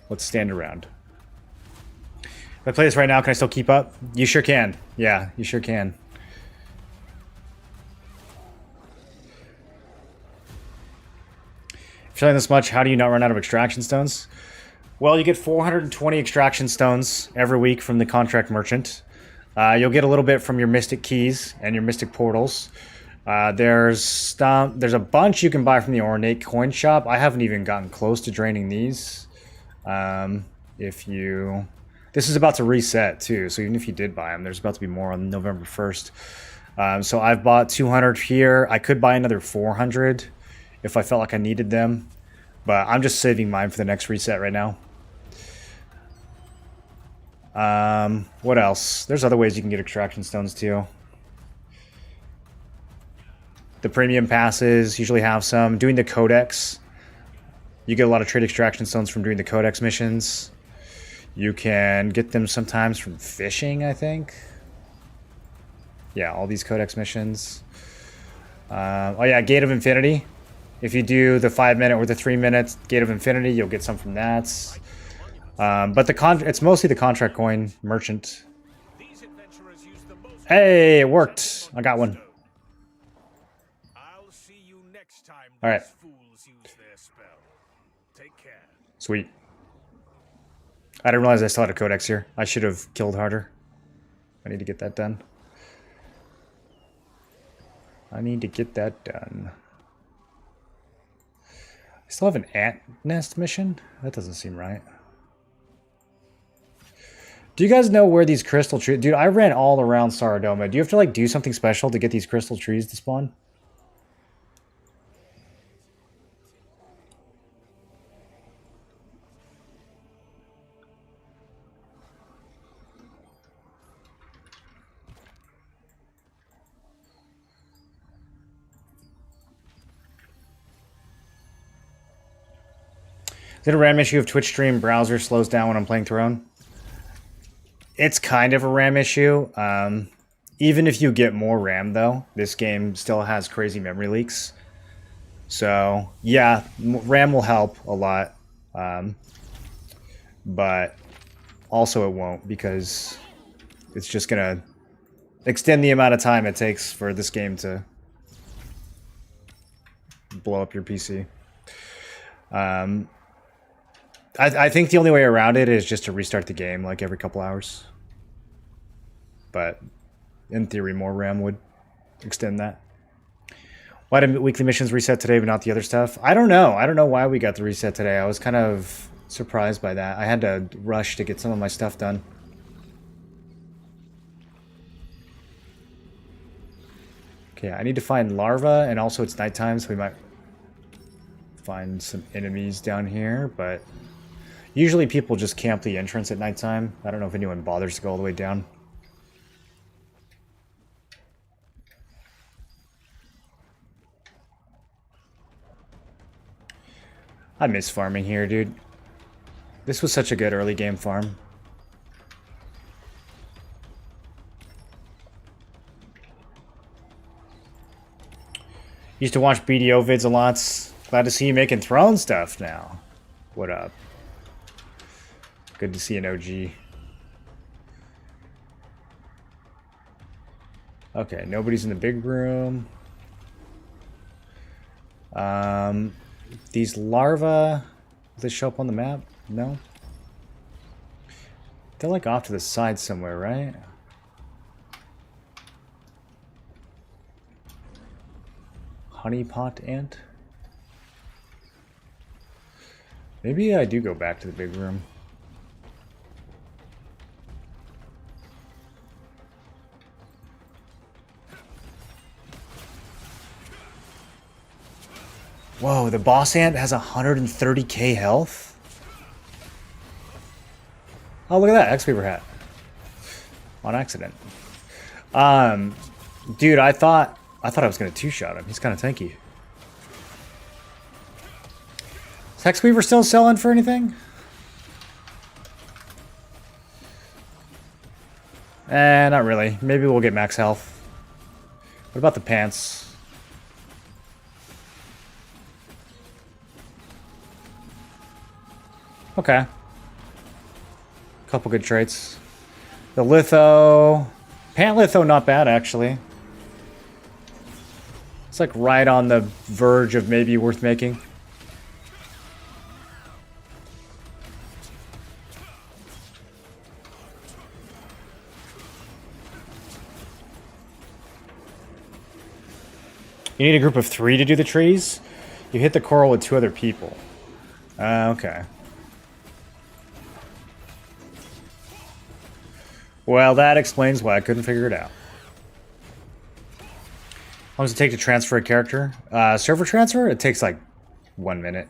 Let's stand around. If I play this right now, can I still keep up? You sure can. Yeah, you sure can. If you're selling this much, how do you not run out of extraction stones? Well, you get 420 extraction stones every week from the contract merchant. You'll get a little bit from your mystic keys and your mystic portals. There's a bunch you can buy from the ornate coin shop. I haven't even gotten close to draining these. This is about to reset too, so even if you did buy them, there's about to be more on November 1st. So I've bought 200 here. I could buy another 400 if I felt like I needed them, but I'm just saving mine for the next reset right now. What else? There's other ways you can get extraction stones too. The premium passes usually have some. Doing the codex You get a lot of trade extraction stones from doing the codex missions. You can get them sometimes from fishing, I think. Yeah, all these codex missions. Oh yeah, Gate of Infinity. If you do the 5 minute or the 3 minutes Gate of Infinity, you'll get some from that. But it's mostly the contract coin merchant. Hey, it worked. I got one. I'll see you next time. All right. Fools use their spell. Take care. Sweet. I didn't realize I still had a codex here. I should have killed harder. I need to get that done. I need to get that done. I still have an ant nest mission? That doesn't seem right. Do you guys know where these crystal trees... Dude, I ran all around Saradoma. Do you have to, like, do something special to get these crystal trees to spawn? Is it a RAM issue if Twitch stream browser slows down when I'm playing Throne? It's kind of a RAM issue. Even if you get more RAM, though, this game still has crazy memory leaks. So, yeah, RAM will help a lot. But also it won't, because it's just going to extend the amount of time it takes for this game to blow up your PC. I think the only way around it is just to restart the game like every couple hours. But in theory, more RAM would extend that. Why did weekly missions reset today but not the other stuff? I don't know. I don't know why we got the reset today. I was kind of surprised by that. I had to rush to get some of my stuff done. Okay, I need to find larva, and also it's nighttime, so we might find some enemies down here, but usually people just camp the entrance at nighttime. I don't know if anyone bothers to go all the way down. I miss farming here, dude. This was such a good early game farm. Used to watch BDO vids a lot. Glad to see you making Throne stuff now. What up? Good to see an OG. Okay, nobody's in the big room. These larvae, do they show up on the map? No? They're like off to the side somewhere, right? Honeypot ant? Maybe I do go back to the big room. Whoa, the boss ant has 130k health? Oh, look at that, X-Weaver hat. On accident. Dude, I thought I was gonna two-shot him. He's kind of tanky. Is X-Weaver still selling for anything? Not really. Maybe we'll get max health. What about the pants? Okay. Couple good traits. The litho. Pant litho, not bad, actually. It's like right on the verge of maybe worth making. You need a group of 3 to do the trees? You hit the coral with 2 other people. Okay. Well, that explains why I couldn't figure it out. How long does it take to transfer a character? Server transfer? It takes like 1 minute.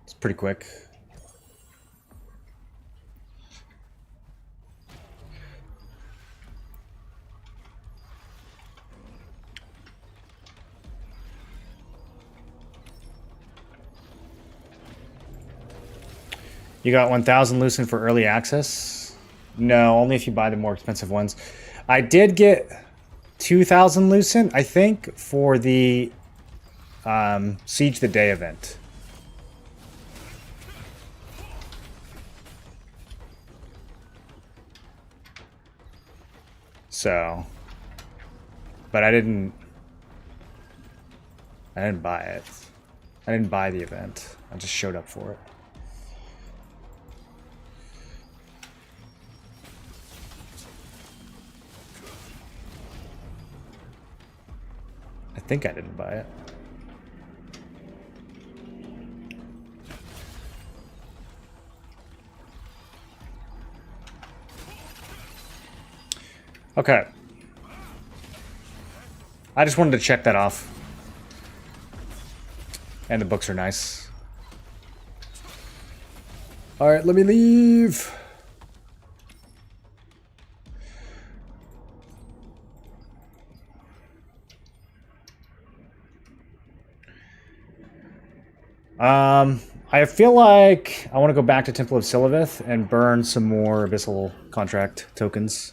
It's pretty quick. You got 1,000 Lucent for early access? No, only if you buy the more expensive ones. I did get 2,000 Lucent, I think, for the Siege the Day event. So, but I didn't buy it. I didn't buy the event. I just showed up for it. I think I didn't buy it. Okay. I just wanted to check that off. And the books are nice. Alright, let me leave. I feel like I want to go back to Temple of Siliveth and burn some more Abyssal Contract tokens.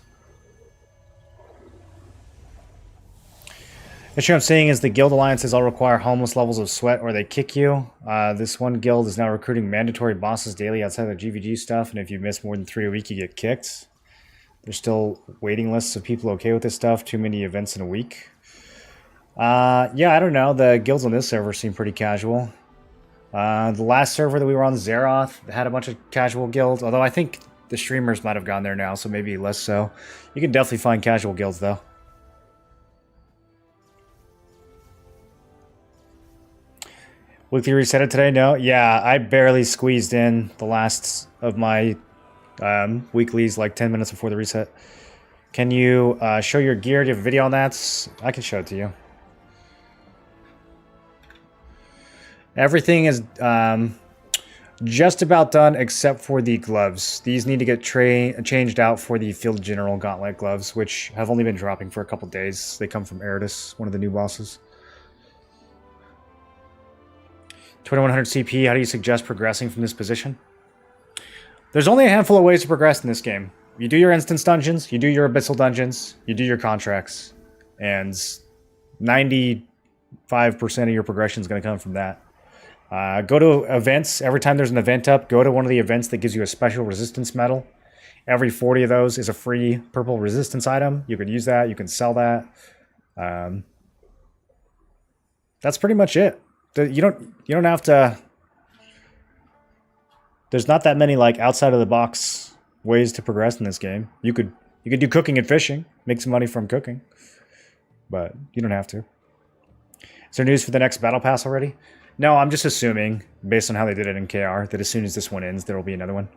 The issue I'm seeing is the guild alliances all require homeless levels of sweat or they kick you. This one guild is now recruiting mandatory bosses daily outside of the GVG stuff, and if you miss more than 3 a week, you get kicked. There's still waiting lists of people okay with this stuff. Too many events in a week. Yeah, I don't know. The guilds on this server seem pretty casual. The last server that we were on, Zeroth, had a bunch of casual guilds, although I think the streamers might have gone there now, so maybe less so. You can definitely find casual guilds, though. Weekly reset it today? No? Yeah, I barely squeezed in the last of my weeklies like 10 minutes before the reset. Can you show your gear? Do you have a video on that? I can show it to you. Everything is just about done except for the gloves. These need to get changed out for the Field General Gauntlet gloves, which have only been dropping for a couple days. They come from Eridus, one of the new bosses. 2100 CP, how do you suggest progressing from this position? There's only a handful of ways to progress in this game. You do your instance dungeons, you do your abyssal dungeons, you do your contracts, and 95% of your progression is going to come from that. Go to events. Every time there's an event up, go to one of the events that gives you a special resistance medal. Every 40 of those is a free purple resistance item. You can use that. You can sell that. That's pretty much it. You don't have to. There's not that many like outside of the box ways to progress in this game. You could do cooking and fishing, make some money from cooking, but you don't have to. Is there news for the next battle pass already? No, I'm just assuming, based on how they did it in KR, that as soon as this one ends, there will be another one.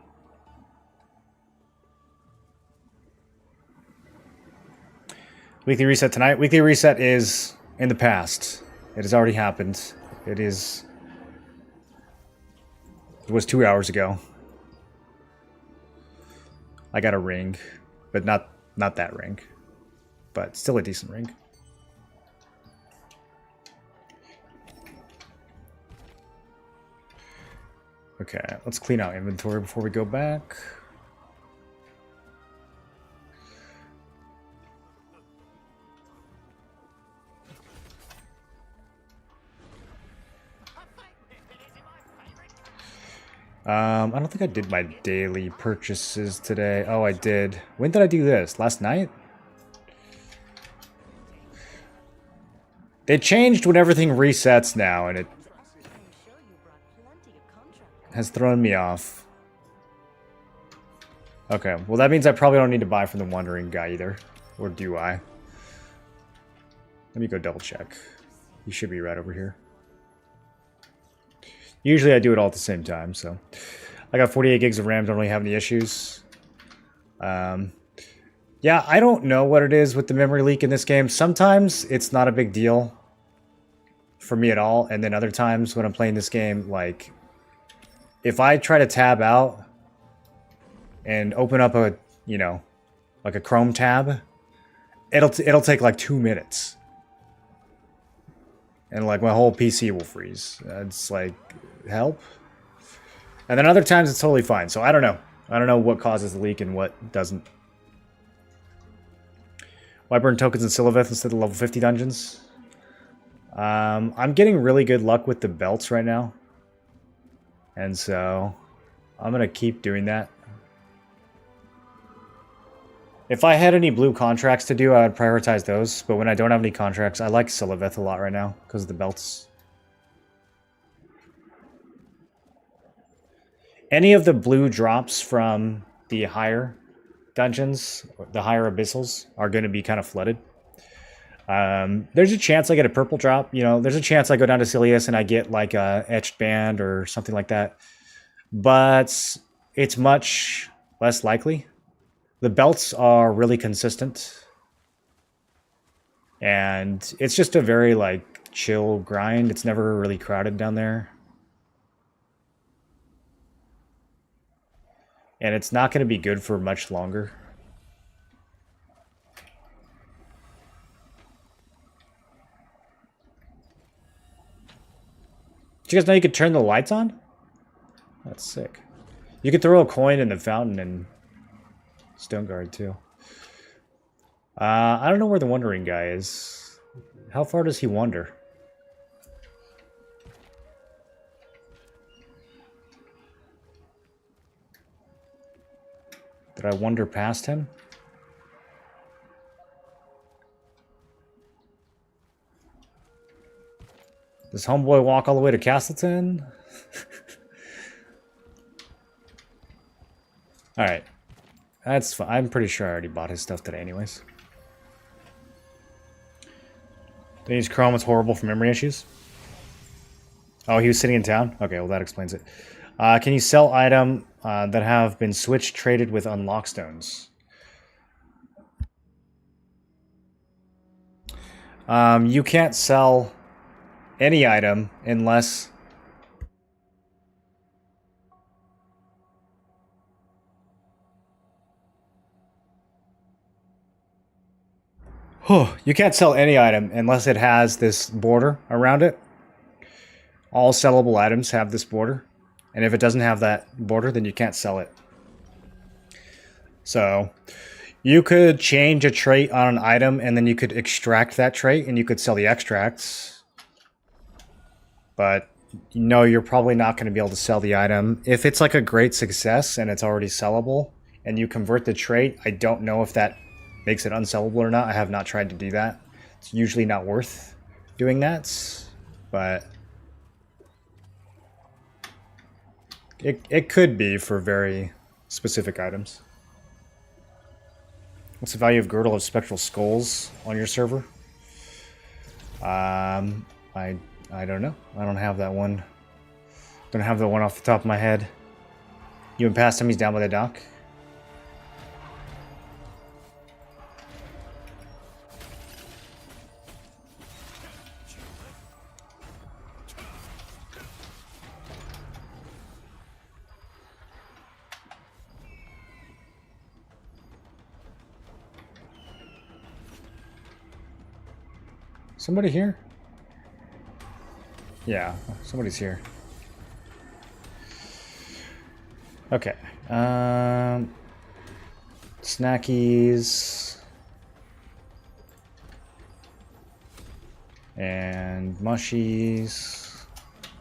Weekly reset tonight. Weekly reset is in the past. It has already happened. It was 2 hours ago. I got a ring, but not that ring. But still a decent ring. Okay, let's clean out inventory before we go back. I don't think I did my daily purchases today. Oh, I did. When did I do this? Last night? They changed when everything resets now, and it has thrown me off. Okay, well that means I probably don't need to buy from the Wandering guy either. Or do I? Let me go double check. You should be right over here. Usually I do it all at the same time, so. I got 48 gigs of RAM, don't really have any issues. Yeah, I don't know what it is with the memory leak in this game. Sometimes it's not a big deal for me at all, and then other times when I'm playing this game, like, if I try to tab out and open up a, you know, like a Chrome tab, it'll take like 2 minutes. And like my whole PC will freeze. It's like, help? And then other times it's totally fine. So I don't know. I don't know what causes the leak and what doesn't. Why burn tokens in Siliveth instead of level 50 dungeons? I'm getting really good luck with the belts right now. And so I'm going to keep doing that. If I had any blue contracts to do, I would prioritize those. But when I don't have any contracts, I like Siliveth a lot right now because of the belts. Any of the blue drops from the higher dungeons, the higher abyssals, are going to be kind of flooded. There's a chance I get a purple drop. You know, there's a chance I go down to Silius and I get like a etched band or something like that. But it's much less likely. The belts are really consistent. And it's just a very like chill grind. It's never really crowded down there. And it's not going to be good for much longer. Did you guys know you could turn the lights on? That's sick. You could throw a coin in the fountain and Stoneguard too. I don't know where the wandering guy is. How far does he wander? Did I wander past him? Does homeboy walk all the way to Castleton? Alright. That's fine. I'm pretty sure I already bought his stuff today anyways. Denise Chrome was horrible for memory issues. Oh, he was sitting in town? Okay, well that explains it. Can you sell item that have been switched traded with unlock stones? You can't sell any item unless... You can't sell any item unless it has this border around it. All sellable items have this border. And if it doesn't have that border, then you can't sell it. So, you could change a trait on an item and then you could extract that trait and you could sell the extracts. But, no, you're probably not going to be able to sell the item. If it's like a great success and it's already sellable and you convert the trait, I don't know if that makes it unsellable or not. I have not tried to do that. It's usually not worth doing that, but it could be for very specific items. What's the value of Girdle of Spectral Skulls on your server? I don't know. I don't have that one. Don't have the one off the top of my head. You and past him, he's down by the dock. Somebody here? Yeah, somebody's here. Okay. Snackies. And mushies.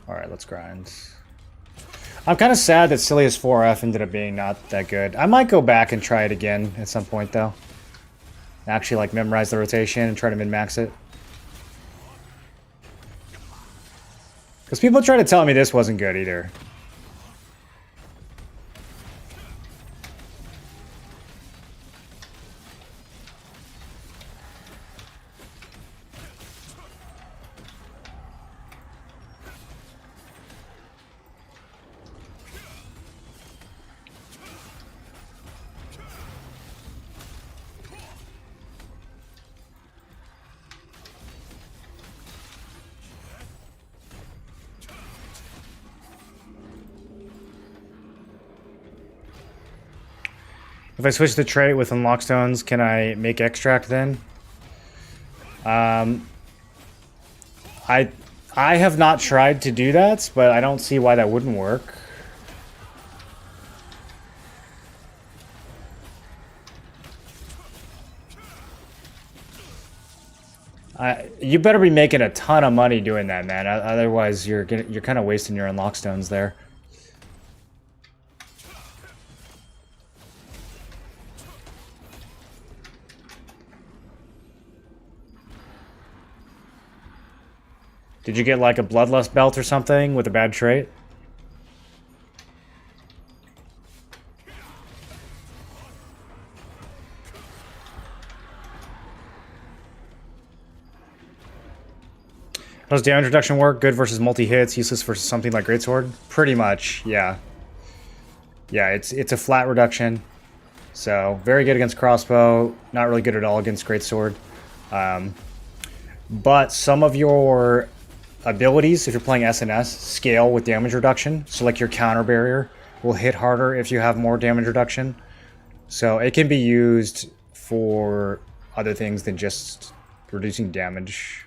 Alright, let's grind. I'm kind of sad that Silius 4F ended up being not that good. I might go back and try it again at some point, though. Actually, like, memorize the rotation and try to min-max it. Because people try to tell me this wasn't good either. If I switch the trait with unlock stones, can I make extract then? I have not tried to do that, but I don't see why that wouldn't work. You better be making a ton of money doing that, man. Otherwise, you're kind of wasting your unlock stones there. Did you get like a bloodlust belt or something with a bad trait? How does damage reduction work? Good versus multi-hits, useless versus something like Greatsword? Pretty much, yeah. Yeah, it's a flat reduction. So, very good against crossbow, not really good at all against Greatsword. But some of your abilities, if you're playing SNS, scale with damage reduction. So like your counter barrier will hit harder if you have more damage reduction. So it can be used for other things than just reducing damage.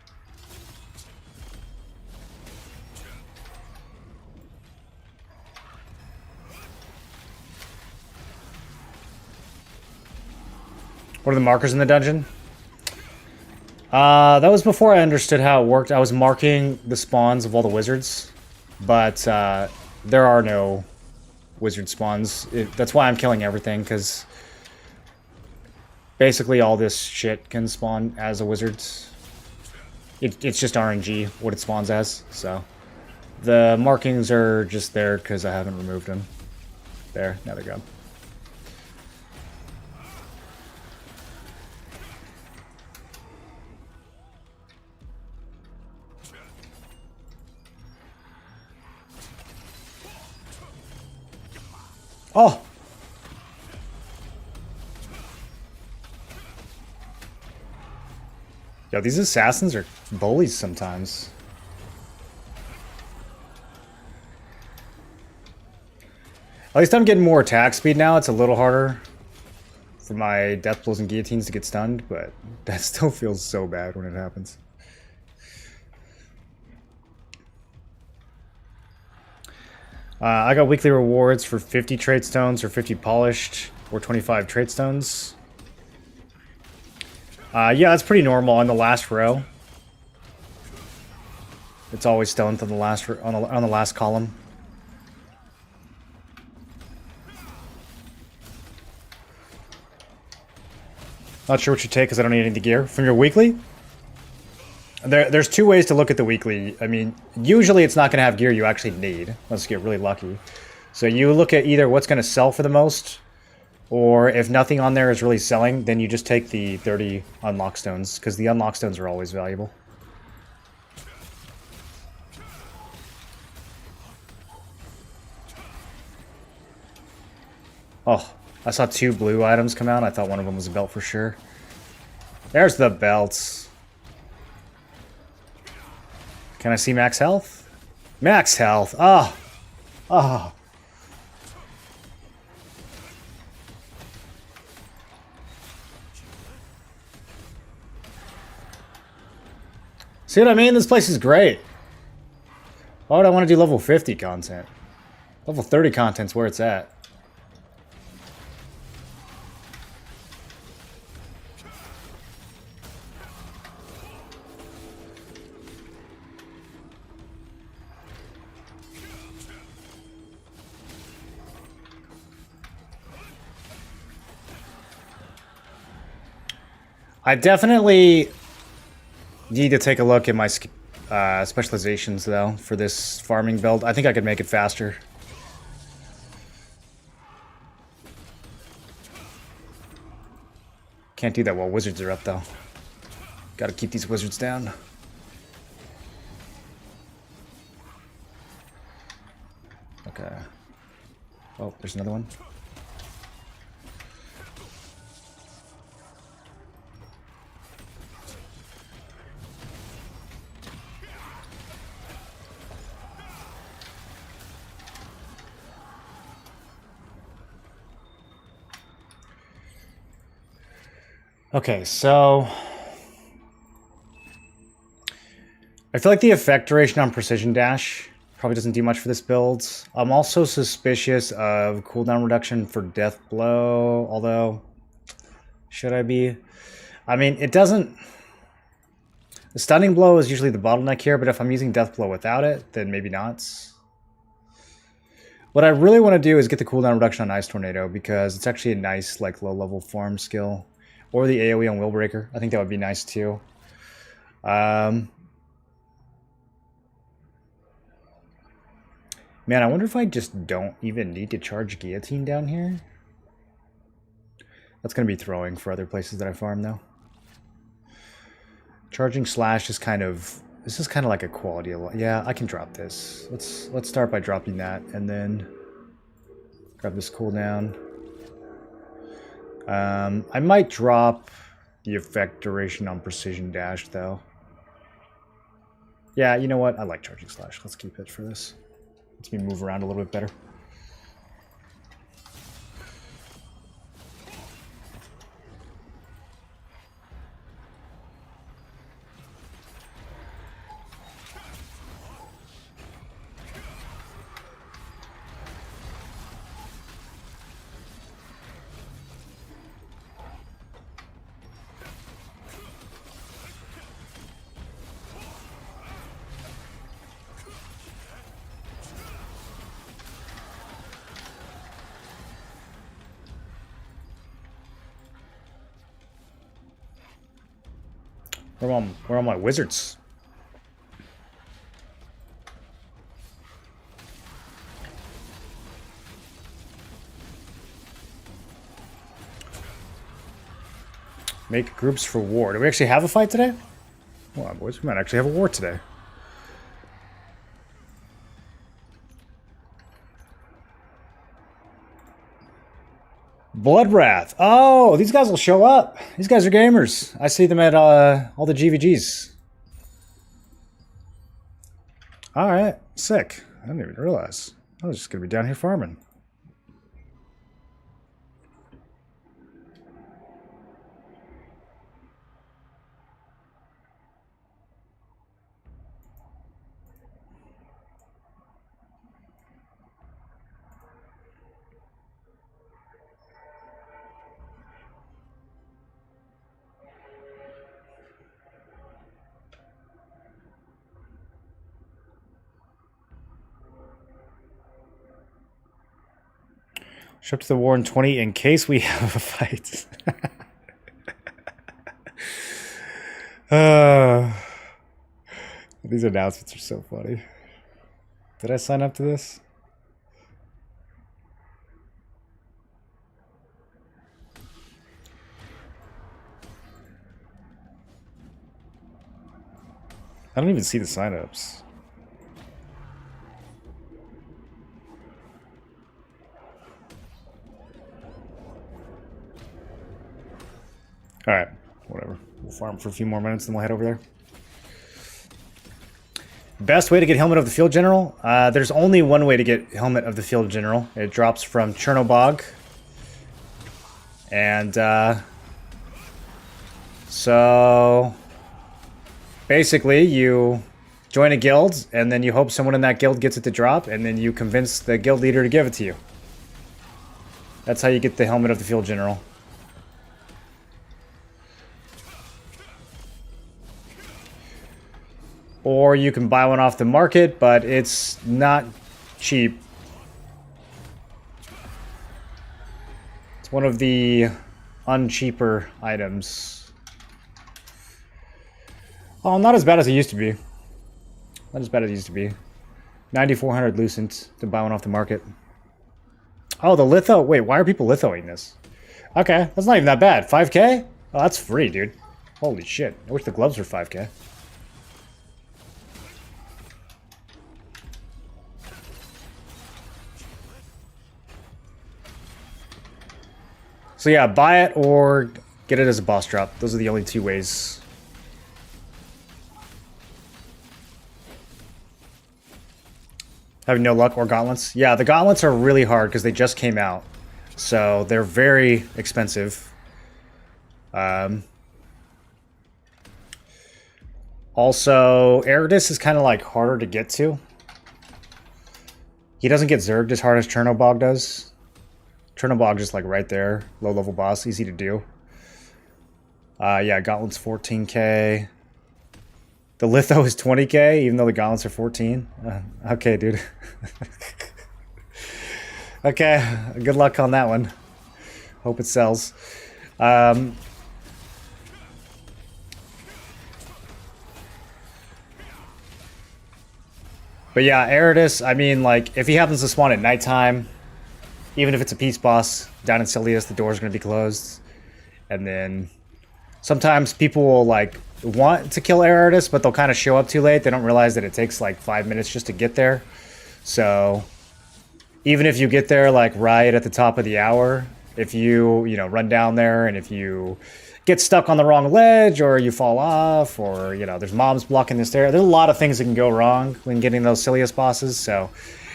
What are the markers in the dungeon? That was before I understood how it worked. I was marking the spawns of all the wizards, but there are no wizard spawns. That's why I'm killing everything, because basically all this shit can spawn as a wizard. It's just RNG, what it spawns as, so. The markings are just there because I haven't removed them. There, now they're gone. Oh! Yo, these assassins are bullies sometimes. At least I'm getting more attack speed now. It's a little harder for my death blows and guillotines to get stunned, but that still feels so bad when it happens. I got weekly rewards for 50 trait stones or 50 polished or 25 trait stones. Yeah, that's pretty normal on the last row. It's always stones on the last on the last column. Not sure what you take because I don't need any of the gear from your weekly. There's two ways to look at the weekly. I mean, usually it's not going to have gear you actually need, unless you get really lucky. So you look at either what's going to sell for the most, or if nothing on there is really selling, then you just take the 30 unlock stones, because the unlock stones are always valuable. Oh, I saw 2 blue items come out. I thought one of them was a belt for sure. There's the belts. Can I see max health? Max health. Ah. Ah. See what I mean? This place is great. Why would I want to do level 50 content? Level 30 content's where it's at. I definitely need to take a look at my specializations, though, for this farming build. I think I could make it faster. Can't do that while wizards are up, though. Gotta keep these wizards down. Okay. Oh, there's another one. Okay, so I feel like the effect duration on Precision Dash probably doesn't do much for this build. I'm also suspicious of cooldown reduction for Death Blow, although, should I be? I mean, it doesn't... The stunning blow is usually the bottleneck here, but if I'm using death blow without it, then maybe not. What I really want to do is get the cooldown reduction on Ice Tornado because it's actually a nice like low-level farm skill. Or the AoE on Willbreaker. I think that would be nice too. Man, I wonder if I just don't even need to charge Guillotine down here. That's going to be throwing for other places that I farm though. Charging Slash is kind of... This is kind of like a quality of life. Yeah, I can drop this. Let's start by dropping that and then grab this cooldown. I might drop the effect duration on Precision Dash though. Yeah, you know what? I like Charging Slash. Let's keep it for this. Lets me move around a little bit better. Where are all my wizards? Make groups for war. Do we actually have a fight today? Hold on, boys. We might actually have a war today. Blood Wrath. Oh, these guys will show up. These guys are gamers. I see them at all the GVGs. Alright, sick. I didn't even realize. I was just going to be down here farming. Show up to the war in 20 in case we have a fight. These announcements are so funny. Did I sign up to this? I don't even see the signups. Alright, whatever. We'll farm for a few more minutes, then we'll head over there. Best way to get Helmet of the Field General? There's only one way to get Helmet of the Field General. It drops from Chernobog. And, so... basically, you join a guild, and then you hope someone in that guild gets it to drop, and then you convince the guild leader to give it to you. That's how you get the Helmet of the Field General. Or you can buy one off the market, but it's not cheap. It's one of the uncheaper items. Oh, not as bad as it used to be. Not as bad as it used to be. 9,400 Lucent to buy one off the market. Oh, the litho. Wait, why are people lithoing this? Okay, that's not even that bad. 5K? Oh, that's free, dude. Holy shit. I wish the gloves were 5K. So yeah, buy it or get it as a boss drop. Those are the only two ways. Having no luck or gauntlets? Yeah, the gauntlets are really hard because they just came out. So they're very expensive. Also, Eridus is kind of like harder to get to. He doesn't get zerged as hard as Chernobog does. Chernobog just like right there. Low level boss, easy to do. Yeah, gauntlets 14k. The litho is 20k, even though the gauntlets are 14. Okay, dude. Okay, good luck on that one. Hope it sells. But yeah, Eridus, I mean, like, if he happens to spawn at nighttime, even if it's a peace boss down in Silius, the door's going to be closed. And then sometimes people will, like, want to kill Eridus, but they'll kind of show up too late. They don't realize that it takes, like, 5 minutes just to get there. So even if you get there, like, right at the top of the hour, if you know, run down there and if you get stuck on the wrong ledge or you fall off or, you know, there's mobs blocking this area, there's a lot of things that can go wrong when getting those Silius bosses, so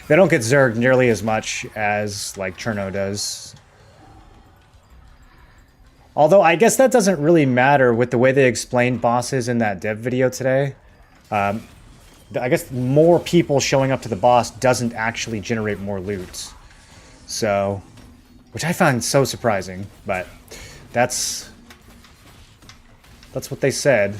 they don't get zerged nearly as much as, like, Cherno does. Although, I guess that doesn't really matter with the way they explained bosses in that dev video today. I guess more people showing up to the boss doesn't actually generate more loot. So, which I find so surprising, but that's what they said.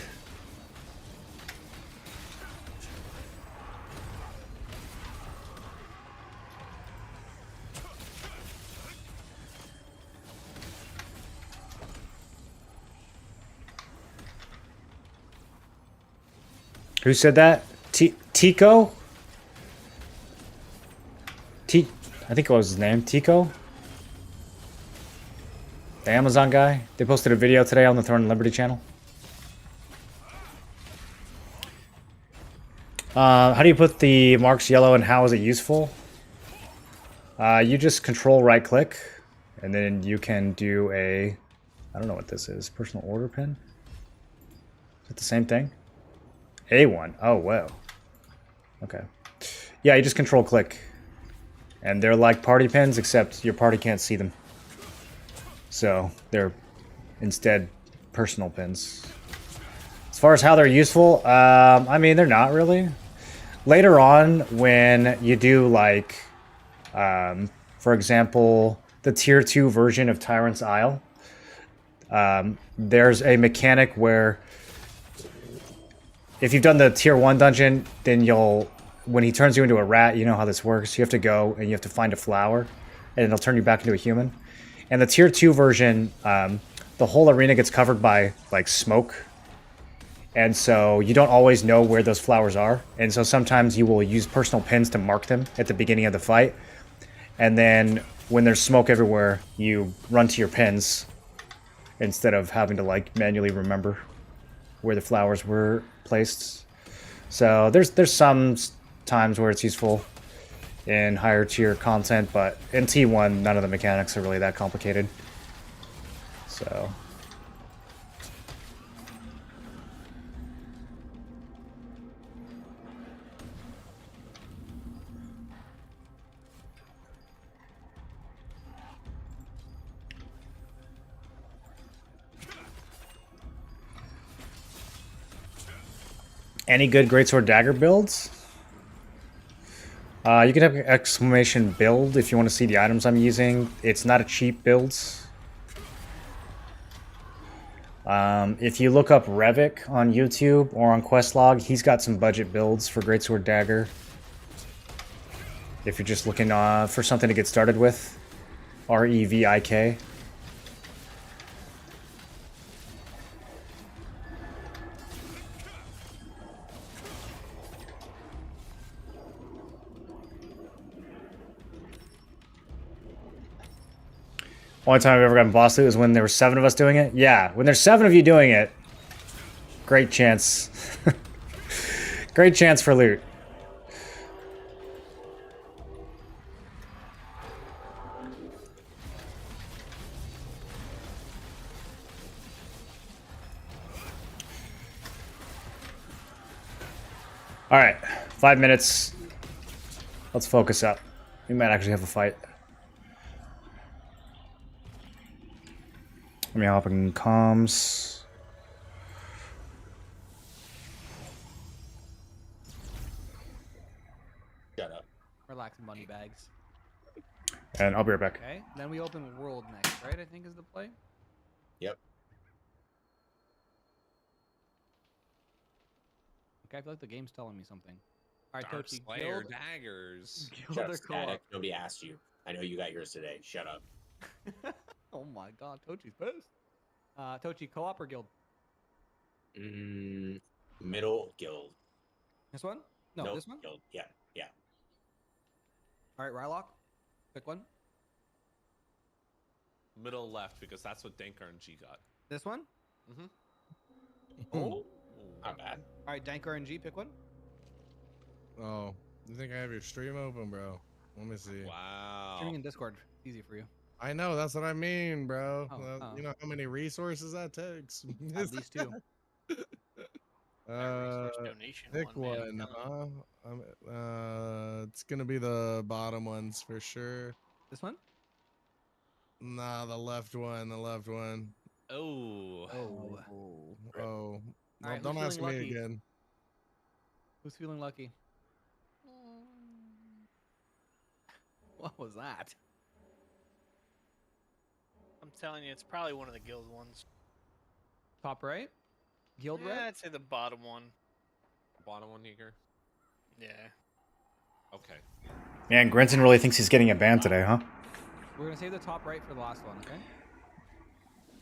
Who said that? Tico? I think it was his name. Tico? The Amazon guy? They posted a video today on the Throne and Liberty channel. How do you put the marks yellow and how is it useful? You just control right click and then you can do a, I don't know what this is, personal order pin? Is it the same thing? A1. Oh, whoa. Okay. Yeah, you just control click. And they're like party pins, except your party can't see them. So they're instead personal pins. As far as how they're useful, I mean, they're not really. Later on, when you do, like, for example, the tier 2 version of Tyrant's Isle, there's a mechanic where if you've done the tier 1 dungeon, then when he turns you into a rat, you know how this works. You have to go and you have to find a flower, and it'll turn you back into a human. And the tier 2 version, the whole arena gets covered by, like, smoke. And so you don't always know where those flowers are. And so sometimes you will use personal pins to mark them at the beginning of the fight. And then when there's smoke everywhere, you run to your pins instead of having to, like, manually remember where the flowers were placed. So there's some times where it's useful in higher tier content, but in T1 none of the mechanics are really that complicated. So any good greatsword dagger builds? You can have exclamation build if you want to see the items I'm using. It's not a cheap build. If you look up Revik on YouTube or on Questlog, he's got some budget builds for greatsword dagger. If you're just looking for something to get started with. Revik. Only time I've ever gotten boss loot is when there were 7 of us doing it. Yeah, when there's 7 of you doing it, great chance. Great chance for loot. Alright, 5 minutes. Let's focus up. We might actually have a fight. Let me hop in comms. Shut up. Relax, money bags. And I'll be right back. Okay, then we open world next, right? I think is the play. Yep. Okay, I feel like the game's telling me something. All right, Dark Tochi, Slayer guild, daggers. guild Shut or up, co-op? Static. Nobody asked you. I know you got yours today. Shut up. Oh my god, Tochi's pissed. Tochi, co-op or guild? Middle guild. This one? No, Nope, this one? guild. Yeah, yeah. All right, Rylock, pick one. Middle left because that's what Dank RNG got. This one? Mm-hmm. Oh. Not bad. All right, Dank RNG, pick one. Oh, you think I have your stream open, bro? Let me see. Wow. Streaming in Discord, easy for you. I know, that's what I mean, bro. Oh. You know how many resources that takes? At least 2. Donation pick one, man. It's gonna be the bottom ones for sure. This one? Nah, the left one, the left one. Oh. Oh. Oh. Well, right, don't who's ask me feeling lucky? again. Who's feeling lucky? What was that? I'm telling you, it's probably one of the guild ones. Top right? Guild Yeah, red? I'd say the bottom one. Bottom one, Eager. Yeah. Okay. Man, Grinton really thinks he's getting a ban today, huh? We're gonna save the top right for the last one, okay?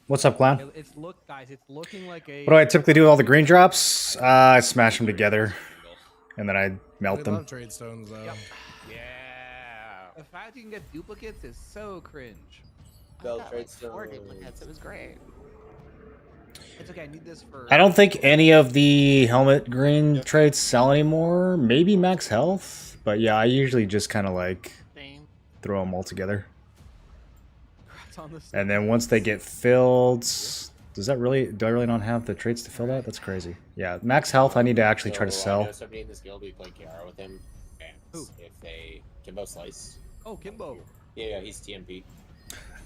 What's up, clown? It's guys, it's looking like a. What do I typically do with all the green drops? I smash them together, and then I melt We them. love trade stones, though. Yep. Yeah. The fact you can get duplicates is so cringe. Bell trade stone. 4 duplicates. It was great. It's okay. I need this for. I don't think any of the helmet green traits sell anymore. Maybe max health, but yeah, I usually just kind of like Same. throw them all together. Congrats on this. And then once they get filled, do I really not have the traits to fill that? That's crazy. Yeah, max health I need to actually try to I sell. know somebody in this guild, we play KR with him. And Who? if they... Kimbo Slice. Oh, Kimbo. Yeah, he's TMP.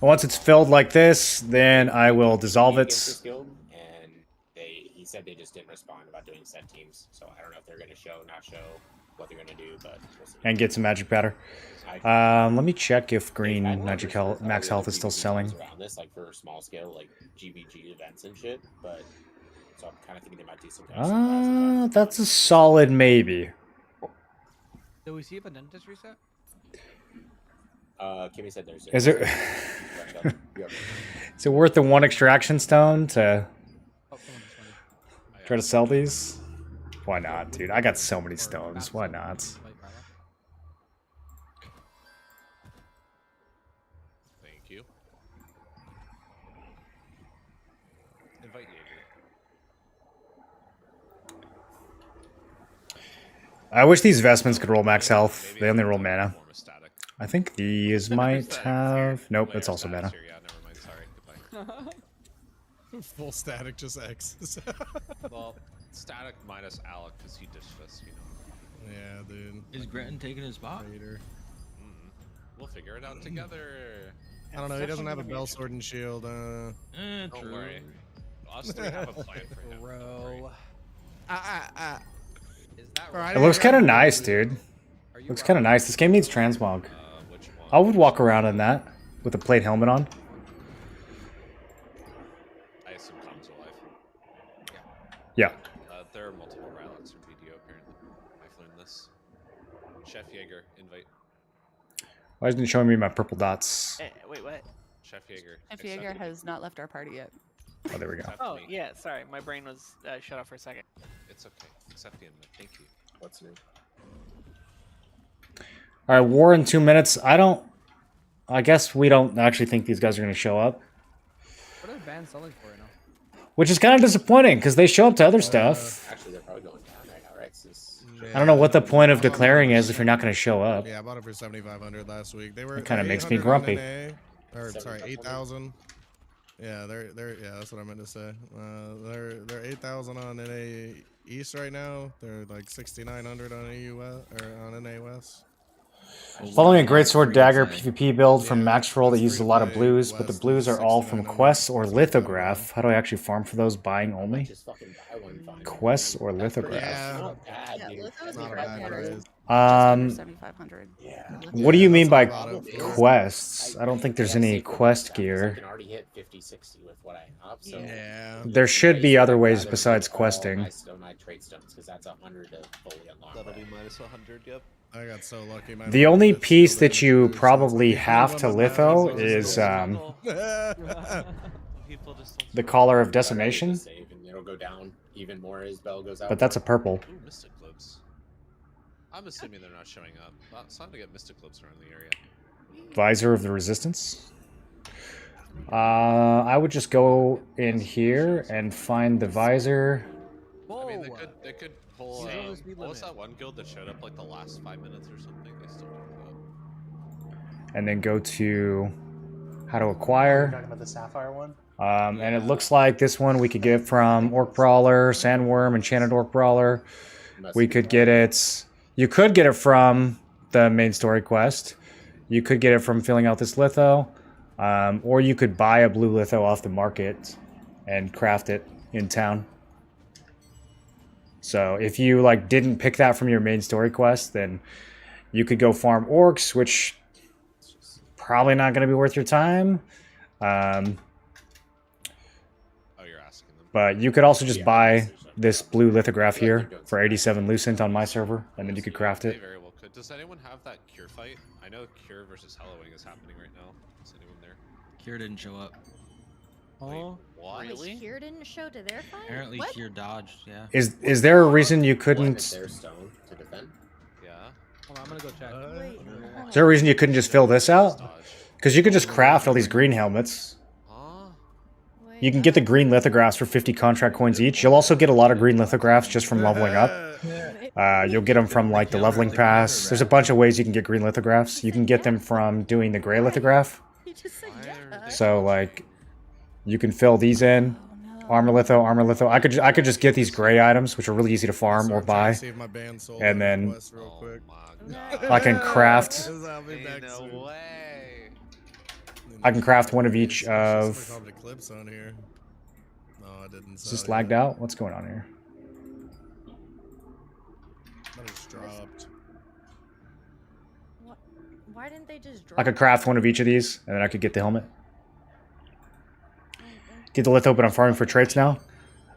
Once it's filled like this, then I will dissolve Against this it guild, and he said they just didn't respond about doing set teams. So I don't know if they're going to show, not show, what they're going to do, but we'll see. and get some magic powder. Let me check if green magic health, max health is still selling. Around this, like for small scale, like GVG events and shit, but so I'm kind of thinking they might do some kind of surprise event. That's a solid maybe. Do we see if a dentist reset? Kimmy said there's. Is it Yep. is it worth the 1 extraction stone to Oh, someone just wanted. try to sell these? Why not, dude? I got so many stones. Why not? Thank you. Invite Jaeger. I wish these vestments could roll max health. Maybe They only roll I'll mana. form a static. I think these might have. Nope, it's also mana. Here, yeah, never mind. Sorry. Goodbye. Full static, just X. Well, static minus Alec because he dished us, you know. Yeah, dude. Is Grenton taking his spot? Later. We'll figure it out together. I don't know. He doesn't have a bell sword and shield. Don't True. worry. Us three have a plan for him. Don't worry. Bro. Is that Alright. It looks kind of nice, dude. Are you Looks kind of nice. This game needs transmog. Which one? I would walk around in that with a plate helmet on. I assume Tom's alive. Yeah. There are multiple Rylox in video, apparently. I've learned this. Chef Jaeger, invite. Why isn't it showing me my purple dots? Wait, what? Chef Jaeger. F. Jaeger accept- has not left our party yet. Oh, there we go. accept Oh, me. yeah, sorry. My brain was shut off for a second. It's okay. Accept the invite. Thank you. What's new? All right, war in 2 minutes. I guess we don't actually think these guys are going to show up, What are bands selling for right now? which is kind of disappointing because they show up to other stuff. Actually, they're probably going down right now, right? I don't know what the point of declaring is if you're not going to show up. Yeah, I bought it for 7,500 last week. They were. That kinda they're makes me 800 on grumpy. NA, or sorry, 7,500? 8,000. Yeah, they're yeah, that's what I meant to say. They're 8,000 on NA East right now. They're like 6,900 on AU West, or on NA West. Following a greatsword dagger PvP build from Max Roll that uses a lot of blues, but the blues are all from quests or lithograph. How do I actually farm for those? Buying only? Just fucking buy one. Fine. Quests or That's pretty- lithograph? that's not bad, Yeah, dude. Litho is Not a pretty bad good. raise. Just under Um, 7,500. Yeah. what do Yeah, you mean by that's a lot of- quests? I don't think there's gotta any save for my quest stuff 'cause I gear. can already hit 50, 60 with what I have. So Yeah. There should be nice, other I'd ways rather besides get all questing. my trait stones because that's 100 to fully unlock. That'll that. be minus 100. Yep. I got so lucky. My The mom only did piece steal that damage you boost, and probably it's like, have if to anyone would litho buy is People just don't the struggle. collar of But I decimation, just save and it'll go down even more as bell goes out. but that's a purple. Ooh, Mystic Clips. I'm assuming they're not showing up. It's time to get Mystic Clips around the area. Visor of the Resistance. I would just go in here and find the visor. I mean, Whoa. they could pull. Zero is speed What was limit. that one guild that showed up like the last 5 minutes or something? They still don't do And then go to how to acquire. Talking about the sapphire one. And it looks like this one we could get from Orc Brawler, Sandworm, Enchanted Orc Brawler. We could get it. You could get it from the main story quest. You could get it from filling out this litho. Or you could buy a blue litho off the market and craft it in town. So if you like didn't pick that from your main story quest, then you could go farm orcs, which probably not going to be worth your time. Oh, you're asking them. But you could also just buy this blue lithograph here for 87 lucent on my server, and then you could craft They it. very well could. Does anyone have that Cure fight? I know Cure versus Halloween is happening right now. Is anyone there? Cure didn't show up. Oh, What? Really? Here didn't show to their fight? Apparently What? Cure dodged, yeah. Is there a reason you One is couldn't? their stone to defend. Yeah. hold on, I'm gonna go check. Wait, Is there a reason you couldn't just fill this out? Dodge. Because you could just craft all these green helmets. Huh? wait, You can get the green lithographs for 50 contract coins each. You'll also get a lot of green lithographs just from leveling up. You'll get them from like the leveling pass. There's a bunch of ways you can get green lithographs. You can get them from doing the gray lithograph. He just said Why are yeah. they- So like, you can fill these in. Armor litho, armor litho. I could just get these gray items, which are really easy to farm or Start trying buy. to see if my band sold And out then- quest real quick. Oh No. my god. I can craft. I'll be back no soon. way. I can craft one of each Somebody of. called it Eclipse on here. No, I didn't. Is this lagged out? What's going on here? That just dropped. What? Why didn't they just drop? I could craft one of each of these, and then I could get the helmet. Get the litho, but I'm farming for traits now.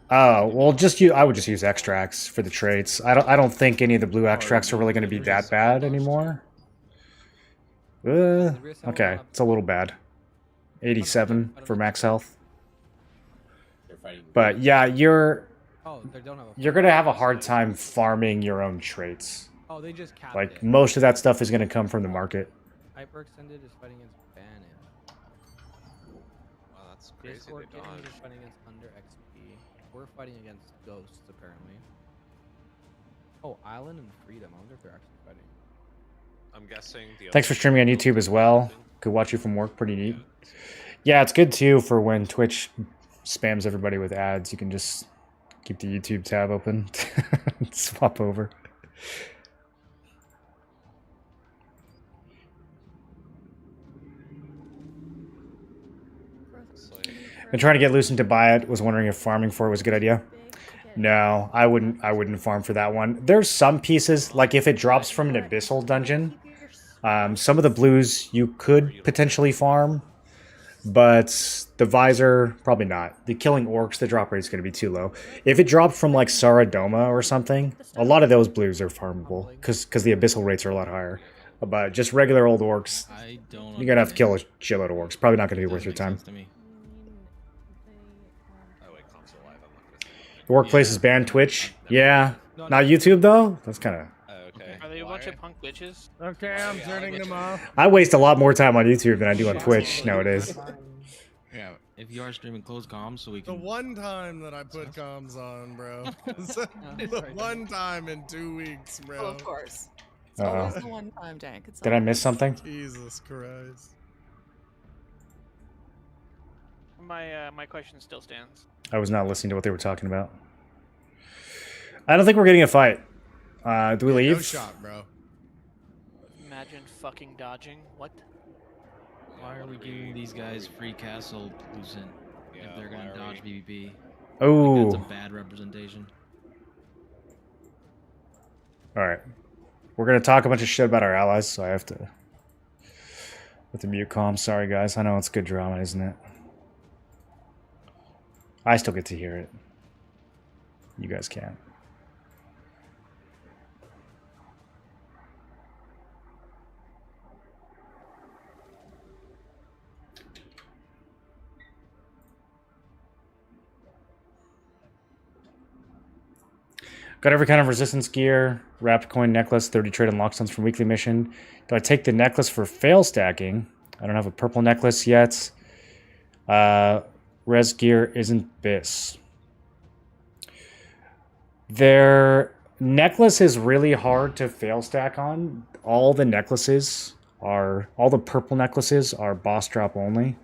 Oh, well, I would just use extracts for the traits. I don't think any of the blue extracts are really going to be that bad anymore. Okay, it's a little bad. 87 for max health. They're fighting. But yeah, you're Oh, they don't have a. gonna have a hard time farming your own traits. Oh, they just capped Like it. most of that stuff is gonna come from the market. Hyper Extended is fighting against Bannon. Wow, that's crazy. Discord They Gaming is dodged. fighting against Under XP. We're fighting against Ghosts, apparently. Oh, Island and Freedom. I wonder if they're actually fighting. I'm guessing the Thanks for other streaming on guilds YouTube are as well. helping. Could watch you from work, pretty neat. Yeah, it's good too for when Twitch spams everybody with ads. You can just keep the YouTube tab open, swap over. It's like, Been trying to get Lucent to buy it. Was wondering if farming for it was a good idea. No, I wouldn't farm for that one. There's some pieces, like if it drops from an abyssal dungeon, some of the blues you could potentially farm, but the visor, probably not. The killing orcs, the drop rate is going to be too low. If it dropped from like Saradoma or something, a lot of those blues are farmable, because the abyssal rates are a lot higher. But just regular old orcs, I don't. you're going to have to kill a shitload of orcs. Probably not going to be worth your time. To me. oh wait, console live. I'm not gonna say The workplace is banned Twitch. Yeah. Not YouTube though? That's kind of... that. Oh, okay. Are they a bunch Why? of punk bitches? Okay, I'm turning them off. I waste a lot more time on YouTube than I do on Twitch nowadays. Yeah, if you are streaming closed comms, so we The can. one time that I put comms on, bro. The one time in 2 weeks, bro. Oh, of course. It's Uh-oh. always the one time, Dank. It's Did I miss something? Jesus Christ. My question still stands. I was not listening to what they were talking about. I don't think we're getting a fight. Do we No leave? shot, bro. Nah, Imagine fucking dodging. What? Why are we giving these guys free castle lucent Yeah, if they're why gonna are dodge we- BBB? Oh. Like, that's a bad representation. Alright. We're gonna talk a bunch of shit about our allies, so I have to mute comms. Sorry guys, I know it's good drama, isn't it? I still get to hear it. You guys can't. Got every kind of resistance gear, wrapped coin necklace, 30 trade and lockstones from weekly mission. Do I take the necklace for fail stacking? I don't have a purple necklace yet. Res gear isn't bis. Their necklace is really hard to fail stack on. All the purple necklaces are boss drop only.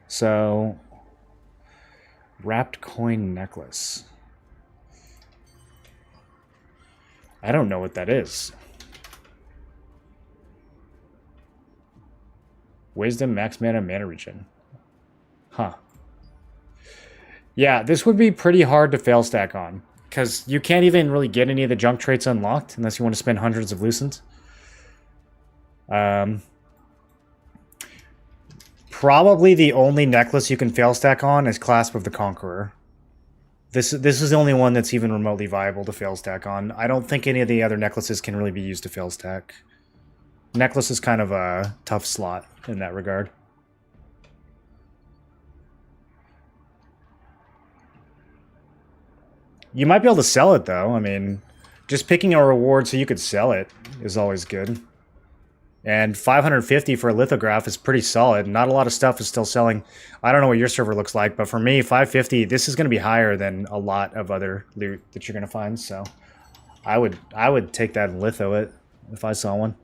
So, wrapped coin necklace. I don't know what that is. Wisdom, max mana, mana regen. Huh. Yeah, this would be pretty hard to fail stack on. Because you can't even really get any of the junk traits unlocked unless you want to spend hundreds of lucent. Probably the only necklace you can fail stack on is Clasp of the Conqueror. This is the only one that's even remotely viable to fail stack on. I don't think any of the other necklaces can really be used to fail stack. Necklace is kind of a tough slot in that regard. You might be able to sell it though. I mean, just picking a reward so you could sell it is always good. And 550 for a lithograph is pretty solid. Not a lot of stuff is still selling. I don't know what your server looks like, but for me, 550, this is going to be higher than a lot of other loot that you're going to find. So I would take that and litho it if I saw one.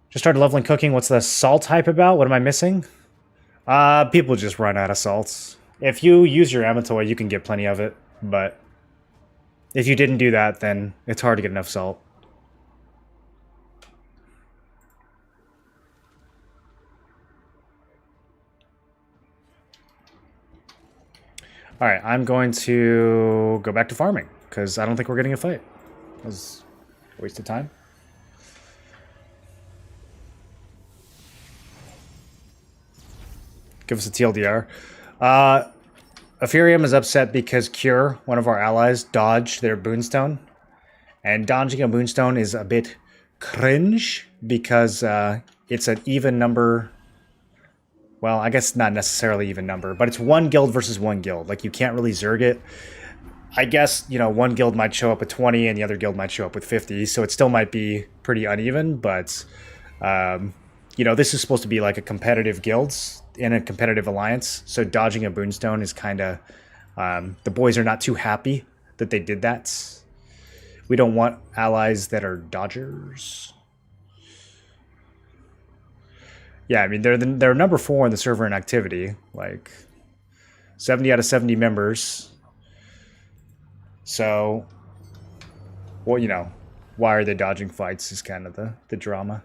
Just started leveling cooking. What's the salt hype about? What am I missing? People just run out of salts. If you use your Amatoy, you can get plenty of it. But if you didn't do that, then it's hard to get enough salt. Alright, I'm going to go back to farming, because I don't think we're getting a fight. That was a waste of time. Give us a TLDR. Ephirium is upset because Cure, one of our allies, dodged their Boonstone. And dodging a Boonstone is a bit cringe, because it's an even number... Well, I guess not necessarily even number, but it's one guild versus one guild. Like, you can't really Zerg it. I guess, you know, one guild might show up with 20 and the other guild might show up with 50, so it still might be pretty uneven, but, you know, this is supposed to be like a competitive guilds in a competitive alliance, so dodging a Boonstone is kind of... the boys are not too happy that they did that. We don't want allies that are dodgers. Yeah, I mean, they're number 4 in the server in activity. Like, 70 out of 70 members. So, well, you know, why are they dodging fights is kind of the drama.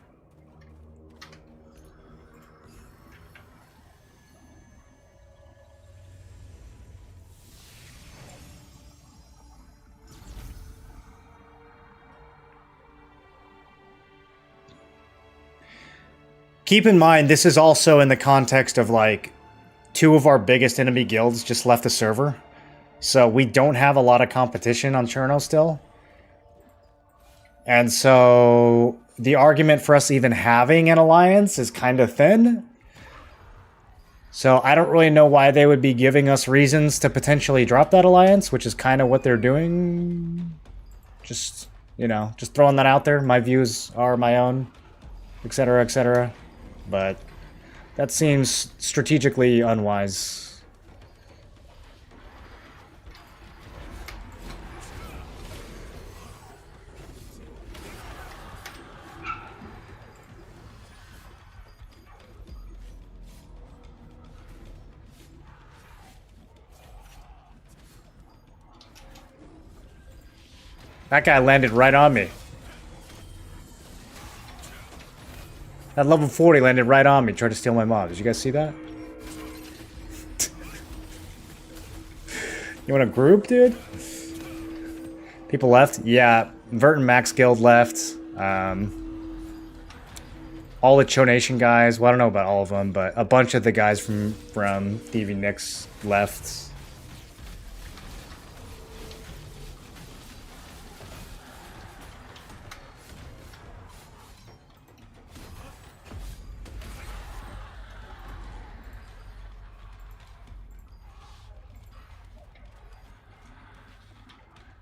Keep in mind, this is also in the context of, like, 2 of our biggest enemy guilds just left the server. So we don't have a lot of competition on Cherno still. And so the argument for us even having an alliance is kind of thin. So I don't really know why they would be giving us reasons to potentially drop that alliance, which is kind of what they're doing. Just, you know, just throwing that out there. My views are my own, etc., etc. But that seems strategically unwise. That guy landed right on me. That level 40 landed right on me, tried to steal my mob. Did you guys see that? You want a group, dude? People left? Yeah, Vert and Max Guild left. All the Cho Nation guys. Well, I don't know about all of them, but a bunch of the guys from Thieving Nyx left.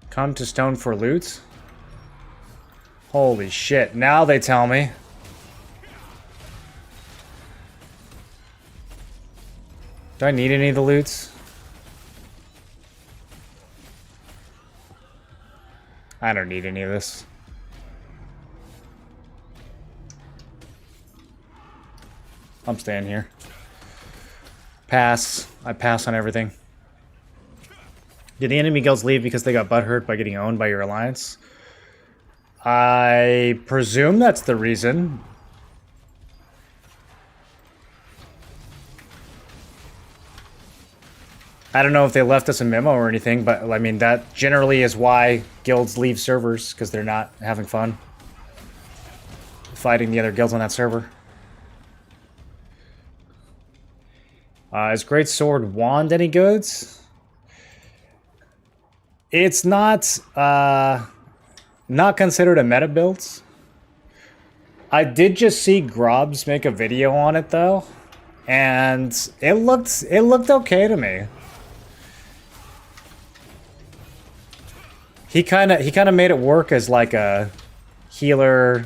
Come to Stone for loot? Holy shit, now they tell me. Do I need any of the loots? I don't need any of this. I'm staying here. Pass. I pass on everything. Did the enemy guilds leave because they got butthurt by getting owned by your alliance? I presume that's the reason. I don't know if they left us a memo or anything, but I mean, that generally is why guilds leave servers, because they're not having fun fighting the other guilds on that server. Is Great Sword Wand any goods? It's not considered a meta build. I did just see Grobs make a video on it though, and it looked okay to me. He kind of made it work as like a healer,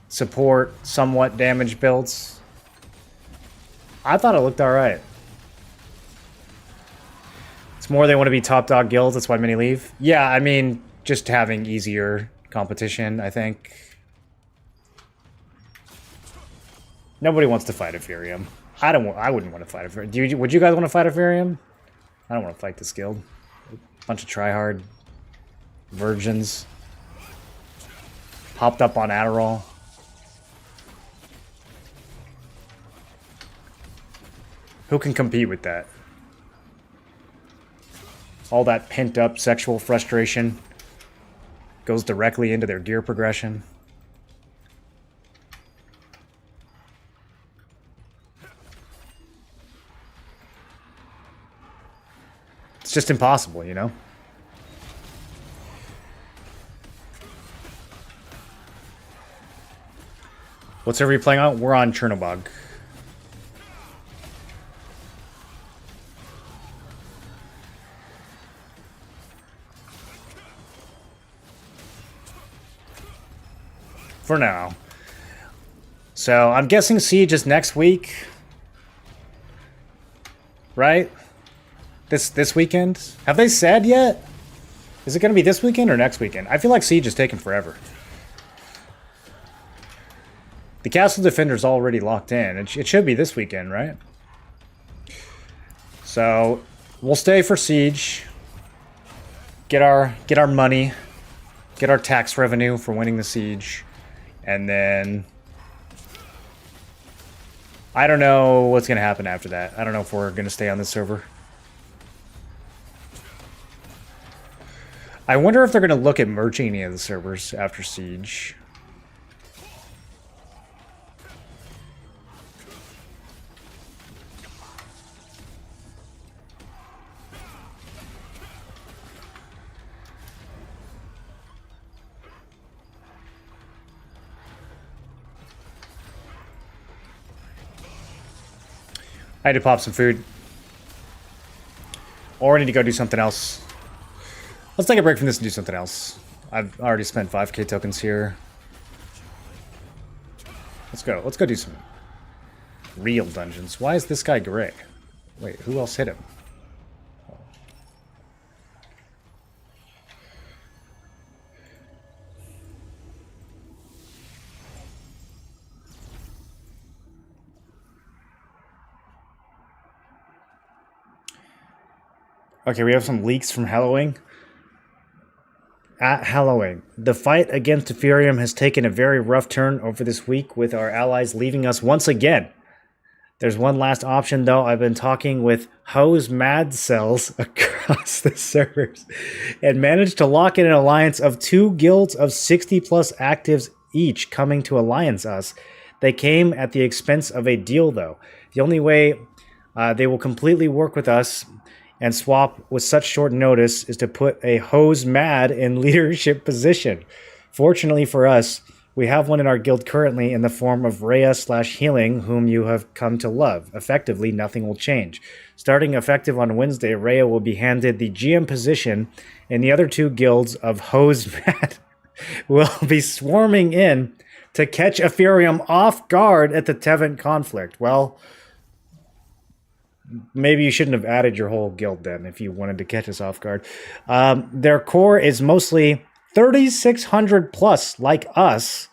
support, somewhat damage builds. I thought it looked alright. It's more they want to be top dog guilds, that's why many leave. Yeah, I mean, just having easier competition, I think. Nobody wants to fight Ethereum. I wouldn't want to fight Ethereum. Would you guys want to fight Ethereum? I don't want to fight this guild. Bunch of tryhard virgins. Hopped up on Adderall. Who can compete with that? All that pent-up sexual frustration goes directly into their gear progression. It's just impossible, you know? What server are you playing on? We're on Chernobog. For now. So, I'm guessing Siege is next week. Right? This weekend? Have they said yet? Is it going to be this weekend or next weekend? I feel like Siege is taking forever. The Castle Defender's already locked in. It should be this weekend, right? So, we'll stay for Siege. Get our money. Get our tax revenue for winning the Siege. And then I don't know what's going to happen after that. I don't know if we're going to stay on this server. I wonder if they're going to look at merging any of the servers after Siege. I had to pop some food. Or I need to go do something else. Let's take a break from this and do something else. I've already spent 5k tokens here. Let's go. Let's go do some real dungeons. Why is this guy gray? Wait, who else hit him? Okay, we have some leaks from Halloween. At Halloween, the fight against Ethereum has taken a very rough turn over this week, with our allies leaving us once again. There's one last option, though. I've been talking with Hose Mad Cells across the servers and managed to lock in an alliance of 2 guilds of 60 plus actives each coming to alliance us. They came at the expense of a deal, though. The only way they will completely work with us and swap with such short notice is to put a Hose Mad in leadership position. Fortunately for us, we have one in our guild currently in the form of Rhea/Healing, whom you have come to love. Effectively, nothing will change. Starting effective on Wednesday, Rhea will be handed the GM position, and the other 2 guilds of Hose Mad will be swarming in to catch Ethereum off guard at the Tyrant conflict. Well, maybe you shouldn't have added your whole guild then if you wanted to catch us off guard. Their core is mostly 3,600 plus like us,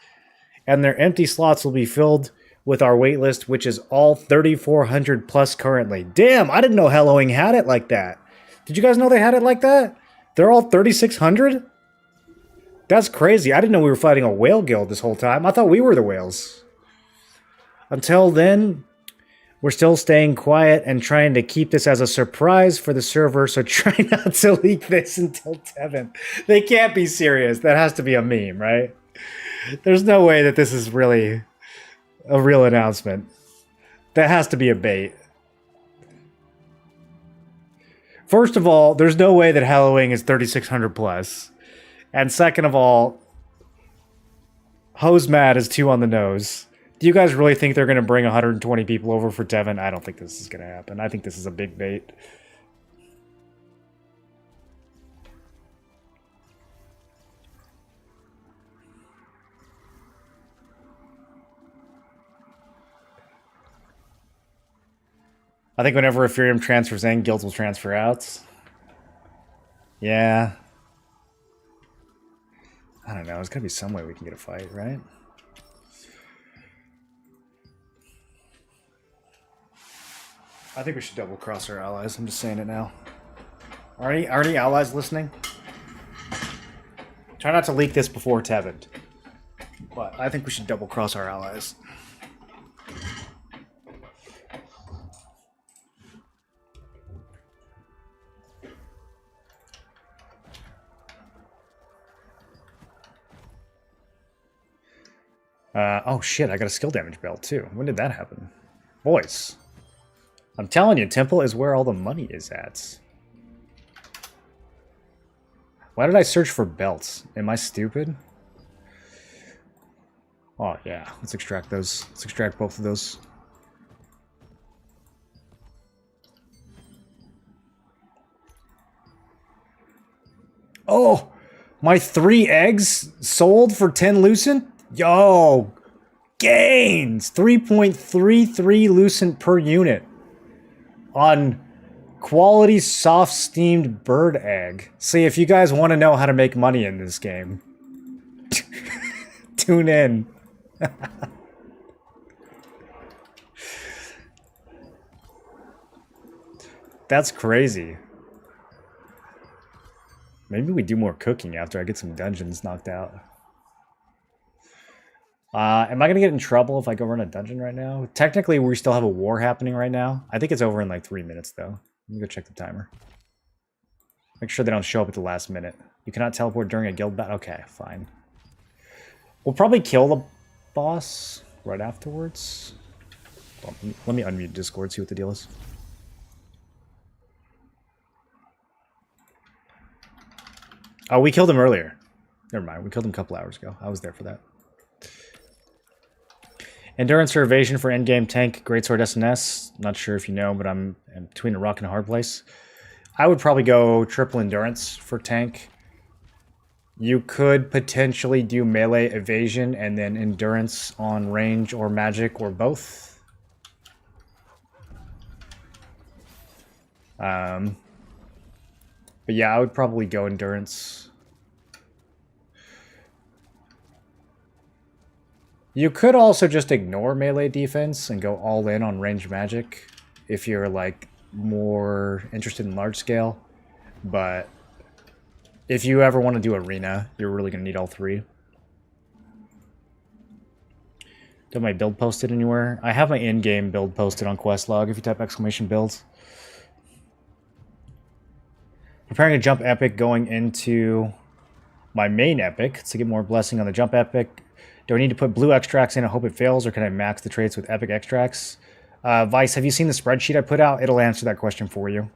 and their empty slots will be filled with our waitlist, which is all 3,400 plus currently. Damn, I didn't know Halloween had it like that. Did you guys know they had it like that? They're all 3,600? That's crazy. I didn't know we were fighting a whale guild this whole time. I thought we were the whales. Until then, we're still staying quiet and trying to keep this as a surprise for the server, so try not to leak this until Tevin. They can't be serious. That has to be a meme, right? There's no way that this is really a real announcement. That has to be a bait. First of all, there's no way that Halloween is 3,600 plus. And second of all, Hose Mad is 2 on the nose. Do you guys really think they're going to bring 120 people over for Tevin? I don't think this is going to happen. I think this is a big bait. I think whenever Ethereum transfers in, guilds will transfer out. Yeah. I don't know. There's got to be some way we can get a fight, right? I think we should double cross our allies. I'm just saying it now. Are any allies listening? Try not to leak this before Tevin. But I think we should double cross our allies. Oh shit, I got a skill damage belt too. When did that happen? Boys. I'm telling you, Temple is where all the money is at. Why did I search for belts? Am I stupid? Oh yeah, let's extract those. Let's extract both of those. Oh! My 3 eggs sold for 10 lucent? Yo! Gains! 3.33 lucent per unit. On quality soft steamed bird egg. See, if you guys want to know how to make money in this game, tune in. That's crazy. Maybe we do more cooking after I get some dungeons knocked out. Am I going to get in trouble if I go run a dungeon right now? Technically, we still have a war happening right now. I think it's over in like 3 minutes, though. Let me go check the timer. Make sure they don't show up at the last minute. You cannot teleport during a guild battle? Okay, fine. We'll probably kill the boss right afterwards. Well, let me unmute Discord, see what the deal is. Oh, we killed him earlier. Never mind, we killed him a couple hours ago. I was there for that. Endurance or evasion for endgame tank, greatsword SNS. Not sure if you know, but I'm between a rock and a hard place. I would probably go triple endurance for tank. You could potentially do melee evasion and then endurance on range or magic or both. But yeah, I would probably go endurance. You could also just ignore melee defense and go all in on ranged magic if you're like more interested in large scale, but if you ever want to do arena, you're really going to need all three. Do I have my build posted anywhere? I have my in-game build posted on Questlog if you type !builds. Preparing a jump epic going into my main epic to get more blessing on the jump epic. Do I need to put blue extracts in and hope it fails, or can I max the traits with epic extracts? Vice, have you seen the spreadsheet I put out? It'll answer that question for you.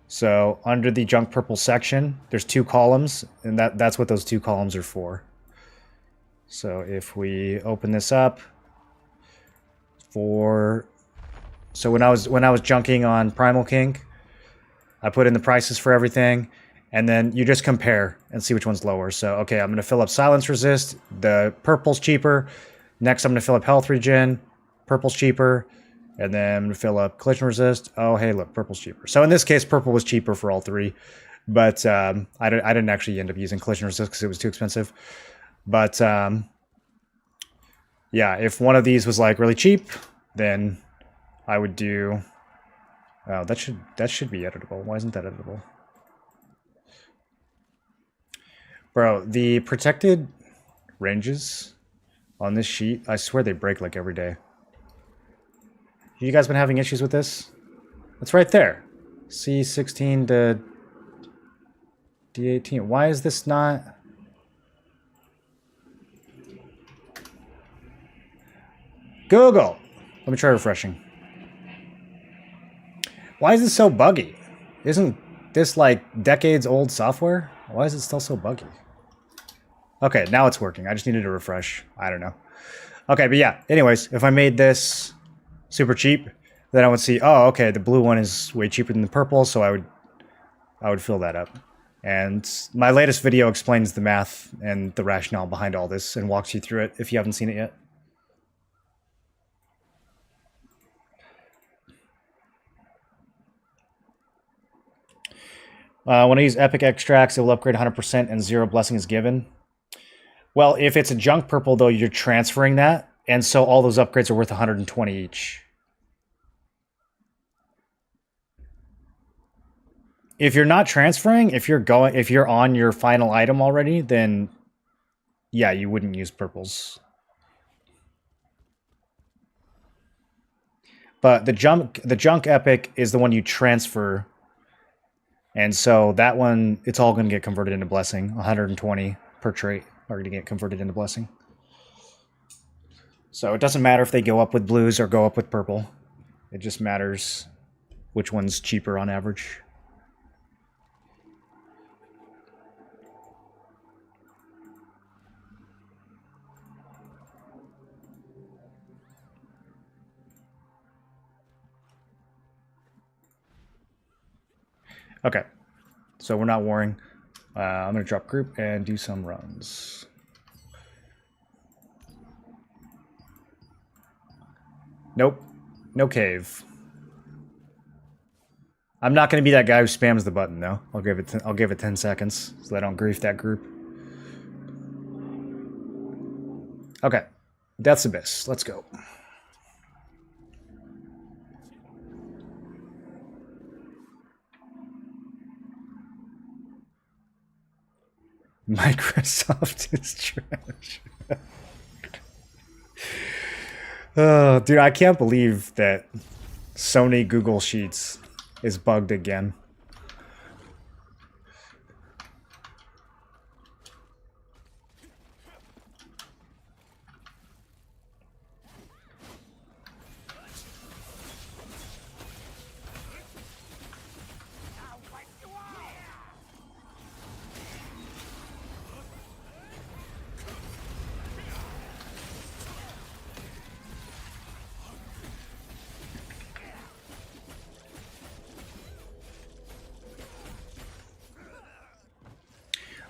So under the junk purple section, there's 2 columns, and that's what those 2 columns are for. So if we open this up so when I was junking on Primal King, I put in the prices for everything, and then you just compare and see which one's lower. So okay, I'm going to fill up Silence Resist. The purple's cheaper. Next, I'm going to fill up Health Regen. Purple's cheaper. And then I'm going to fill up Collision Resist. Oh, hey, look, purple's cheaper. So in this case, purple was cheaper for all 3. But I didn't actually end up using Collision Resist because it was too expensive. But yeah, if one of these was like really cheap, then I would do... Oh, that should be editable. Why isn't that editable? Bro, the protected ranges on this sheet, I swear they break like every day. You guys been having issues with this? It's right there. C16 to D18. Why is this not... Google! Let me try refreshing. Why is it so buggy? Isn't this like decades old software? Why is it still so buggy? Okay, now it's working. I just needed to refresh. I don't know. Okay, but yeah. Anyways, if I made this super cheap, then I would see, oh, okay, the blue one is way cheaper than the purple, so I would fill that up. And my latest video explains the math and the rationale behind all this and walks you through it if you haven't seen it yet. When I use epic extracts, it will upgrade 100% and 0 blessing is given. Well, if it's a junk purple, though, you're transferring that, and so all those upgrades are worth 120 each. If you're not transferring, if you're on your final item already, then yeah, you wouldn't use purples. But the junk epic is the one you transfer. And so that one, it's all going to get converted into blessing. 120 per trait are going to get converted into blessing. So it doesn't matter if they go up with blues or go up with purple. It just matters which one's cheaper on average. Okay, so we're not warring. I'm going to drop group and do some runs. Nope, no cave. I'm not going to be that guy who spams the button though. I'll give it 10 seconds so I don't grief that group. Okay, Death's Abyss. Let's go. Microsoft is trash. Oh, dude, I can't believe that Sony Google Sheets is bugged again.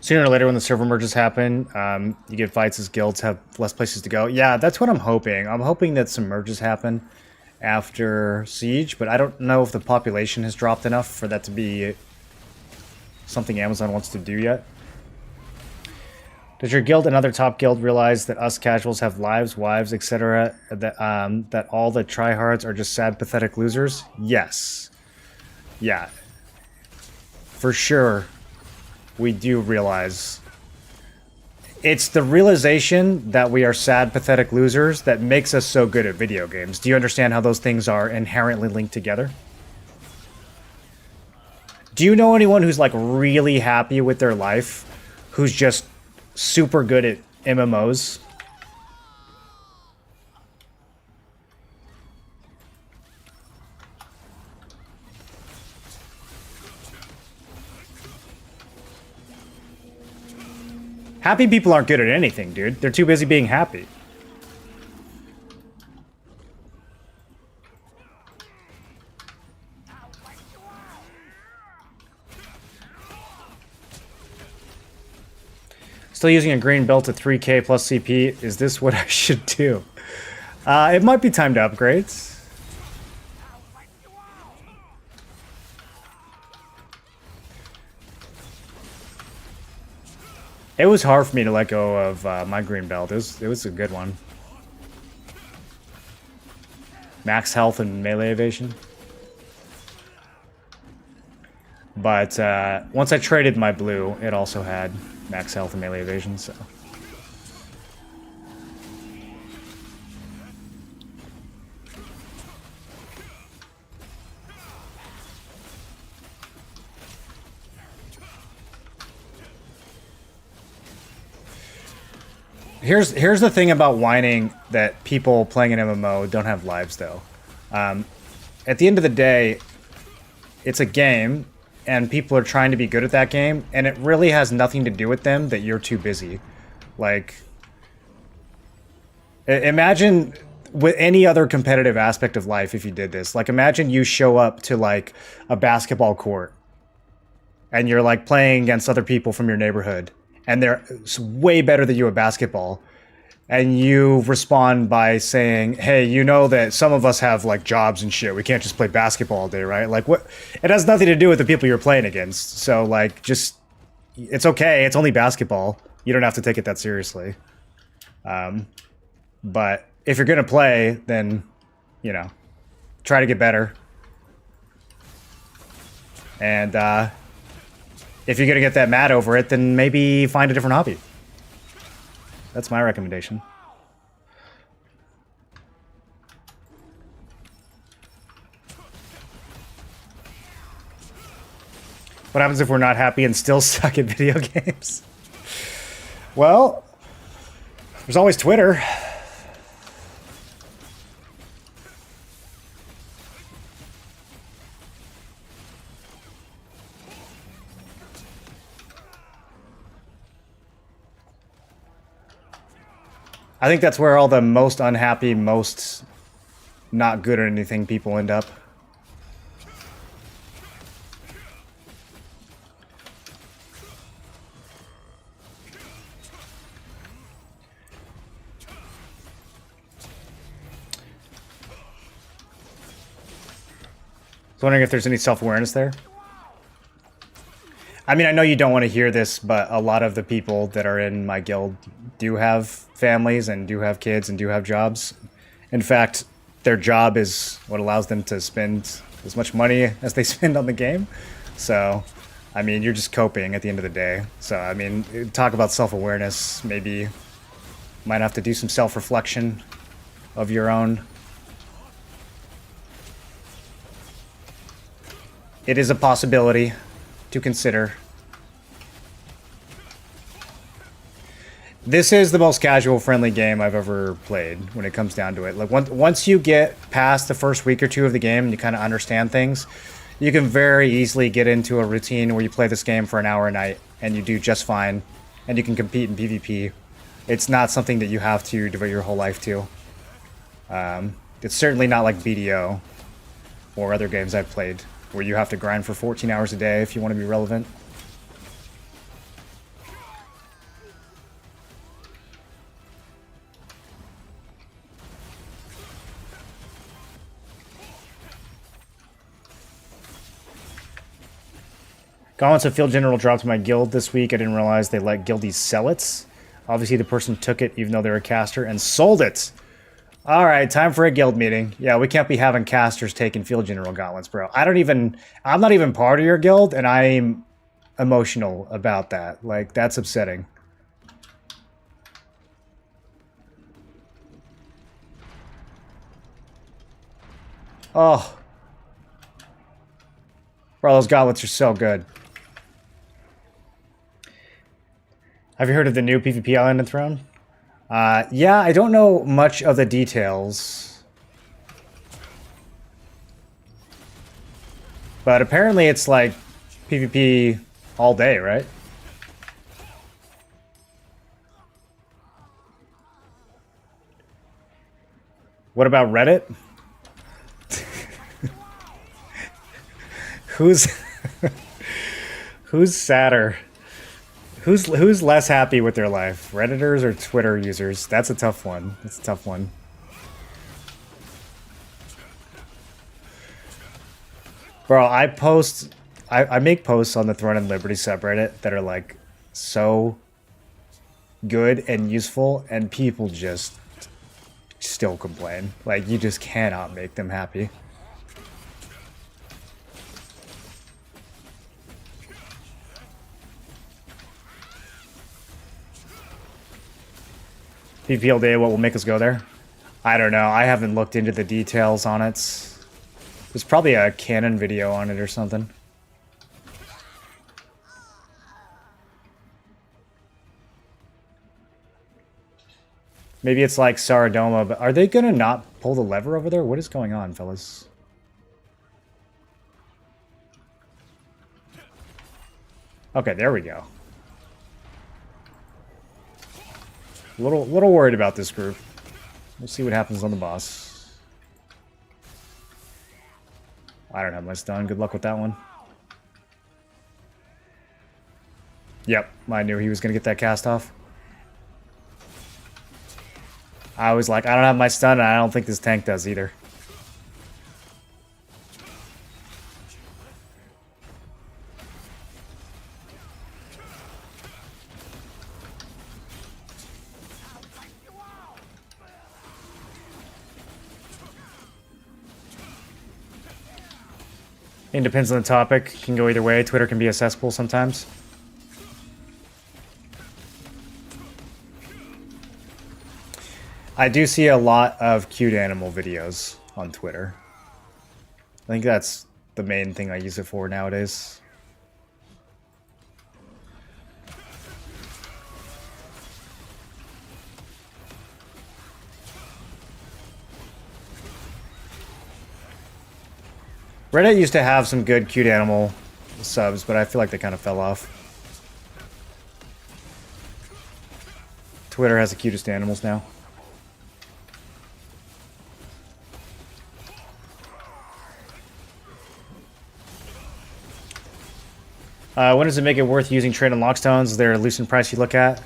Sooner or later when the server merges happen, you get fights as guilds have less places to go. Yeah, that's what I'm hoping. I'm hoping that some merges happen after Siege, but I don't know if the population has dropped enough for that to be something Amazon wants to do yet. Does your guild and other top guild realize that us casuals have lives, wives, etc., that all the tryhards are just sad, pathetic losers? Yes. Yeah. for sure, we do realize it's the realization that we are sad, pathetic losers that makes us so good at video games. Do you understand how those things are inherently linked together? Do you know anyone who's like really happy with their life, who's just super good at MMOs? Happy people aren't good at anything, dude. They're too busy being happy. Still using a green belt at 3k plus CP. Is this what I should do? It might be time to upgrade. It was hard for me to let go of my green belt. It was a good one. Max health and melee evasion. But once I traded my blue, it also had max health and melee evasion, so... Here's the thing about whining that people playing an MMO don't have lives, though. At the end of the day, it's a game, and people are trying to be good at that game, and it really has nothing to do with them that you're too busy. Like, imagine with any other competitive aspect of life if you did this. Like, imagine you show up to, like, a basketball court, and you're, like, playing against other people from your neighborhood, and they're way better than you at basketball, and you respond by saying, hey, you know that some of us have, like, jobs and shit. We can't just play basketball all day, right? Like, what? It has nothing to do with the people you're playing against. So, like, just... It's okay. It's only basketball. You don't have to take it that seriously. But if you're going to play, then, you know, try to get better. And, if you're going to get that mad over it, then maybe find a different hobby. That's my recommendation. What happens if we're not happy and still suck at video games? Well, there's always Twitter. I think that's where all the most unhappy, most not good at anything people end up. I was wondering if there's any self-awareness there. I mean, I know you don't want to hear this, but a lot of the people that are in my guild do have families and do have kids and do have jobs. In fact, their job is what allows them to spend as much money as they spend on the game. So, I mean, you're just coping at the end of the day. So, I mean, talk about self-awareness. Maybe might have to do some self-reflection of your own. It is a possibility to consider. This is the most casual friendly game I've ever played when it comes down to it. Like once you get past the first week or two of the game and you kind of understand things, you can very easily get into a routine where you play this game for an hour a night and you do just fine and you can compete in PvP. It's not something that you have to devote your whole life to. It's certainly not like BDO or other games I've played where you have to grind for 14 hours a day if you want to be relevant. Gauntlets of Field General dropped my guild this week. I didn't realize they let guildies sell it. Obviously the person took it even though they're a caster and sold it. All right, time for a guild meeting. Yeah, we can't be having casters taking field general gauntlets, bro. I'm not even part of your guild, and I'm emotional about that. Like, that's upsetting. Oh. Bro, those gauntlets are so good. Have you heard of the new PvP Island and Throne? Yeah, I don't know much of the details. But apparently it's like PvP all day, right? What about Reddit? Who's who's sadder? Who's less happy with their life? Redditors or Twitter users? That's a tough one. That's a tough one. Bro, I make posts on the Throne and Liberty subreddit that are like so good and useful, and people just still complain. Like, you just cannot make them happy. PvP day, what will make us go there? I don't know. I haven't looked into the details on it. There's probably a canon video on it or something. Maybe it's like Saradoma, but are they gonna not pull the lever over there? What is going on, fellas? Okay, there we go. A little worried about this group. We'll see what happens on the boss. I don't have my stun. Good luck with that one. Yep, I knew he was gonna get that cast off. I was like, I don't have my stun, and I don't think this tank does either. It depends on the topic. It can go either way. Twitter can be a cesspool sometimes. I do see a lot of cute animal videos on Twitter. I think that's the main thing I use it for nowadays. Reddit used to have some good cute animal subs, but I feel like they kind of fell off. Twitter has the cutest animals now. When does it make it worth using trade and lockstones? Is there a loosened price you look at?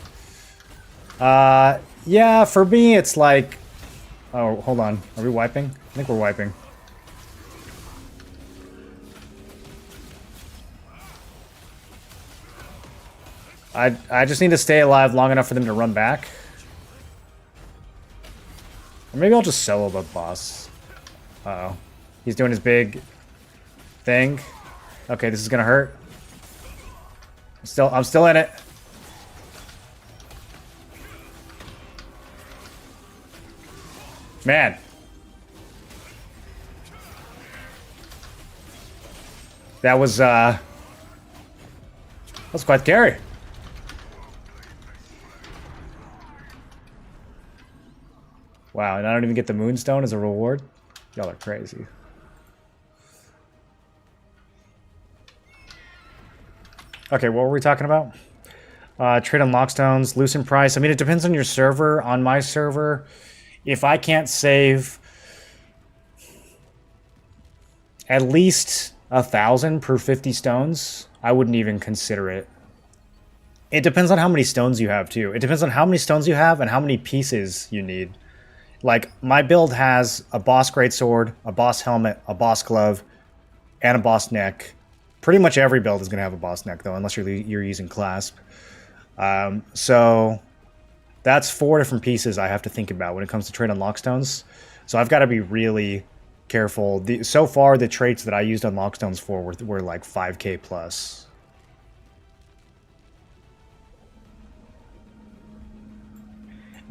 Yeah, for me it's like... Oh, hold on. Are we wiping? I think we're wiping. I just need to stay alive long enough for them to run back. Or maybe I'll just solo the boss. Uh-oh. He's doing his big thing. Okay, this is gonna hurt. I'm still in it. Man. That was quite scary. Wow, and I don't even get the Moonstone as a reward? Y'all are crazy. Okay, what were we talking about? Trade on lockstones, loosen price. I mean, it depends on your server. On my server, if I can't save at least 1,000 per 50 stones, I wouldn't even consider it. It depends on how many stones you have, too. It depends on how many stones you have and how many pieces you need. Like, my build has a boss greatsword, a boss helmet, a boss glove, and a boss neck. Pretty much every build is going to have a boss neck, though, unless you're using clasp. So That's 4 different pieces I have to think about when it comes to trade on Lockstones. So I've got to be really careful. So far, the traits that I used on Lockstones for were like 5k plus.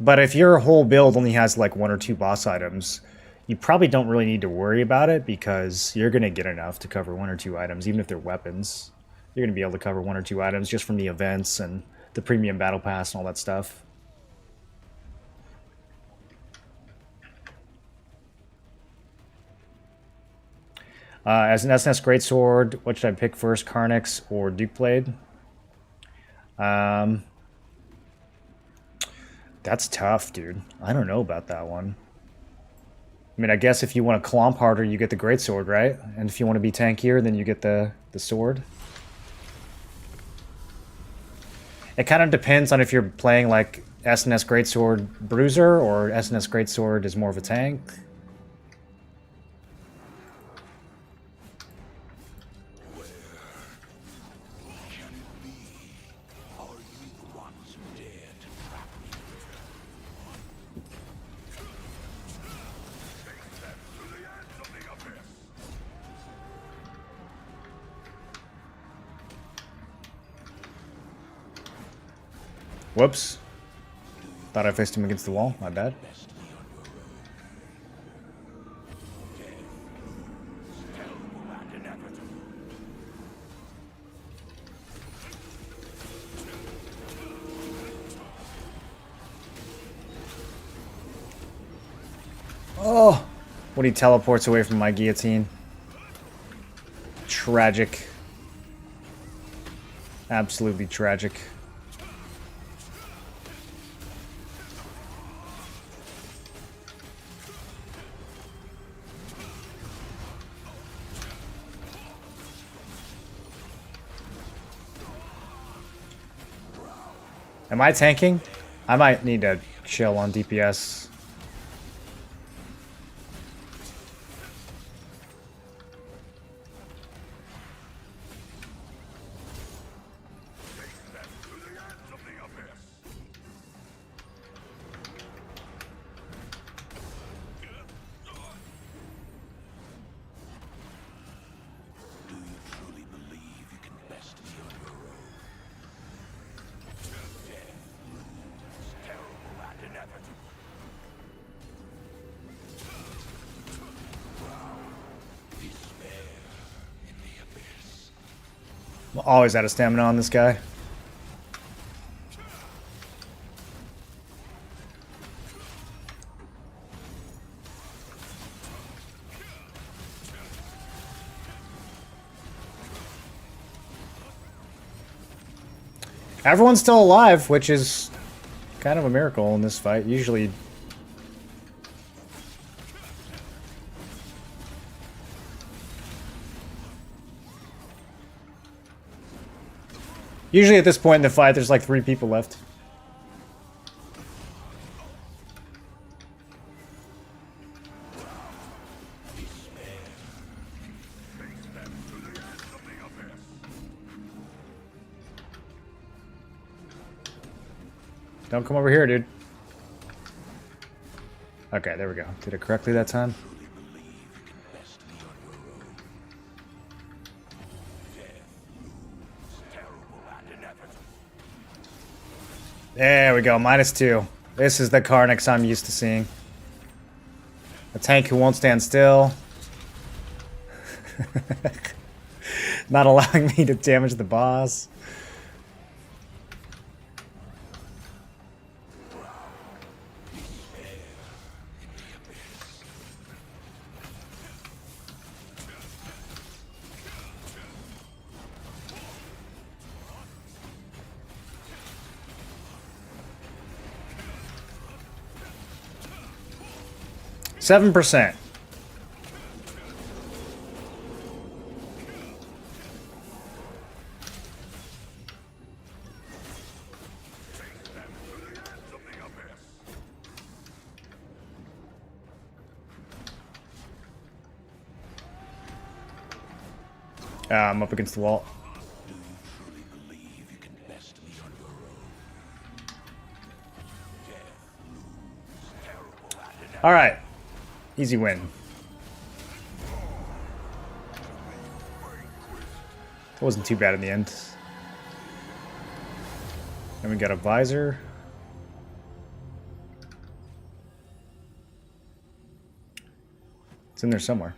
But if your whole build only has like 1 or 2 boss items, you probably don't really need to worry about it because you're going to get enough to cover 1 or 2 items, even if they're weapons. You're going to be able to cover 1 or 2 items just from the events and the premium battle pass and all that stuff. As an SNS Greatsword, what should I pick first, Carnix or Duke Blade? That's tough, dude. I don't know about that one. I mean, I guess if you want to clomp harder, you get the Greatsword, right? And if you want to be tankier, then you get the sword. It kind of depends on if you're playing like SNS Greatsword Bruiser or SNS Greatsword is more of a tank. Whoops. Thought I faced him against the wall. My bad. Oh! When he teleports away from my guillotine. Tragic. Absolutely tragic. Am I tanking? I might need to chill on DPS. I'm always out of stamina on this guy. Everyone's still alive, which is kind of a miracle in this fight. Usually at this point in the fight, there's like 3 people left. Don't come over here, dude. Okay, there we go. Did it correctly that time? There we go, -2. This is the Carnix I'm used to seeing. A tank who won't stand still. Not allowing me to damage the boss. %. I'm up against the wall. All right. Easy win. It wasn't too bad in the end. And we got a visor. It's in there somewhere.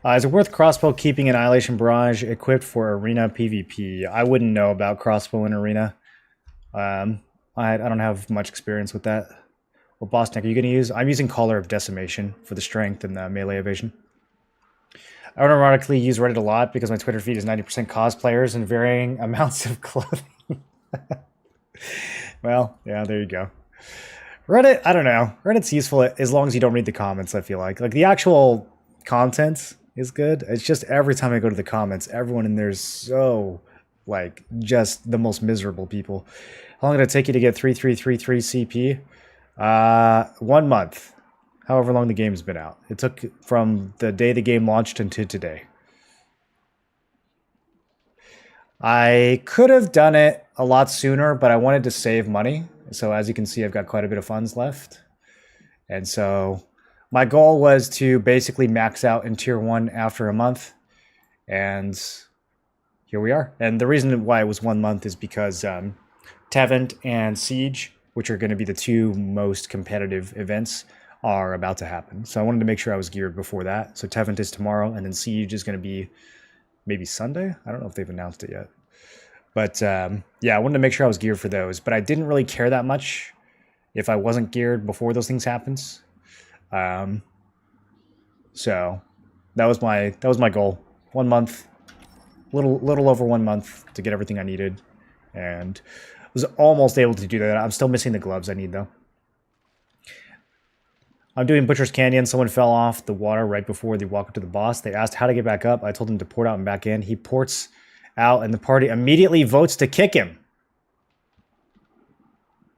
Is it worth crossbow keeping Annihilation Barrage equipped for arena PvP? I wouldn't know about crossbow in arena. I don't have much experience with that. What boss tank are you going to use? I'm using Caller of Decimation for the strength and the melee evasion. I don't ironically use Reddit a lot because my Twitter feed is 90% cosplayers and varying amounts of clothing. Well, yeah, there you go. Reddit, I don't know. Reddit's useful as long as you don't read the comments, I feel like. Like, the actual content is good. It's just every time I go to the comments, everyone in there is so, like, just the most miserable people. How long did it take you to get 3333 CP? 1 month. However long the game's been out. It took from the day the game launched until today. I could have done it a lot sooner, but I wanted to save money. So as you can see, I've got quite a bit of funds left. And so my goal was to basically max out in Tier 1 after a month. And here we are. And the reason why it was 1 month is because Tyrant and Siege, which are going to be the two most competitive events, are about to happen. So I wanted to make sure I was geared before that. So Tyrant is tomorrow, and then Siege is going to be maybe Sunday? I don't know if they've announced it yet. But yeah, I wanted to make sure I was geared for those. But I didn't really care that much if I wasn't geared before those things happened. So that was my goal. 1 month, little over 1 month to get everything I needed, and was almost able to do that. I'm still missing the gloves I need though. I'm doing Butcher's Canyon. Someone fell off the water right before they walk up to the boss. They asked how to get back up. I told him to port out and back in. He ports out, and the party immediately votes to kick him.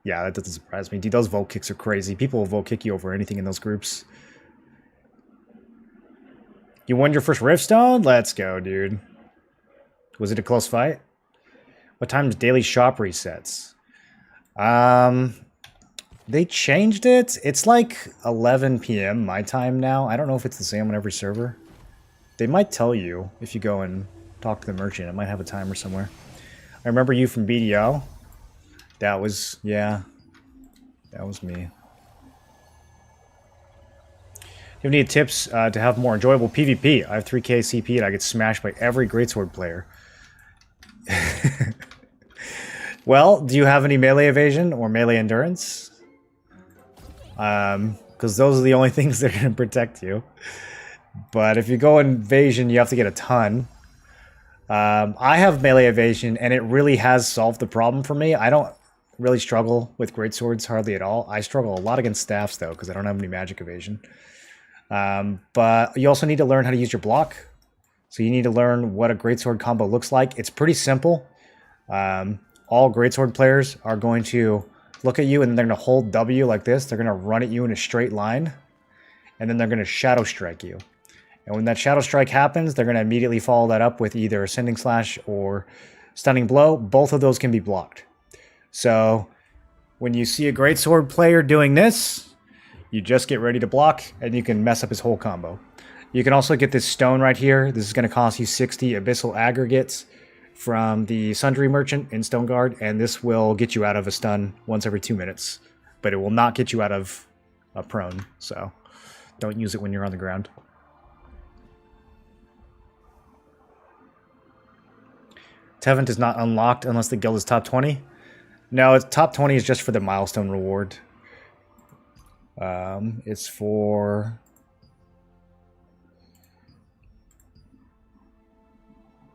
Yeah, that doesn't surprise me. Dude, those vote kicks are crazy. People will vote kick you over anything in those groups. You won your first Riftstone? Let's go, dude. Was it a close fight? What time's daily shop resets? They changed it. It's like 11 p.m. my time now. I don't know if it's the same on every server. They might tell you if you go and talk to the merchant. It might have a timer somewhere. I remember you from BDO. That was, yeah. That was me. You have any tips to have more enjoyable PvP? I have 3k CP and I get smashed by every greatsword player. Well, do you have any melee evasion or melee endurance? Because those are the only things that are going to protect you. But if you go invasion, you have to get a ton. I have melee evasion, and it really has solved the problem for me. I don't really struggle with greatswords hardly at all. I struggle a lot against staffs, though, because I don't have any magic evasion. But you also need to learn how to use your block. So you need to learn what a greatsword combo looks like. It's pretty simple. All greatsword players are going to look at you, and they're going to hold W like this. They're going to run at you in a straight line, and then they're going to shadow strike you. And when that shadow strike happens, they're going to immediately follow that up with either Ascending Slash or Stunning Blow. Both of those can be blocked. So when you see a greatsword player doing this, you just get ready to block, and you can mess up his whole combo. You can also get this stone right here. This is going to cost you 60 Abyssal Aggregates from the Sundry Merchant in Stoneguard, and this will get you out of a stun once every 2 minutes. But it will not get you out of a prone, so don't use it when you're on the ground. Tevent is not unlocked unless the guild is top 20. No, it's top 20 is just for the milestone reward. It's for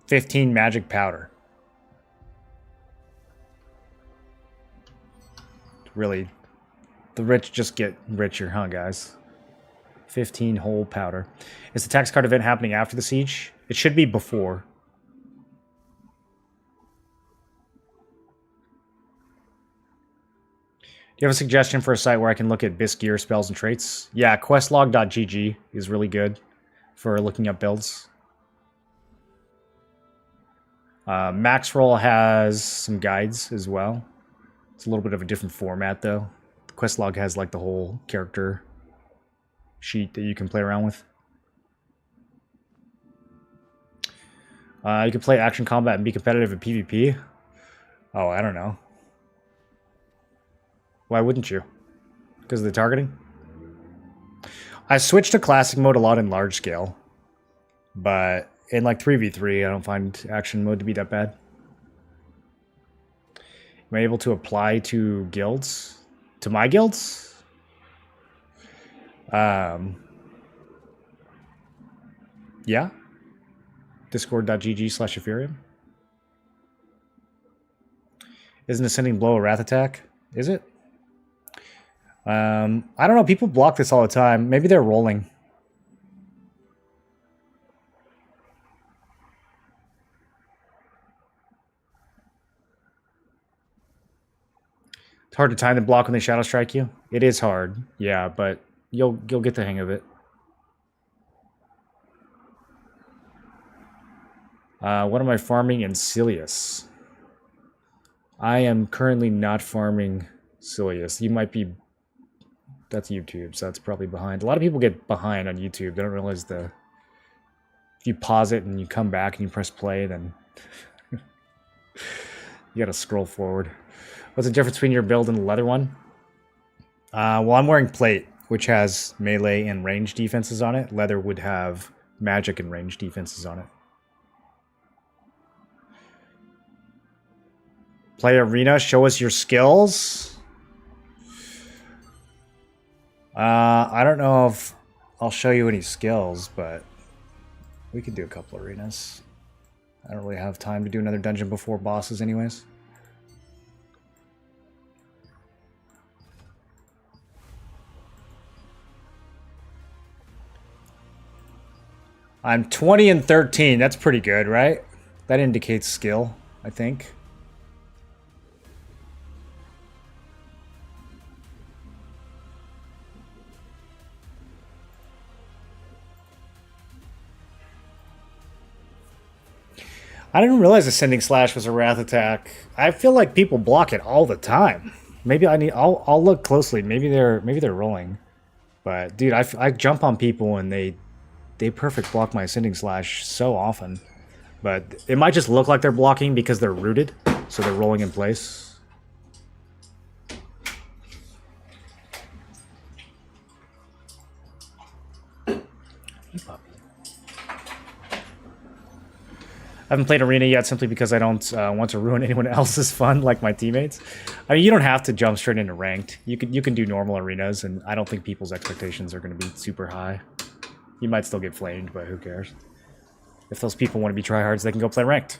15 magic powder. Really, the rich just get richer, huh, guys? 15 whole powder. Is the tax card event happening after the siege? It should be before. Do you have a suggestion for a site where I can look at BIS gear, spells, and traits? Yeah, questlog.gg is really good for looking up builds. Maxroll has some guides as well. It's a little bit of a different format, though. quest log has like the whole character sheet that you can play around with. You can play action combat and be competitive in PvP. Oh, I don't know. Why wouldn't you? Because of the targeting? I switched to classic mode a lot in large scale. But in like 3v3, I don't find action mode to be that bad. Am I able to apply to guilds? To my guilds? Yeah. Discord.gg/Ethereum. Isn't Ascending Blow a Wrath attack? Is it? I don't know. People block this all the time. Maybe they're rolling. It's hard to time the block when they shadow strike you. It is hard, yeah, but you'll get the hang of it. What am I farming in Silius? I am currently not farming Silius. You might be... That's YouTube, so that's probably behind. A lot of people get behind on YouTube. They don't realize the... If you pause it and you come back and you press play, then... you gotta scroll forward. What's the difference between your build and the leather one? Well, I'm wearing plate, which has melee and range defenses on it. Leather would have magic and range defenses on it. Play arena, show us your skills. I don't know if I'll show you any skills, but we could do a couple arenas. I don't really have time to do another dungeon before bosses anyways. I'm 20 and 13. That's pretty good, right? That indicates skill, I think. I didn't realize Ascending Slash was a wrath attack. I feel like people block it all the time. Maybe I'll look closely. Maybe they're rolling. But dude, I jump on people and they perfect block my Ascending Slash so often. But it might just look like they're blocking because they're rooted, so they're rolling in place. I haven't played Arena yet simply because I don't want to ruin anyone else's fun like my teammates. I mean, you don't have to jump straight into ranked. You can do normal arenas, and I don't think people's expectations are going to be super high. You might still get flamed, but who cares? If those people want to be tryhards, they can go play ranked.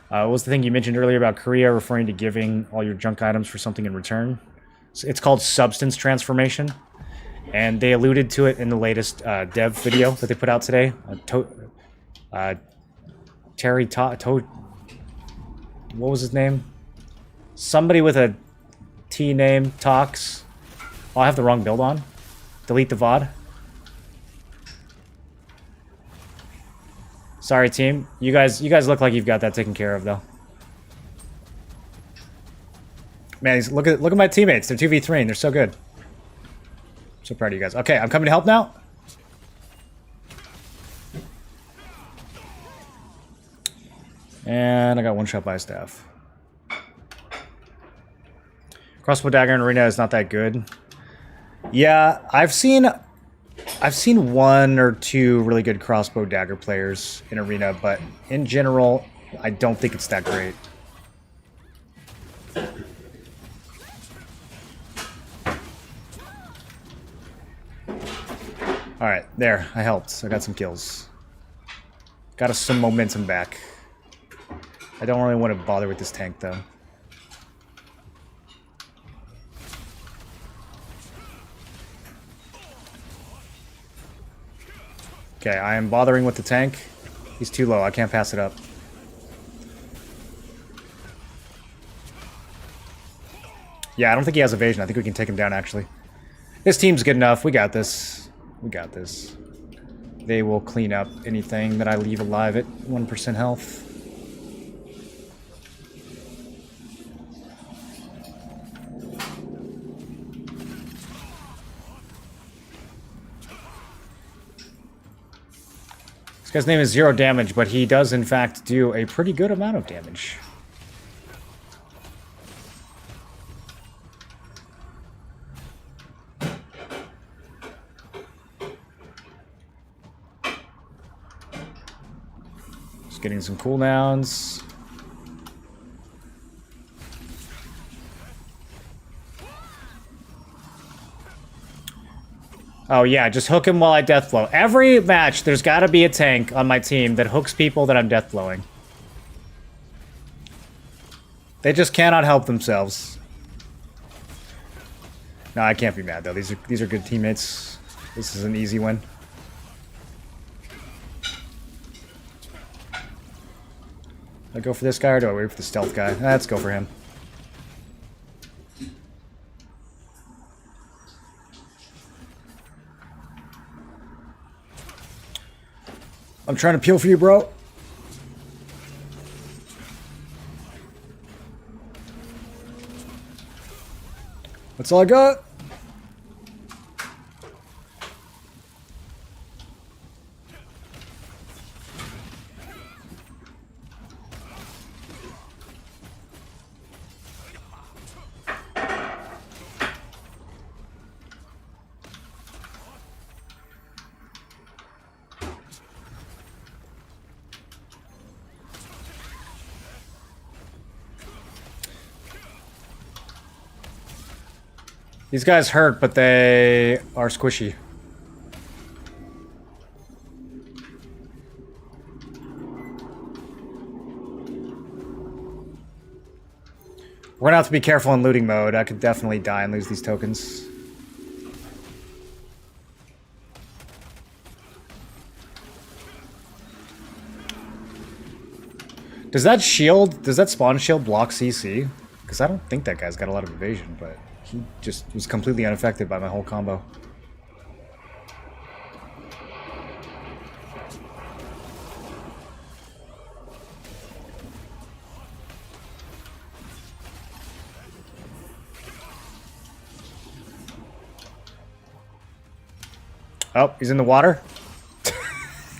What was the thing you mentioned earlier about Korea referring to giving all your junk items for something in return? It's called substance transformation, and they alluded to it in the latest dev video that they put out today. What was his name? Somebody with a T name talks. Oh, I have the wrong build on. Delete the VOD. Sorry, team. You guys look like you've got that taken care of, though. Man, look at my teammates. They're 2v3 and they're so good. I'm so proud of you guys. Okay, I'm coming to help now. And I got one shot by a staff. Crossbow dagger in arena is not that good. Yeah, I've seen one or two really good crossbow dagger players in arena, but in general, I don't think it's that great. Alright, there. I helped. I got some kills. Got us some momentum back. I don't really want to bother with this tank, though. Okay, I am bothering with the tank. He's too low. I can't pass it up. Yeah, I don't think he has evasion. I think we can take him down, actually. This team's good enough. We got this. We got this. They will clean up anything that I leave alive at 1% health. guy's name is 0 damage, but he does in fact do a pretty good amount of damage. Just getting some cooldowns. Oh yeah, just hook him while I deathflow. Every match, there's gotta be a tank on my team that hooks people that I'm deathflowing. They just cannot help themselves. No, I can't be mad though. These are good teammates. This is an easy win. Do I go for this guy or do I wait for the stealth guy? Let's go for him. I'm trying to peel for you, bro. That's all I got. These guys hurt, but they are squishy. We're gonna have to be careful in looting mode. I could definitely die and lose these tokens. Does that shield, does that spawn shield block CC? Because I don't think that guy's got a lot of evasion, but he just was completely unaffected by my whole combo. Oh, he's in the water?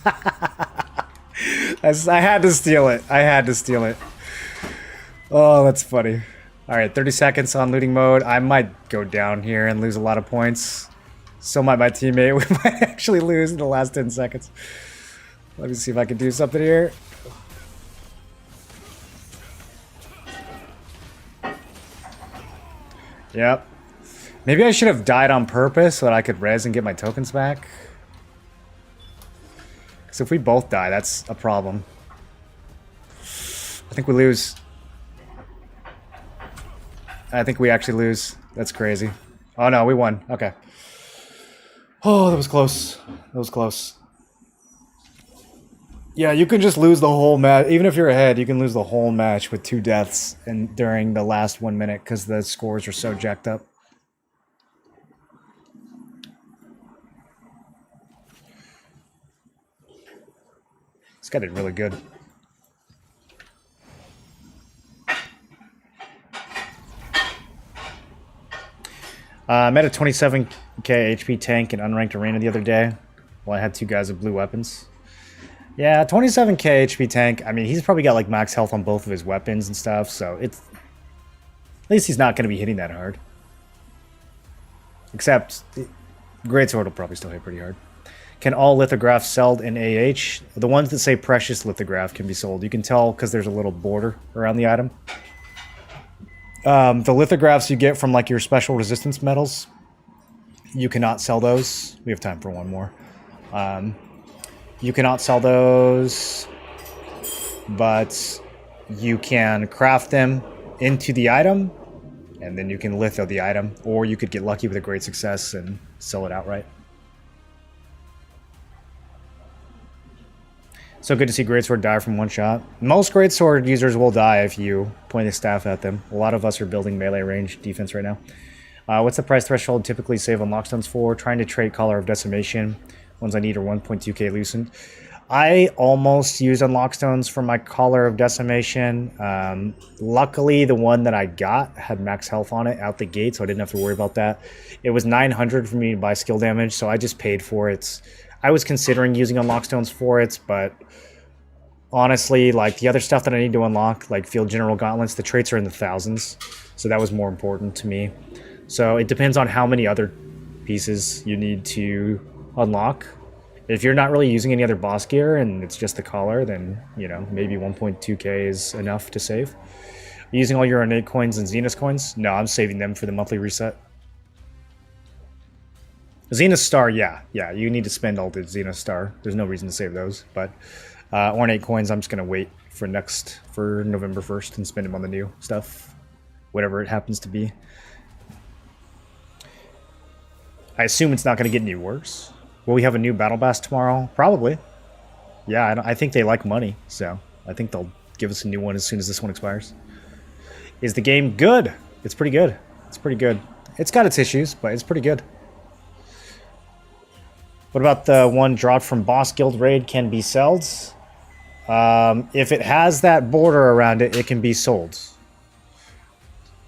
I had to steal it. I had to steal it. Oh, that's funny. Alright, 30 seconds on looting mode. I might go down here and lose a lot of points. So might my teammate. We might actually lose in the last 10 seconds. Let me see if I can do something here. Yep. Maybe I should have died on purpose so that I could res and get my tokens back. Because if we both die, that's a problem. I think we lose. I think we actually lose. That's crazy. Oh no, we won. Okay. Oh, that was close. That was close. Yeah, you can just lose the whole match. Even if you're ahead, you can lose the whole match with 2 deaths during the last 1 minute because the scores are so jacked up. This guy did really good. I met a 27k HP tank in unranked arena the other day. Well, I had 2 guys with blue weapons. Yeah, 27k HP tank. I mean, he's probably got like max health on both of his weapons and stuff, so it's... At least he's not going to be hitting that hard. Except, Greatsword will probably still hit pretty hard. Can all lithographs sold in AH? The ones that say precious lithograph can be sold. You can tell because there's a little border around the item. The lithographs you get from like your special resistance medals, you cannot sell those. We have time for one more. You cannot sell those, but you can craft them into the item, and then you can litho the item, or you could get lucky with a great success and sell it outright. So good to see Greatsword die from 1 shot. Most Greatsword users will die if you point a staff at them. A lot of us are building melee range defense right now. What's the price threshold typically save on lockstones for? Trying to trade Collar of Decimation. Ones I need are 1.2k loosened. I almost used Unlockstones for my Collar of Decimation. Luckily, the one that I got had max health on it out the gate, so I didn't have to worry about that. It was 900 for me to buy skill damage, so I just paid for it. I was considering using unlock stones for it, but honestly, like the other stuff that I need to unlock, like Field General Gauntlets, the traits are in the thousands, so that was more important to me. So it depends on how many other pieces you need to unlock. If you're not really using any other boss gear and it's just the collar, then, you know, maybe 1.2k is enough to save. Using all your innate coins and Zenith coins? No, I'm saving them for the monthly reset. Zenith Star, yeah, you need to spend all the Zenith Star. There's no reason to save those, but Ornate coins, I'm just going to wait for November 1st and spend them on the new stuff, whatever it happens to be. I assume it's not going to get any worse. Will we have a new Battle Pass tomorrow? Probably. Yeah, I think they like money, so I think they'll give us a new one as soon as this one expires. Is the game good? It's pretty good. It's pretty good. It's got its issues, but it's pretty good. What about the one dropped from Boss Guild Raid can be sold? If it has that border around it, it can be sold.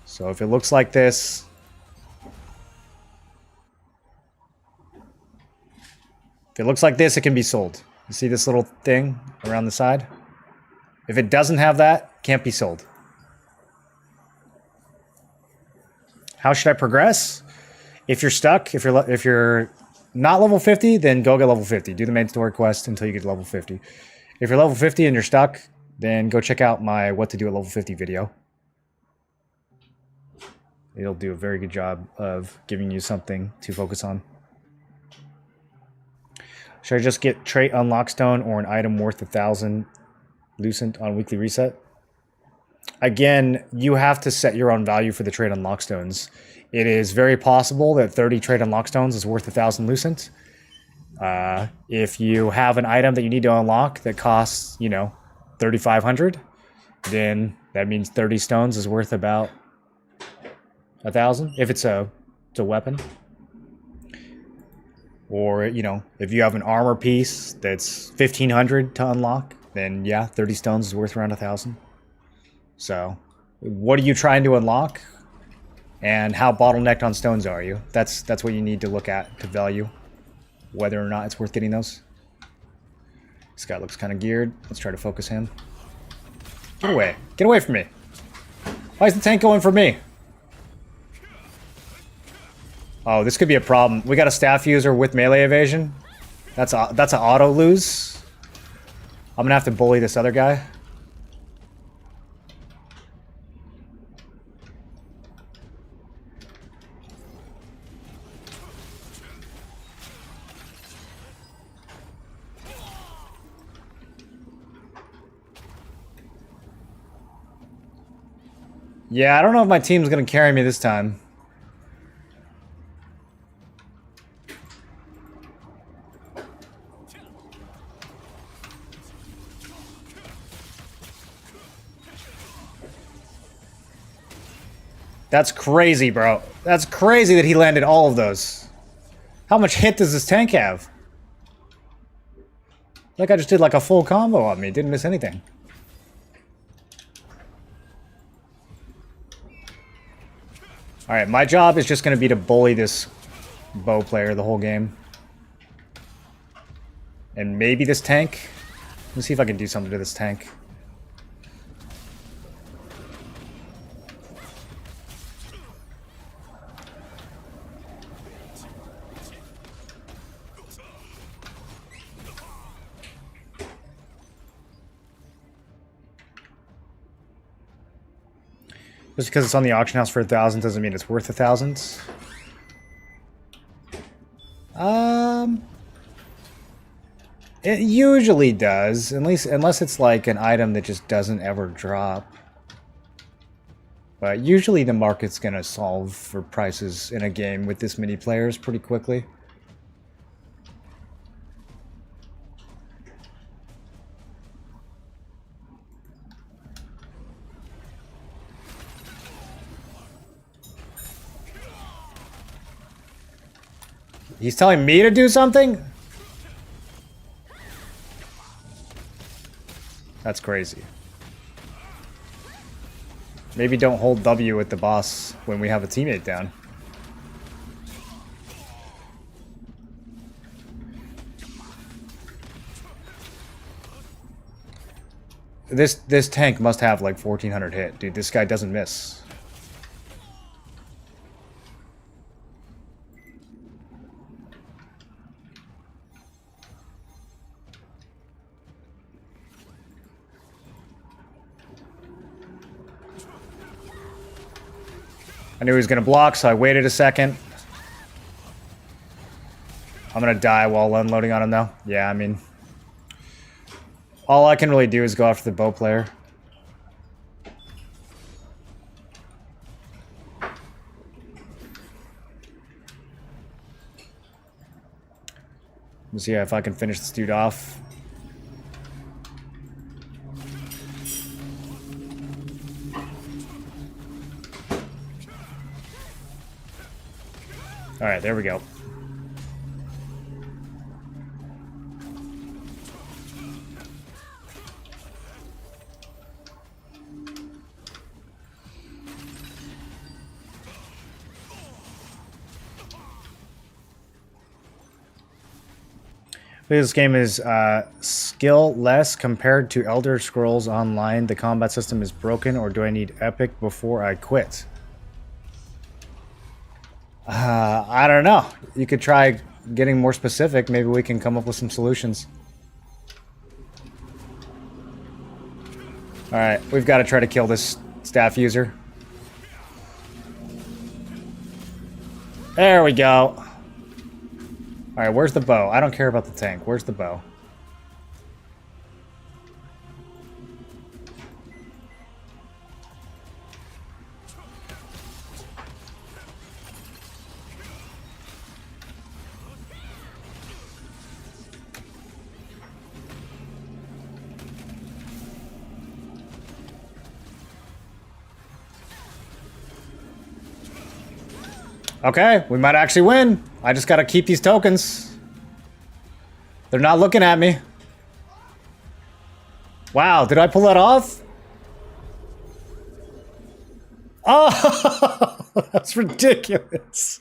So if it looks like this... If it looks like this, it can be sold. You see this little thing around the side? If it doesn't have that, it can't be sold. How should I progress? If you're stuck, if you're not level 50, then go get level 50. Do the main story quest until you get to level 50. If you're level 50 and you're stuck, then go check out my what to do at level 50 video. It'll do a very good job of giving you something to focus on. Should I just get trait unlock stone or an item worth 1,000 Lucent on weekly reset? Again, you have to set your own value for the trait unlock stones. It is very possible that 30 trait unlock stones is worth 1,000 Lucent. If you have an item that you need to unlock that costs, you know, 3,500, then that means 30 stones is worth about 1,000 if it's a weapon. Or, you know, if you have an armor piece that's 1,500 to unlock, then yeah, 30 stones is worth around 1,000. So, what are you trying to unlock? And how bottlenecked on stones are you? That's what you need to look at to value whether or not it's worth getting those. This guy looks kind of geared. Let's try to focus him. Get away. Get away from me. Why is the tank going for me? Oh, this could be a problem. We got a staff user with melee evasion. That's an auto lose. I'm gonna have to bully this other guy. Yeah, I don't know if my team's gonna carry me this time. That's crazy, bro. That's crazy that he landed all of those. How much hit does this tank have? Like I just did like a full combo on me. Didn't miss anything. Alright, my job is just going to be to bully this bow player the whole game. And maybe this tank. Let's see if I can do something to this tank. Just because it's on the auction house for 1,000 doesn't mean it's worth 1,000. It usually does, unless it's like an item that just doesn't ever drop. But usually the market's gonna solve for prices in a game with this many players pretty quickly. He's telling me to do something? That's crazy. Maybe don't hold W at the boss when we have a teammate down. This tank must have like 1400 hit. Dude, this guy doesn't miss. I knew he was going to block, so I waited a second. I'm going to die while unloading on him, though. Yeah, I mean... all I can really do is go after the bow player. Let's see if I can finish this dude off. Alright, there we go. This game is skill-less compared to Elder Scrolls Online. The combat system is broken, or do I need Epic before I quit? I don't know. You could try getting more specific. Maybe we can come up with some solutions. Alright, we've got to try to kill this staff user. There we go. Alright, where's the bow? I don't care about the tank. Where's the bow? Okay, we might actually win. I just gotta keep these tokens. They're not looking at me. Wow, did I pull that off? Oh, that's ridiculous.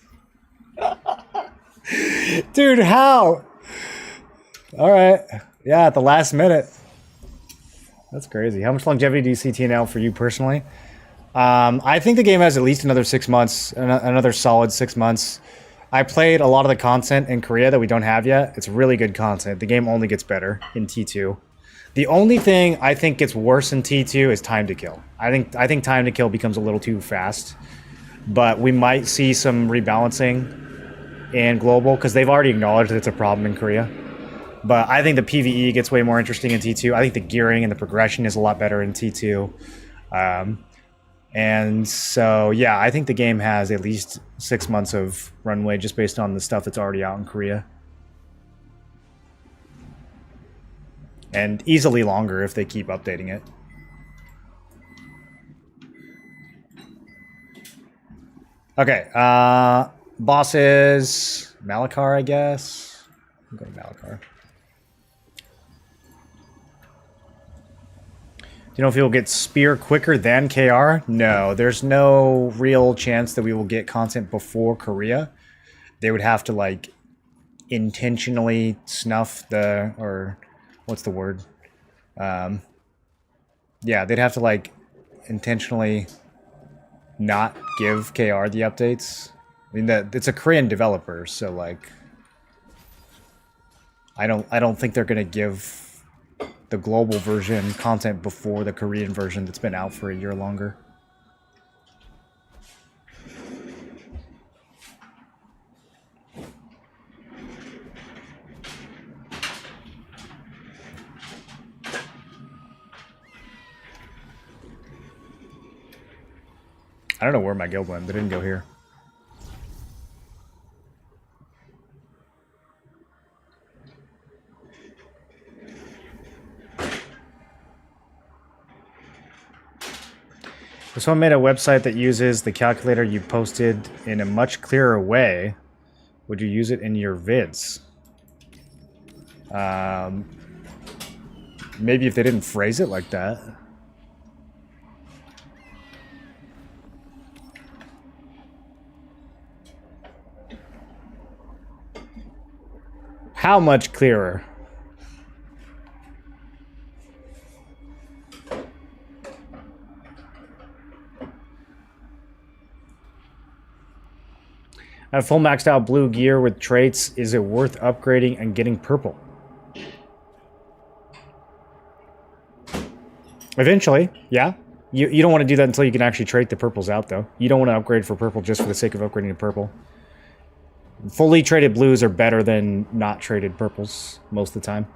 Dude, how? All right. Yeah, at the last minute. That's crazy. How much longevity do you see TNL for you personally? I think the game has at least another 6 months, another solid 6 months. I played a lot of the content in Korea that we don't have yet. It's really good content. The game only gets better in T2. The only thing I think gets worse in T2 is time to kill. I think time to kill becomes a little too fast. But we might see some rebalancing in global because they've already acknowledged that it's a problem in Korea. But I think the PvE gets way more interesting in T2. I think the gearing and the progression is a lot better in T2. And so, yeah, I think the game has at least 6 months of runway just based on the stuff that's already out in Korea. And easily longer if they keep updating it. Okay, bosses, Malachar, I guess. I'm going Malachar. Do you know if he'll get Spear quicker than KR? No, there's no real chance that we will get content before Korea. They would have to, like, intentionally snuff the, or what's the word? Yeah, they'd have to, like, intentionally not give KR the updates. I mean, it's a Korean developer, so, like, I don't think they're gonna give the global version content before the Korean version that's been out for a year longer. I don't know where my guild went. They didn't go here. If someone made a website that uses the calculator you posted in a much clearer way, would you use it in your vids? Maybe if they didn't phrase it like that. How much clearer? I have full maxed out blue gear with traits. Is it worth upgrading and getting purple? Eventually, yeah. You don't want to do that until you can actually trade the purples out, though. You don't want to upgrade for purple just for the sake of upgrading to purple. Fully traded blues are better than not traded purples most of the time.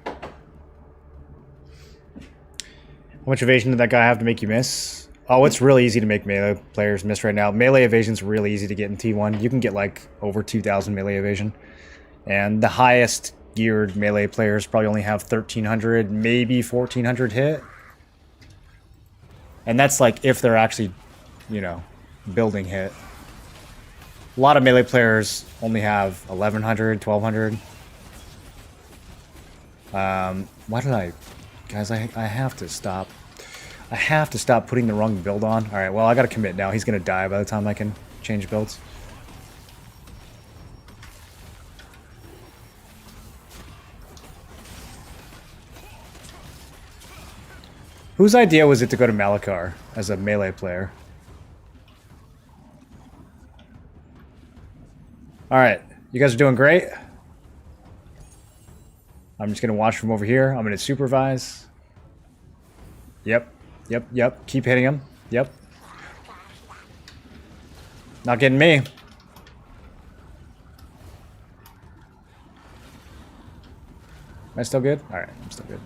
How much evasion did that guy have to make you miss? Oh, it's really easy to make melee players miss right now. Melee evasion's really easy to get in T1. You can get like over 2,000 melee evasion. And the highest geared melee players probably only have 1,300, maybe 1,400 hit. And that's like if they're actually, you know, building hit. A lot of melee players only have 1,100, 1,200. Why did I... Guys, I have to stop. I have to stop putting the wrong build on. Alright, well, I gotta commit now. He's gonna die by the time I can change builds. Whose idea was it to go to Malakar as a melee player? Alright, you guys are doing great. I'm just gonna watch from over here. I'm gonna supervise. Yep. Keep hitting him. Yep. Not getting me. Am I still good? Alright, I'm still good.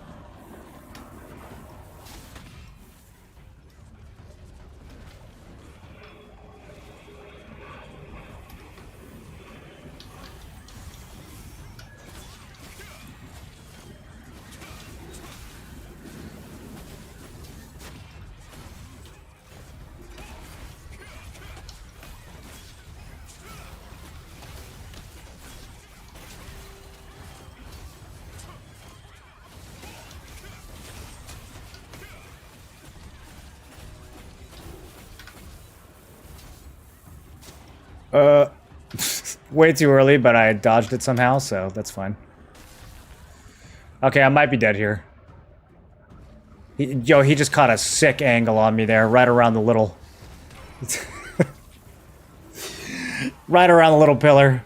Way too early, but I dodged it somehow, so that's fine. Okay, I might be dead here. He just caught a sick angle on me there, right around the little... right around the little pillar.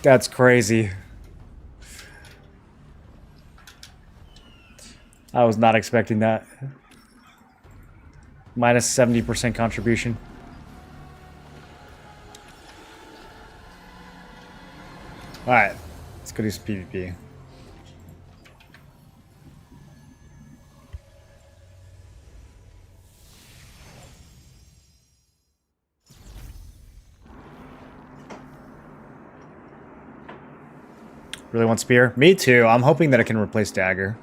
That's crazy. I was not expecting that. Minus 70% contribution. Alright, let's go do some PvP. Really want Spear? Me too. I'm hoping that it can replace Dagger.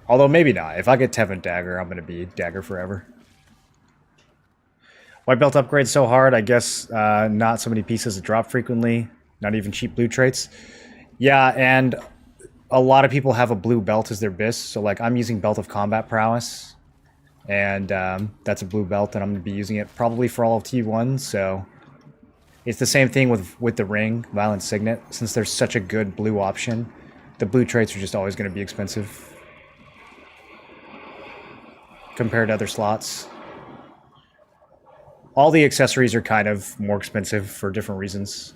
Although maybe not. If I get Tevin Dagger, I'm going to be Dagger forever. White belt upgrade so hard? I guess not so many pieces that drop frequently. Not even cheap blue traits. Yeah, and a lot of people have a blue belt as their BIS. So, like, I'm using Belt of Combat Prowess. And that's a blue belt, and I'm going to be using it probably for all of T1. So, it's the same thing with the ring, Violent Signet. Since there's such a good blue option, the blue traits are just always going to be expensive compared to other slots. All the accessories are kind of more expensive for different reasons.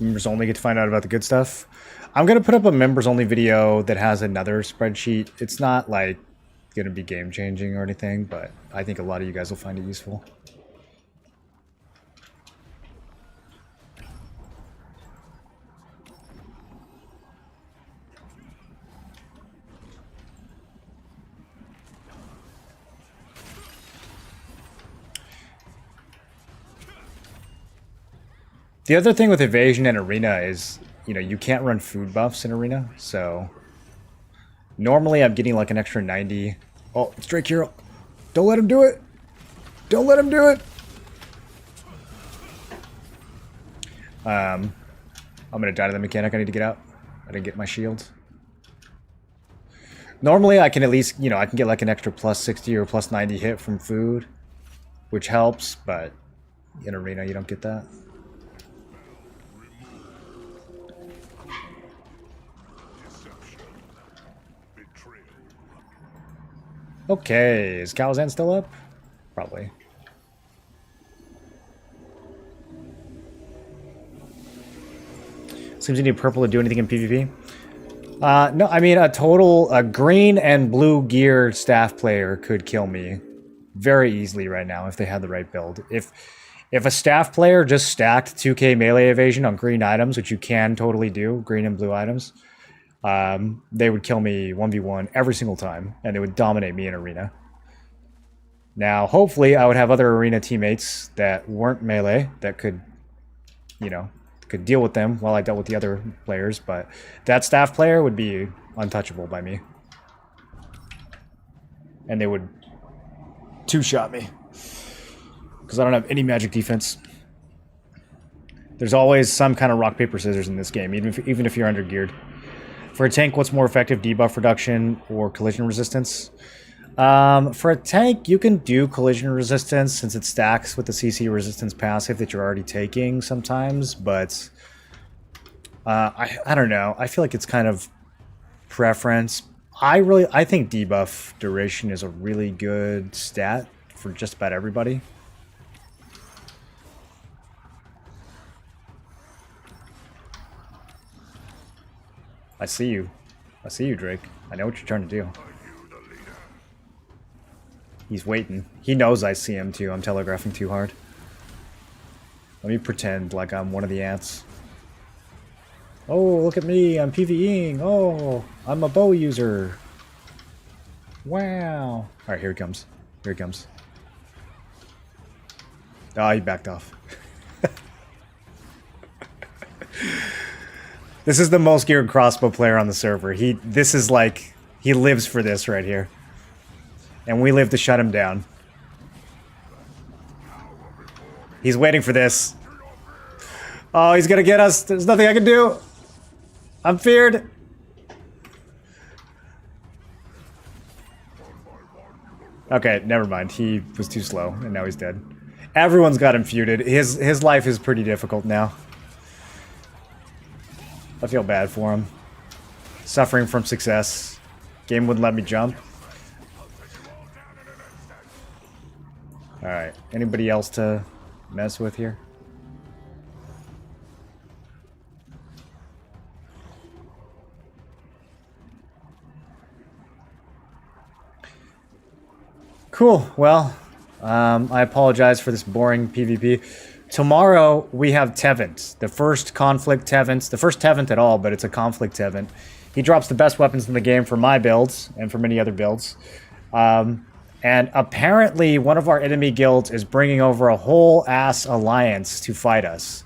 Members only get to find out about the good stuff. I'm going to put up a members only video that has another spreadsheet. It's not like going to be game changing or anything, but I think a lot of you guys will find it useful. The other thing with evasion in arena is, you know, you can't run food buffs in arena, so normally I'm getting like an extra 90. Oh, it's Drake Hero. Don't let him do it. Don't let him do it. I'm gonna die to the mechanic. I need to get out. I didn't get my shield. Normally I can at least, you know, I can get like an extra plus 60 or plus 90 hit from food, which helps, but in arena you don't get that. Okay, is Calzan still up? Probably. Seems you need purple to do anything in PvP. No, I mean a green and blue gear staff player could kill me very easily right now if they had the right build. If a staff player just stacked 2k melee evasion on green items, which you can totally do, green and blue items, they would kill me 1v1 every single time, and they would dominate me in arena. Now, hopefully, I would have other arena teammates that weren't melee that could, you know, could deal with them while I dealt with the other players, but that staff player would be untouchable by me. And they would two-shot me. Because I don't have any magic defense. There's always some kind of rock, paper, scissors in this game, even if you're under-geared. For a tank, what's more effective, debuff reduction or collision resistance? For a tank, you can do collision resistance since it stacks with the CC resistance passive that you're already taking sometimes, but I don't know. I feel like it's kind of preference. I think debuff duration is a really good stat for just about everybody. I see you. I see you, Drake. I know what you're trying to do. He's waiting. He knows I see him too. I'm telegraphing too hard. Let me pretend like I'm one of the ants. Oh, look at me. I'm PvEing. Oh, I'm a bow user. Wow. Alright, here he comes. Here he comes. Ah, he backed off. This is the most geared crossbow player on the server. This is like, he lives for this right here. And we live to shut him down. He's waiting for this. Oh, he's gonna get us. There's nothing I can do. I'm feared. Okay, never mind. He was too slow, and now he's dead. Everyone's got him feuded. His life is pretty difficult now. I feel bad for him. Suffering from success. Game wouldn't let me jump. Alright, anybody else to mess with here? Cool, well, I apologize for this boring PvP. Tomorrow, we have Tyrant, the first conflict Tyrant, the first Tyrant at all, but it's a conflict Tyrant. He drops the best weapons in the game for my builds, and for many other builds. And apparently, one of our enemy guilds is bringing over a whole ass alliance to fight us.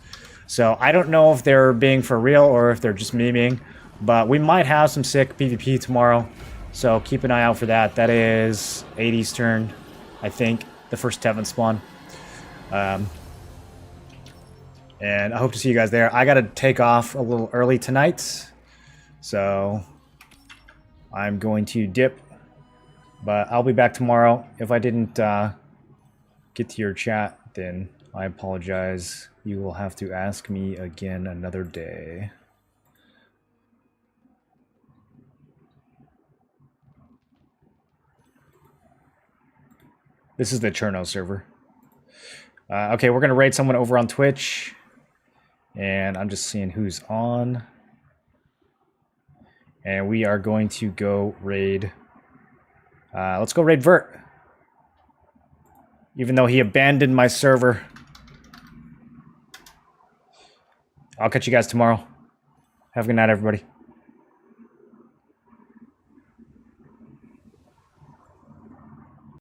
So I don't know if they're being for real or if they're just memeing, but we might have some sick PvP tomorrow. So keep an eye out for that. That is 8 Eastern, I think, the first Tevin spawn. And I hope to see you guys there. I gotta take off a little early tonight, so I'm going to dip. But I'll be back tomorrow. If I didn't get to your chat, then I apologize. You will have to ask me again another day. This is the Cherno server. Okay, we're going to raid someone over on Twitch. And I'm just seeing who's on. And we are going to go raid... let's go raid Vert. Even though he abandoned my server. I'll catch you guys tomorrow. Have a good night, everybody.